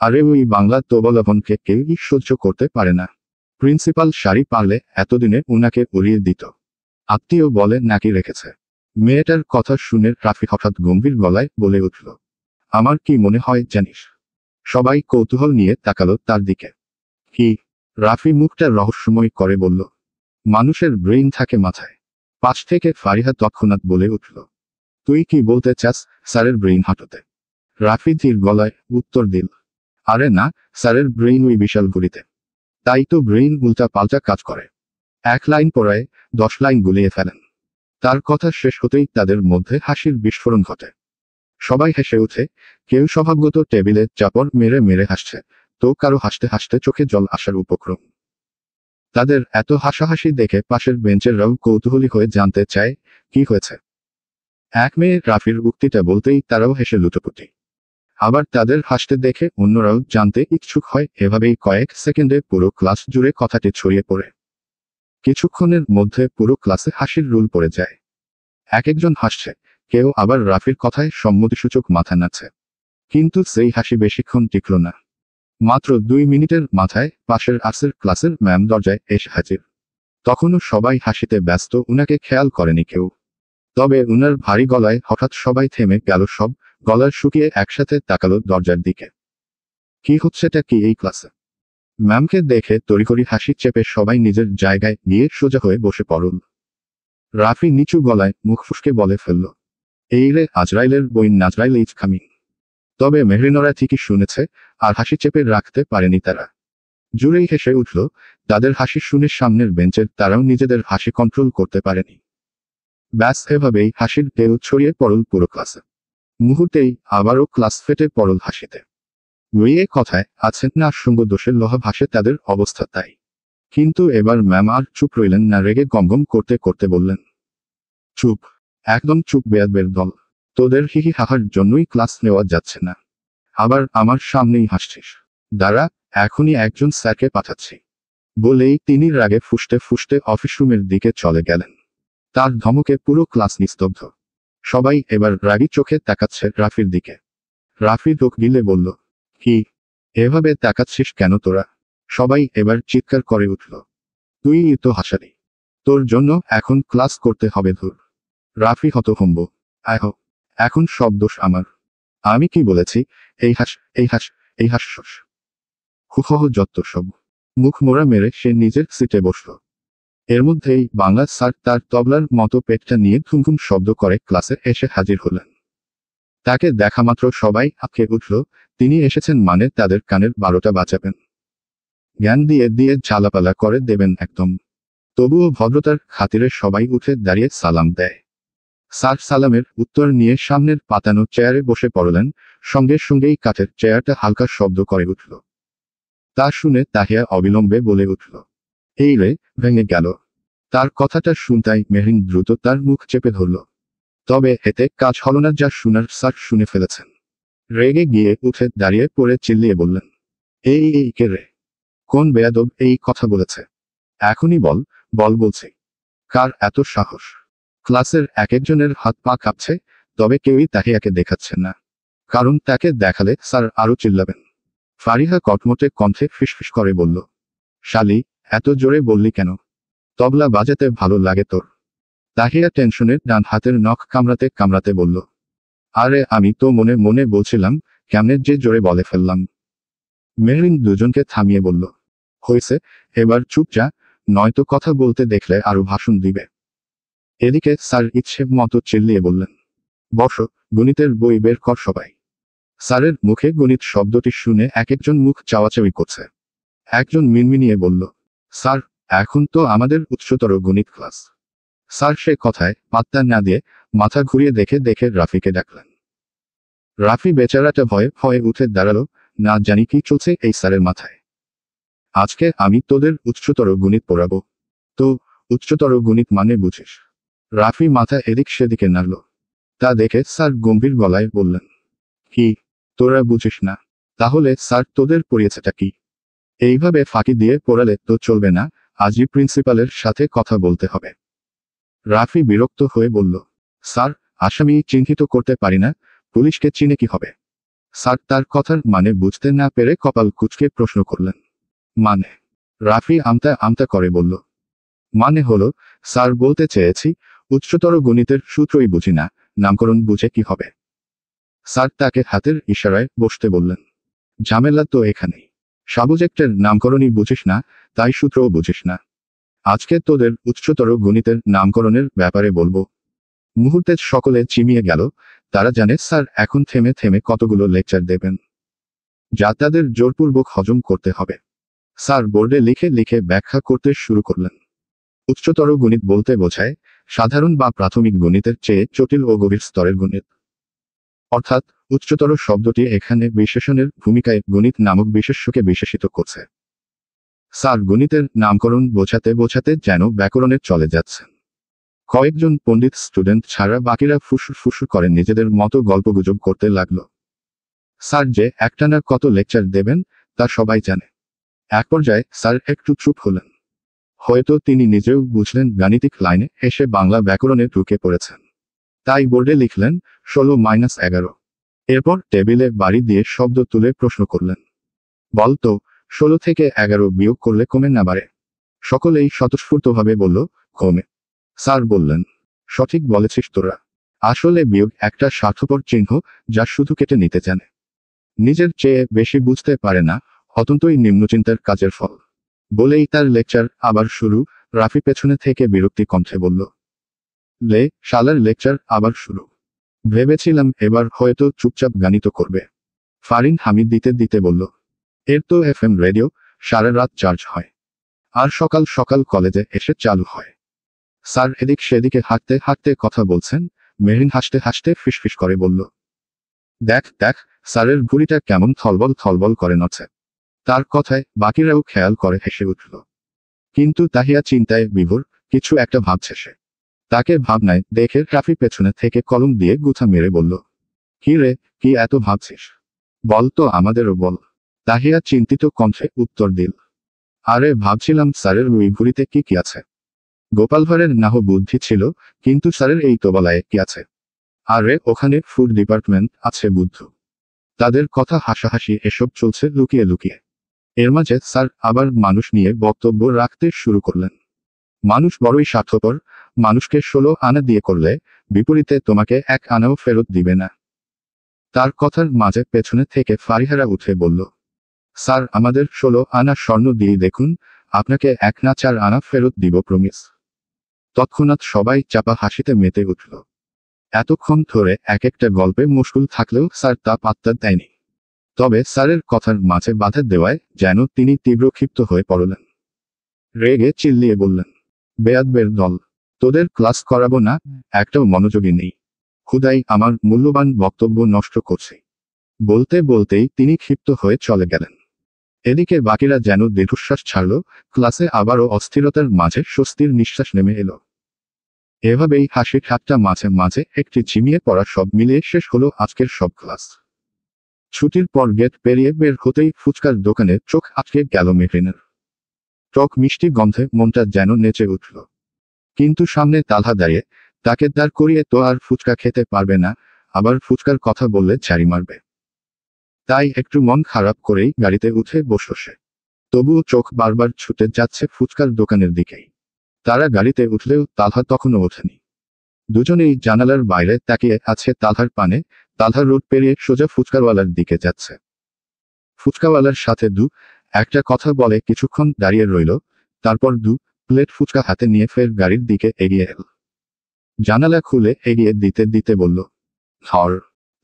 আরে ওই বাংলা তবলাভনকে কেউই সহ্য করতে পারে না। প্রিন্সিপাল শাড়ি পারলে এতদিনে উনাকে উড়িয়ে দিত। আত্মীয় বলে নাকি রেখেছে। মেয়েটার কথা শুনে রাফি হঠাৎ গম্ভীর গলায় বলে উঠল, আমার কি মনে হয় জানিস? সবাই কৌতূহল নিয়ে তাকালো তার দিকে। কি? রাফি মুখটা রহস্যময় করে বলল, মানুষের ব্রেইন থাকে মাথায়। পাশ থেকে ফারিহা তৎক্ষণাৎ বলে উঠল, তুই কি বলতে চাস স্যারের ব্রেইন হাঁটুতে? রাফি ধীর গলায় উত্তর দিল, আরে না, স্যারের ব্রেইন ওই বিশাল ঘুড়িতে। তাই তো ব্রেইন উল্টা পাল্টা কাজ করে। 1 লাইন পড়ায় 10 লাইন গুলিয়ে ফেলেন। তার কথা শেষ হতেই তাদের মধ্যে হাসির বিস্ফোরণ ঘটে। সবাই হেসে উঠে, কেউ স্বভাবগত টেবিলে চাপড় মেরে মেরে হাসছে, তো কারো হাসতে হাসতে চোখে জল আসার উপক্রম। তাদের এত হাসাহাসি দেখে পাশের বেঞ্চেররাও কৌতূহলী হয়ে জানতে চায়, কি হয়েছে। এক মেয়ে রাফির উক্তিটা বলতেই তারাও হেসে লুটোপুটি। আবার তাদের হাসতে দেখে অন্যরাও জানতে ইচ্ছুক হয়। এভাবেই কয়েক সেকেন্ডে পুরো ক্লাস জুড়ে কথাটি ছড়িয়ে পড়ে। কিছুক্ষণের মধ্যে পুরো ক্লাসে হাসির রুল পড়ে যায়। এক একজন হাসছে, কেউ আবার রাফির কথায় সম্মতিসূচক মাথা নাড়ছে। কিন্তু সেই হাসি বেশিক্ষণ টিকল না। মাত্র 2 মিনিটের মাথায় পাশের আর্টসের ক্লাসের ম্যাম দরজায় এসে হাজির। তখনও সবাই হাসিতে ব্যস্ত, উনাকে খেয়াল করেনি কেউ। তবে উনার ভারী গলায় হঠাৎ সবাই থেমে গেল, সব গলা শুকিয়ে একসাথে তাকালো দরজার দিকে। কি হচ্ছেটা কি এই ক্লাসে? ম্যামকে দেখে তড়িঘড়ি হাসি চেপে সবাই নিজের জায়গায় গিয়ে সোজা হয়ে বসে পড়ল। রাফি নিচু গলায় মুখ ফুসকে বলে ফেলল, এই রে আজরাইলের বই নাজরাইল ইজ কামিং। তবে মেহরিনরা ঠিকই শুনেছে, আর হাসি চেপে রাখতে পারেনি তারা। জুড়েই হেসে উঠল। তাদের হাসি শুনে সামনের বেঞ্চের তারাও নিজেদের হাসি কন্ট্রোল করতে পারেনি। ব্যাস, এভাবেই হাসির ঢেউ ছড়িয়ে পড়ল পুরো ক্লাসে। মুহূর্তেই আবারও ক্লাস ফেটে পড়ল হাসিতে। ওই কথায় আছেন না সঙ্গ দোষের লোহা ভাসে তাদের অবস্থা তাই। কিন্তু এবার ম্যাম আর চুপ রইলেন না, রেগে গমগম করতে করতে বললেন, চুপ, একদম চুপ বেয়াদবের দল। তোদের হিহি হাহার জন্যই ক্লাস নেওয়া যাচ্ছে না। আবার আমার সামনেই হাসছিস। দাঁড়া, এখনই একজন স্যারকে পাঠাচ্ছি। বলেই তিনি রাগে ফুঁসতে ফুঁসতে অফিস রুমের দিকে চলে গেলেন। তার ধমকে পুরো ক্লাস নিস্তব্ধ। সবাই এবার রাগী চোখে তাকাচ্ছে রাফির দিকে। রাফি ঢোক গিলে বলল, কি? এভাবে তাকাচ্ছিস কেন তোরা? সবাই এবার চিৎকার করে উঠল, তুই তো হাসালি, তোর জন্য এখন ক্লাস করতে হবে। ধুর। রাফি হতভম্ব, আহ, এখন সব দোষ আমার। আমি কি বলেছি? এই হাস, এই হাস, এই হাস্যস। হুহহ যত সব। মুখ মোড়া মেরে সে নিজের সিটে বসল। এর মধ্যেই বাংলা স্যার তার তবলার মতো পেটটা নিয়ে ধুমধুম শব্দ করে ক্লাসে এসে হাজির হলেন। তাকে দেখামাত্র সবাই আঁতকে উঠল। তিনি এসেছেন মানে তাদের কানের 12টা বাজাবেন। জ্ঞান দিয়ে দিয়ে ঝালাপালা করে দেবেন একদম। তবুও ভদ্রতার খাতিরে সবাই উঠে দাঁড়িয়ে সালাম দেয়। স্যার সালামের উত্তর নিয়ে সামনের পাতানো চেয়ারে বসে পড়লেন। সঙ্গে সঙ্গেই কাঠের চেয়ারটা হালকা শব্দ করে উঠল। তা শুনে তাহিয়া অবিলম্বে বলে উঠল, এই রে, ভেঙে গেল। তার কথাটা শুনতাই মেহরিন দ্রুত তার মুখ চেপে ধরল। তবে এতে কাজ হলো না, যা শুনার স্যার শুনে ফেলেছেন। রেগে গিয়ে উঠে দাঁড়িয়ে পড়ে চিল্লিয়ে বললেন, এই এই কে রে? কোন বেয়াদব এই কথা বলেছে? এখনই বল, বল বলছি। কার এত সাহস? ক্লাসের এক একজনের হাত পা কাঁপছে, তবে কেউই তাহিয়াকে দেখাচ্ছে না। কারণ তাকে দেখালে স্যার আরো চিল্লাবেন। ফারিহা কটমটে কণ্ঠে ফিসফিস করে বলল, শালি, এত জোরে বললি কেন? তবলা বাজাতে ভালো লাগে তোর? তাহিয়া টেনশনে ডান হাতের নখ কামড়াতে কামড়াতে বলল, আরে আমি তো মনে মনে বলছিলাম, কেমনে যে জোরে বলে ফেললাম। মেহরিন দুজনকে থামিয়ে বলল, হয়েছে, এবার চুপ যা, নয়তো কথা বলতে দেখলে আরো ভাষণ দিবে। এদিকে স্যার ইচ্ছে মতো চিল্লিয়ে বললেন, বসো, গণিতের বই বের কর সবাই। স্যারের মুখে গণিত শব্দটি শুনে এক একজন মুখ চাওয়াচাওয়ি করছে। একজন মিনমিনিয়ে বলল, স্যার, এখন তো আমাদের উচ্চতর গণিত ক্লাস। স্যার সে কথায় পাত্তা না দিয়ে মাথা ঘুরিয়ে দেখে দেখে রাফিকে ডাকলেন। রাফি বেচারাটা ভয়ে ভয়ে উঠে দাঁড়ালো, না জানি কি চলছে এই স্যারের মাথায়। আজকে আমি তোদের উচ্চতর গণিত পড়াবো। তো উচ্চতর গণিত মানে বুঝিস? রাফি মাথা এদিক সেদিকে নাড়ল। তা দেখে স্যার গম্ভীর গলায় বললেন, কি, তোরা বুঝিস না? তাহলে স্যার তোদের পড়িয়েছেটা কি? এইভাবে ফাঁকি দিয়ে পড়ালে তো চলবে না, আজই প্রিন্সিপালের সাথে কথা বলতে হবে। রাফি বিরক্ত হয়ে বলল, স্যার, আসামি চিহ্নিত করতে পারি না, পুলিশকে চিনে কি হবে? স্যার তার কথার মানে বুঝতে না পেরে কপাল কুঁচকে প্রশ্ন করলেন, মানে? রাফি আমতা আমতা করে বলল, মানে হলো, স্যার বলতে চেয়েছি, উচ্চতর গণিতের সূত্রই বুঝি না, নামকরণ বুঝে কি হবে? স্যার তাকে হাতের ইশারায় বসতে বললেন। ঝামেলা তো এখানেই। সাবজেক্টের নামকরণই বুঝিস না, তাই সূত্রও বুঝিস না। আজকে তোদের উচ্চতর গণিতের নামকরণের ব্যাপারে বলবো। মুহূর্তে সকলে চিমিয়ে গেল, তারা জানে স্যার এখন থেমে থেমে কতগুলো লেকচার দেবেন, যা তাদের জোরপূর্বক হজম করতে হবে। স্যার বোর্ডে লিখে লিখে ব্যাখ্যা করতে শুরু করলেন। উচ্চতর গণিত বলতে বোঝায় সাধারণ বা প্রাথমিক গণিতের চেয়ে জটিল ও গভীর স্তরের গণিত। অর্থাৎ উচ্চতর শব্দটি এখানে বিশেষণের ভূমিকায় গণিত নামক বিশেষ্যকে বিশেষিত করছে। স্যার গণিতের নামকরণ বোঝাতে বোঝাতে যেন ব্যাকরণের চলে যাচ্ছেন। কয়েকজন পণ্ডিত স্টুডেন্ট ছাড়া বাকিরা ফুসুর ফুসুর করে নিজেদের মতো গল্পগুজব করতে লাগলো। স্যার যে একটানা কত লেকচার দেবেন তা সবাই জানে। এক পর্যায়ে স্যার একটু চুপ হলেন। হয়তো তিনি নিজেও বুঝলেন গাণিতিক লাইনে এসে বাংলা ব্যাকরণে ঢুকে পড়েছেন। তাই বোর্ডে লিখলেন 16-11। এরপর টেবিলে বাড়ি দিয়ে শব্দ তুলে প্রশ্ন করলেন, বলতো 16 থেকে 11 বিয়োগ করলে কমে না বাড়ে? সকলেই স্বতঃস্ফূর্তভাবে বলল, কমে। স্যার বললেন, সঠিক বলেছিস তোরা। আসলে বিয়োগ একটা স্বার্থপর চিহ্ন, যা শুধু কেটে নিতে জানে। নিজের চেয়ে বেশি বুঝতে পারে না, অত্যন্তই নিম্নচিন্তার কাজের ফল। বলেই তার লেকচার আবার শুরু। রাফি পেছনে থেকে বিরক্তি কণ্ঠে বলল, লে শালার লেকচার আবার শুরু। ভেবেছিলাম এবার হয়তো চুপচাপ গানিত করবে। ফারিন হামিদ দিতে দিতে বলল, এর তো FM রেডিও, সারা রাত চার্জ হয়। আর সকাল সকাল কলেজে এসে চালু হয়। স্যার এদিক সেদিকে হাঁটতে হাঁটতে কথা বলছেন। মেরিন হাসতে হাসতে ফিসফিস করে বলল, দেখ দেখ, স্যারের ভুঁড়িটা কেমন থলবল থলবল করে নড়ছে। তার কথায় বাকিরাও খেয়াল করে হেসে উঠল। কিন্তু তাহিয়া চিন্তায় বিভোর, কিছু একটা ভাবছে সে। তাকে ভাবনায় দেখে রাফি পেছনে থেকে কলম দিয়ে গুথা মেরে বলল, কি রে, কি এত ভাবছিস? বল তো আমাদেরও বল। তাহিয়া চিন্তিত কণ্ঠে উত্তর দিল, আরে ভাবছিলাম স্যারের ওই ভুঁড়িতে কি কি আছে। গোপাল ভাঁড়ের নাহ বুদ্ধি ছিল, কিন্তু স্যারের এই তোবলায় কি আছে? আরে ওখানে ফুড ডিপার্টমেন্ট আছে বুদ্ধু। তাদের কথা হাসাহাসি এসব চলছে লুকিয়ে লুকিয়ে। এর মাঝে স্যার আবার মানুষ নিয়ে বক্তব্য রাখতে শুরু করলেন। মানুষ বড়ই স্বার্থপর, মানুষকে 16 আনা দিয়ে করলে বিপরীতে তোমাকে 1 আনাও ফেরত দিবে না। তার কথার মাঝে পেছনে থেকে ফারিহারা উঠে বলল, স্যার আমাদের 16 আনা স্বর্ণ দিয়ে দেখুন, আপনাকে 1 না 4 আনা ফেরত দিব প্রমিস। তৎক্ষণাৎ সবাই চাপা হাসিতে মেতে উঠল। এতক্ষণ ধরে এক একটা গল্পে মশগুল থাকলেও স্যার তা পাত্তা দেয়নি। তবে স্যারের কথার মাঝে বাধা দেওয়ায় যেন তিনি তীব্র ক্ষিপ্ত হয়ে পড়লেন। রেগে চিল্লিয়ে বললেন, বেয়াদবের দল, তোদের ক্লাস করাবো না, একটাও মনোযোগী নেই। খুদাই আমার মূল্যবান বক্তব্য নষ্ট করছে। বলতে বলতেই তিনি ক্ষিপ্ত হয়ে চলে গেলেন। এদিকে বাকিরা যেন দীর্ঘশ্বাস ছাড়ল, ক্লাসে আবারও অস্থিরতার মাঝে স্বস্তির নিঃশ্বাস নেমে এলো। এভাবেই হাসি ঠাট্টা মাঝে মাঝে একটি ঝিমিয়ে পড়া সব মিলিয়ে শেষ হলো আজকের সব ক্লাস। ছুটির পর গেট পেরিয়ে বের হতেই ফুচকার দোকানে চোখ আটকে গেল মেহরিনের। টক মিষ্টি গন্ধে মনটা যেন নেচে উঠল। কিন্তু সামনে তালহা দাঁড়িয়ে, তাকে দাঁড় করিয়ে তো আর ফুচকা খেতে পারবে না, আবার ফুচকার কথা বললে ঝাড়ি মারবে। তাই একটু মন খারাপ করেই গাড়িতে উঠে বসল সে। তবুও চোখ বারবার ছুটে যাচ্ছে ফুচকার দোকানের দিকেই। তারা গাড়িতে উঠলেও তালহা তখনও ওঠেনি। দুজনেই জানালার বাইরে তাকিয়ে আছে তালহার পানে। তালহা রোড পেরিয়ে সোজা ফুচকাওয়ালার দিকে যাচ্ছে। ফুচকাওয়ালার সাথে একটা কথা বলে কিছুক্ষণ দাঁড়িয়ে রইল, তারপর প্লেট ফুচকা হাতে নিয়ে ফের গাড়ির দিকে এগিয়ে এল। জানালা খুলে এগিয়ে দিতে দিতে বলল, ধর।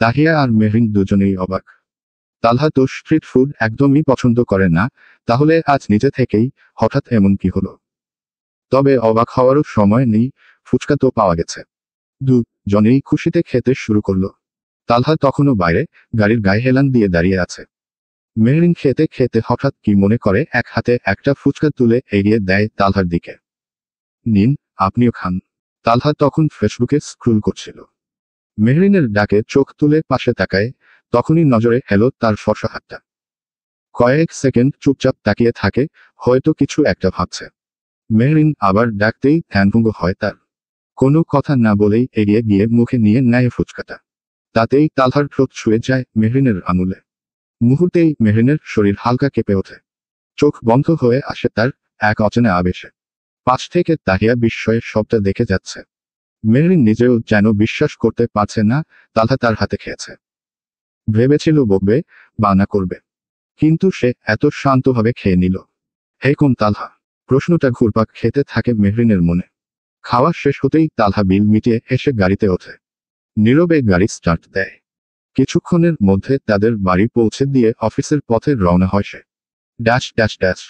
তাহিয়া আর মেহরিন দুজনেই অবাক। তালহা তো স্ট্রিট ফুড একদমই পছন্দ করে না, তাহলে আজ নিজে থেকেই হঠাৎ এমন কি হলো? তবে অবাক হওয়ারও সময় নেই, ফুচকা তো পাওয়া গেছে। দুজনেই খুশিতে খেতে শুরু করলো। তালহা তখনও বাইরে, গাড়ির গায়ে হেলান দিয়ে দাঁড়িয়ে আছে। মেহরিন খেতে খেতে হঠাৎ কি মনে করে এক হাতে একটা ফুচকা তুলে এগিয়ে দেয় তালহার দিকে। নিন, আপনিও খান। তালহা তখন ফেসবুকে স্ক্রল করছিল। মেহরিনের ডাকে চোখ তুলে পাশে তাকায়, তখনই নজরে এলো তার ফর্সা হাতটা। কয়েক সেকেন্ড চুপচাপ তাকিয়ে থাকে, হয়তো কিছু একটা ভাবছে। মেহরিন আবার ডাকতেই ধ্যানভঙ্গ হয় তার। কোনো কথা না বলেই এগিয়ে গিয়ে মুখে নিয়ে নেয় ফুচকাটা। তাতেই তালহার ঠোঁট ছুঁয়ে যায় মেহরিনের আঙুলে। মুহূর্তেই মেহরিনের শরীর হালকা কেঁপে ওঠে। চোখ বন্ধ হয়ে আসে তার, এক অচেনা আবেশে। পাশ থেকে তাহিয়া বিস্ময়ে সবটা দেখে যাচ্ছে। মেহরিন নিজেও যেন বিশ্বাস করতে পারছে না তালহা তার হাতে খেয়েছে। ভেবেছিল বকবে বা না করবে, কিন্তু সে এত শান্তভাবে খেয়ে নিল। হে কোন তালহা? প্রশ্নটা ঘুরপাক খেতে থাকে মেহরিনের মনে। খাওয়া শেষ হতেই তালহা বিল মিটিয়ে এসে গাড়িতে ওঠে। নীরবে গাড়ি স্টার্ট দেয়। কিছুক্ষণের মধ্যে তাদের বাড়ি পৌঁছে দিয়ে অফিসের পথে রওনা হয় সে। Dash dash dash.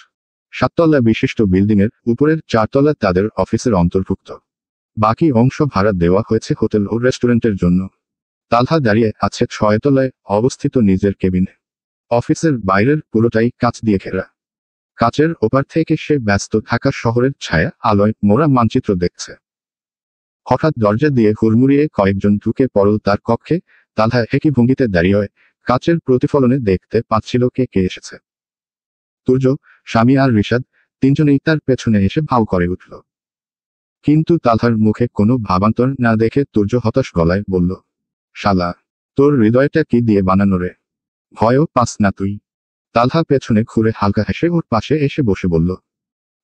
7 তলা বিশিষ্ট বিল্ডিংয়ের উপরের 4 তলা তাদের অফিসের অন্তর্ভুক্ত। বাকি অংশ ভাড়া দেওয়া হয়েছে হোটেল ও রেস্টুরেন্টের জন্য। তালহা দাঁড়িয়ে আছে 6 তলায় অবস্থিত নিজের কেবিনে। অফিসের বাইরের পুরোটাই কাঁচ দিয়ে ঘেরা। কাচের ওপার থেকে সে ব্যস্ত থাকা শহরের ছায়া আলোয় মোড়া মানচিত্র দেখছে। হঠাৎ দরজা দিয়ে হুড়মুড়িয়ে কয়েকজন ঢুকে পড়ল তার কক্ষে। তালহা একই ভঙ্গিতে দাঁড়িয়ে কাচের প্রতিফলনে দেখতে পাচ্ছিল কে কে এসেছে। তুর্য, স্বামী আর ঋষাদ, তিনজনেই তার পেছনে এসে ভাও করে উঠল। কিন্তু তালহার মুখে কোনো ভাবান্তর না দেখে তুর্য হতাশ গলায় বলল, শালা, তোর হৃদয়টা কি দিয়ে বানানো রে? ভয়ও পাস না তুই? তালহা পেছনে ঘুরে হালকা হেসে ওর পাশে এসে বসে বলল,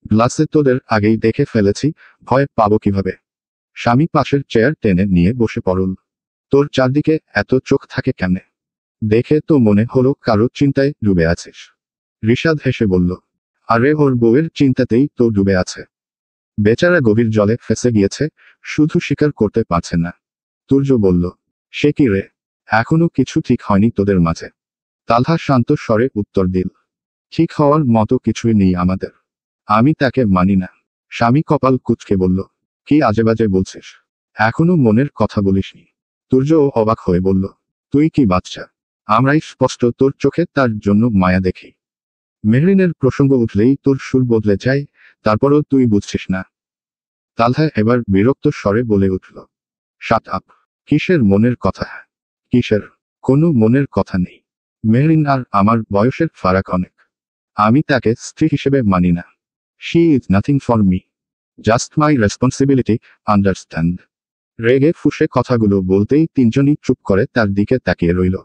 গ্লাসে তোদের আগেই দেখে ফেলেছি, ভয় পাবো কিভাবে? স্বামী পাশের চেয়ার টেনে নিয়ে বসে পড়ল। তোর চারদিকে এত চোখ থাকে কেমনে? দেখে তো মনে হলো কারো চিন্তায় ডুবে আছিস। ঋষাদ হেসে বলল, আরে ওর বউয়ের চিন্তাতেই তো ডুবে আছে। বেচারা গভীর জলে ফেসে গিয়েছে, শুধু স্বীকার করতে পারছে না। তুর্য বলল, সে কি রে? এখনো কিছু ঠিক হয়নি তোদের মাঝে? তালহা শান্ত স্বরে উত্তর দিল, ঠিক হওয়ার মতো কিছুই নেই আমাদের। আমি তাকে মানি না। স্বামী কপাল কুঁচকে বলল, কি আজেবাজে বলছিস? এখনো মনের কথা বলিসনি? তুর্যও অবাক হয়ে বলল, তুই কি বাচ্চা? আমরাই স্পষ্ট তোর চোখে তার জন্য মায়া দেখি। মেহরিনের প্রসঙ্গ উঠলেই তোর সুর বদলে যায়, তারপরও তুই বুঝছিস না। তালহা এবার বিরক্ত স্বরে বলে উঠল, শাট আপ। কিসের মনের কথা? কিসের? কোনো মনের কথা নেই। মেহরিন আর আমার বয়সের ফারাক অনেক। আমি তাকে স্ত্রী হিসেবে মানি না। She is nothing for me. Just my responsibility, understand. রেগে ফুঁসে কথাগুলো বলতেই তিনজনই চুপ করে তার দিকে তাকিয়ে রইল।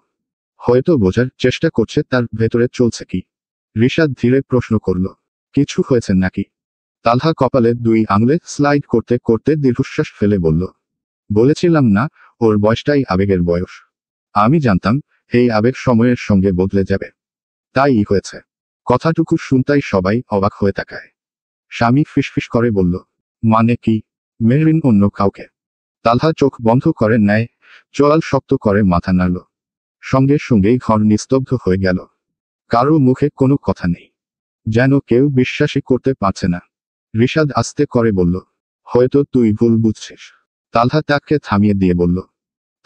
হয়তো বোঝার চেষ্টা করছে তার ভেতরে চলছে কি। ঋষাদ ধীরে প্রশ্ন করল, কিছু হয়েছে নাকি? তালহা কপালে 2 আঙুলে স্লাইড করতে করতে দীর্ঘশ্বাস ফেলে বলল, বলেছিলাম না, ওর বয়সটাই আবেগের বয়স। আমি জানতাম এই আবেগ সময়ের সঙ্গে বদলে যাবে। তাই হয়েছে। কথাটুকু শুনতাই সবাই অবাক হয়ে তাকায়। স্বামী ফিসফিস করে বলল, মানে কি? মেহরিন অন্য কাউকে? তালহা চোখ বন্ধ করে নেয়, চোয়াল শক্ত করে মাথা নাড়ল। সঙ্গে সঙ্গেই ঘর নিস্তব্ধ হয়ে গেল। কারো মুখে কোনো কথা নেই। যেন কেউ বিশ্বাসই করতে পারছে না। ঋষাদ আস্তে করে বলল, হয়তো তুই ভুল বুঝছিস। তালহা তাকে থামিয়ে দিয়ে বলল,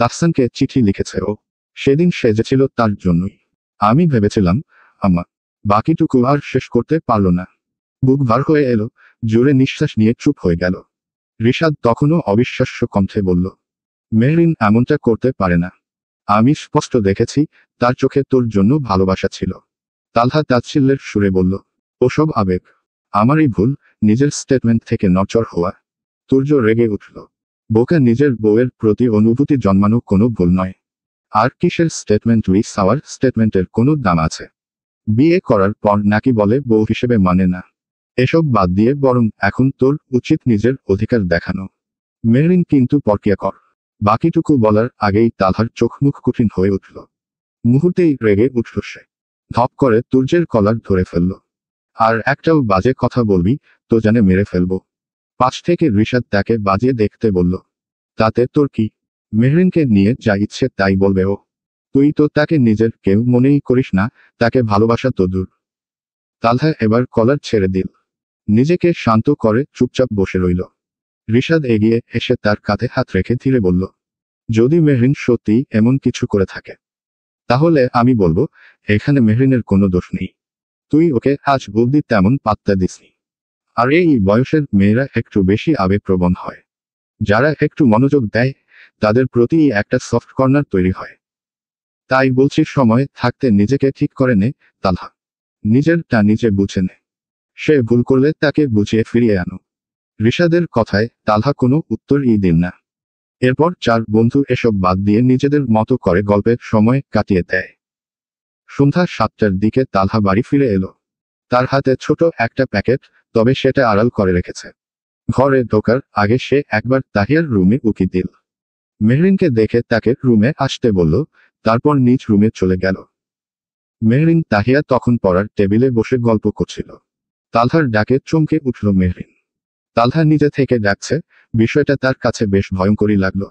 তাহসানকে চিঠি লিখেছে ও। সেদিন সেজেছিল তার জন্যই। আমি ভেবেছিলাম আমা। বাকিটুকু আর শেষ করতে পারল না। বুক ভার হয়ে এলো, জোরে নিঃশ্বাস নিয়ে চুপ হয়ে গেল। ঋষাদ তখনও অবিশ্বাস্য কণ্ঠে বলল, মেহরিন এমনটা করতে পারে না। আমি স্পষ্ট দেখেছি, তার চোখে তোর জন্য ভালোবাসা ছিল। তালহা তাচ্ছিল্যের সুরে বলল, ওসব আবেগ। আমারই ভুল, নিজের স্টেটমেন্ট থেকে নড়চড় হওয়া। তুর্য রেগে উঠল। বোকা, নিজের বউয়ের প্রতি অনুভূতি জন্মানো কোনো ভুল নয়। আর কিসের স্টেটমেন্ট? সাওয়ার স্টেটমেন্টের কোনো দাম আছে? বিয়ে করার পর নাকি বলে বউ হিসেবে মানে না। এসব বাদ দিয়ে বরং এখন তোর উচিত নিজের অধিকার দেখানো। মেহরিন কিন্তু পরকিয়া কর। বাকিটুকু বলার আগেই তালহার চোখ মুখ কঠিন হয়ে উঠল। মুহূর্তেই রেগে উঠল সে। ধপ করে তুর্যের কলার ধরে ফেলল। আর একটাও বাজে কথা বলবি তো জানে মেরে ফেলবো। পাশ থেকে ঋষাদ তাকে বাজিয়ে দেখতে বলল, তাতে তোর কি? মেহরিনকে নিয়ে যা ইচ্ছে তাই বলবে ও। তুই তো তাকে নিজের কেউ মনেই করিস না, তাকে ভালোবাসা তো দূর। তালহা এবার কলার ছেড়ে দিল। নিজেকে শান্ত করে চুপচাপ বসে রইল। রিশাদ এগিয়ে এসে তার কাঁধে হাত রেখে ধীরে বলল, যদি মেহরিন সত্যি এমন কিছু করে থাকে, তাহলে আমি বলবো এখানে মেহরিনের কোনো দোষ নেই। তুই ওকে আজ অবধি তেমন পাত্তা দিসনি। আর এই বয়সের মেয়েরা একটু বেশি আবেগপ্রবণ হয়। যারা একটু মনোযোগ দেয় তাদের প্রতি একটা সফট কর্নার তৈরি হয়। তাই বলছি সময় থাকতে নিজেকে ঠিক করে নে তালহা। নিজেরটা নিজে বুঝে নে। সে ভুল করলে তাকে বুঝিয়ে ফিরিয়ে আনো। রিশাদের কথায় তালহা কোনো উত্তরই দিল না। এরপর চার বন্ধু এসব বাদ দিয়ে নিজেদের মতো করে গল্পের সময় কাটিয়ে দেয়। সন্ধ্যা 7টার দিকে তালহা বাড়ি ফিরে এলো। তার হাতে ছোট একটা প্যাকেট, তবে সেটা আড়াল করে রেখেছে। ঘরে ঢোকার আগে সে একবার তাহিয়ার রুমে উকি দিল। মেহরিনকে দেখে তাকে রুমে আসতে বলল, তারপর নিজ রুমে চলে গেল। মেহরিন তাহিয়া তখন পড়ার টেবিলে বসে গল্প করছিল। তালহার ডাকে চমকে উঠল মেহরিন। তালহা নিজে থেকে ডাকছে, বিষয়টা তার কাছে বেশ ভয়ঙ্করই লাগলো।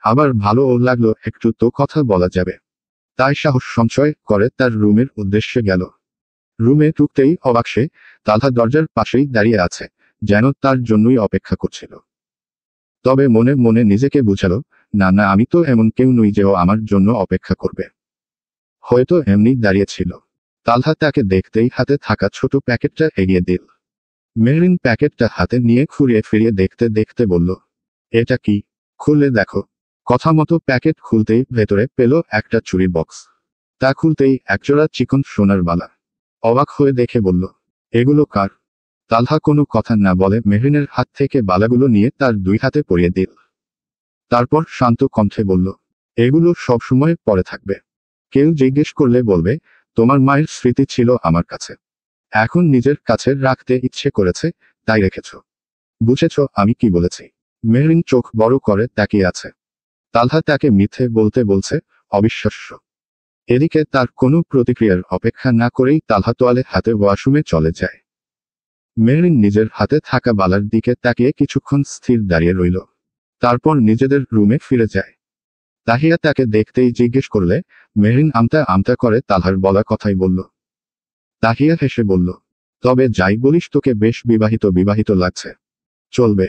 আবার ভালোও লাগলো, একটু তো কথা বলা যাবে। তাই সাহস সঞ্চয় করে তার রুমের উদ্দেশ্যে গেল। রুমে ঢুকতেই অবাক সে, তালহা দরজার পাশেই দাঁড়িয়ে আছে, যেন তার জন্যই অপেক্ষা করছিল। তবে মনে মনে নিজেকে বুঝালো, না না, আমি তো এমন কেউ নই যে ও আমার জন্য অপেক্ষা করবে। হয়তো এমনি দাঁড়িয়েছিল। তালহা তাকে দেখতেই হাতে থাকা ছোট প্যাকেটটা এগিয়ে দিল। মেহরিন প্যাকেটটা হাতে নিয়ে ঘুরিয়ে ফিরিয়ে দেখতে দেখতে বলল, এটা কি? খুলে দেখো। কথা মতো প্যাকেট খুলতেই ভেতরে পেল একটা চুরির বক্স। তা খুলতেই একজোড়া চিকন সোনার বালা। অবাক হয়ে দেখে বলল, এগুলো কার? তালহা কোনো কথা না বলে মেহরিনের হাত থেকে বালাগুলো নিয়ে তার দুই হাতে পরিয়ে দিল। তারপর শান্ত কণ্ঠে বলল, এগুলো সবসময় পরে থাকবে। কেউ জিজ্ঞেস করলে বলবে তোমার মায়ের স্মৃতি ছিল আমার কাছে। এখন নিজের কাছে রাখতে ইচ্ছে করেছে, তাই রেখেছ। বুঝেছ আমি কি বলেছি? মেহরিন চোখ বড় করে তাকিয়ে আছে। তালহা তাকে মিথ্যে বলতে বলছে, অবিশ্বাস্য। এদিকে তার কোনো প্রতিক্রিয়ার অপেক্ষা না করেই তালহা তোয়ালে হাতে ওয়াশরুমে চলে যায়। মেহরিন নিজের হাতে থাকা বালার দিকে তাকিয়ে কিছুক্ষণ স্থির দাঁড়িয়ে রইল। তারপর নিজেদের রুমে ফিরে যায়। তাহিয়া তাকে দেখতেই জিজ্ঞেস করলে মেহরিন আমতা আমতা করে তালহার বলা কথাই বলল। তাহিয়া হেসে বলল, তবে যাই বলিস তোকে বেশ বিবাহিত বিবাহিত লাগছে। চলবে।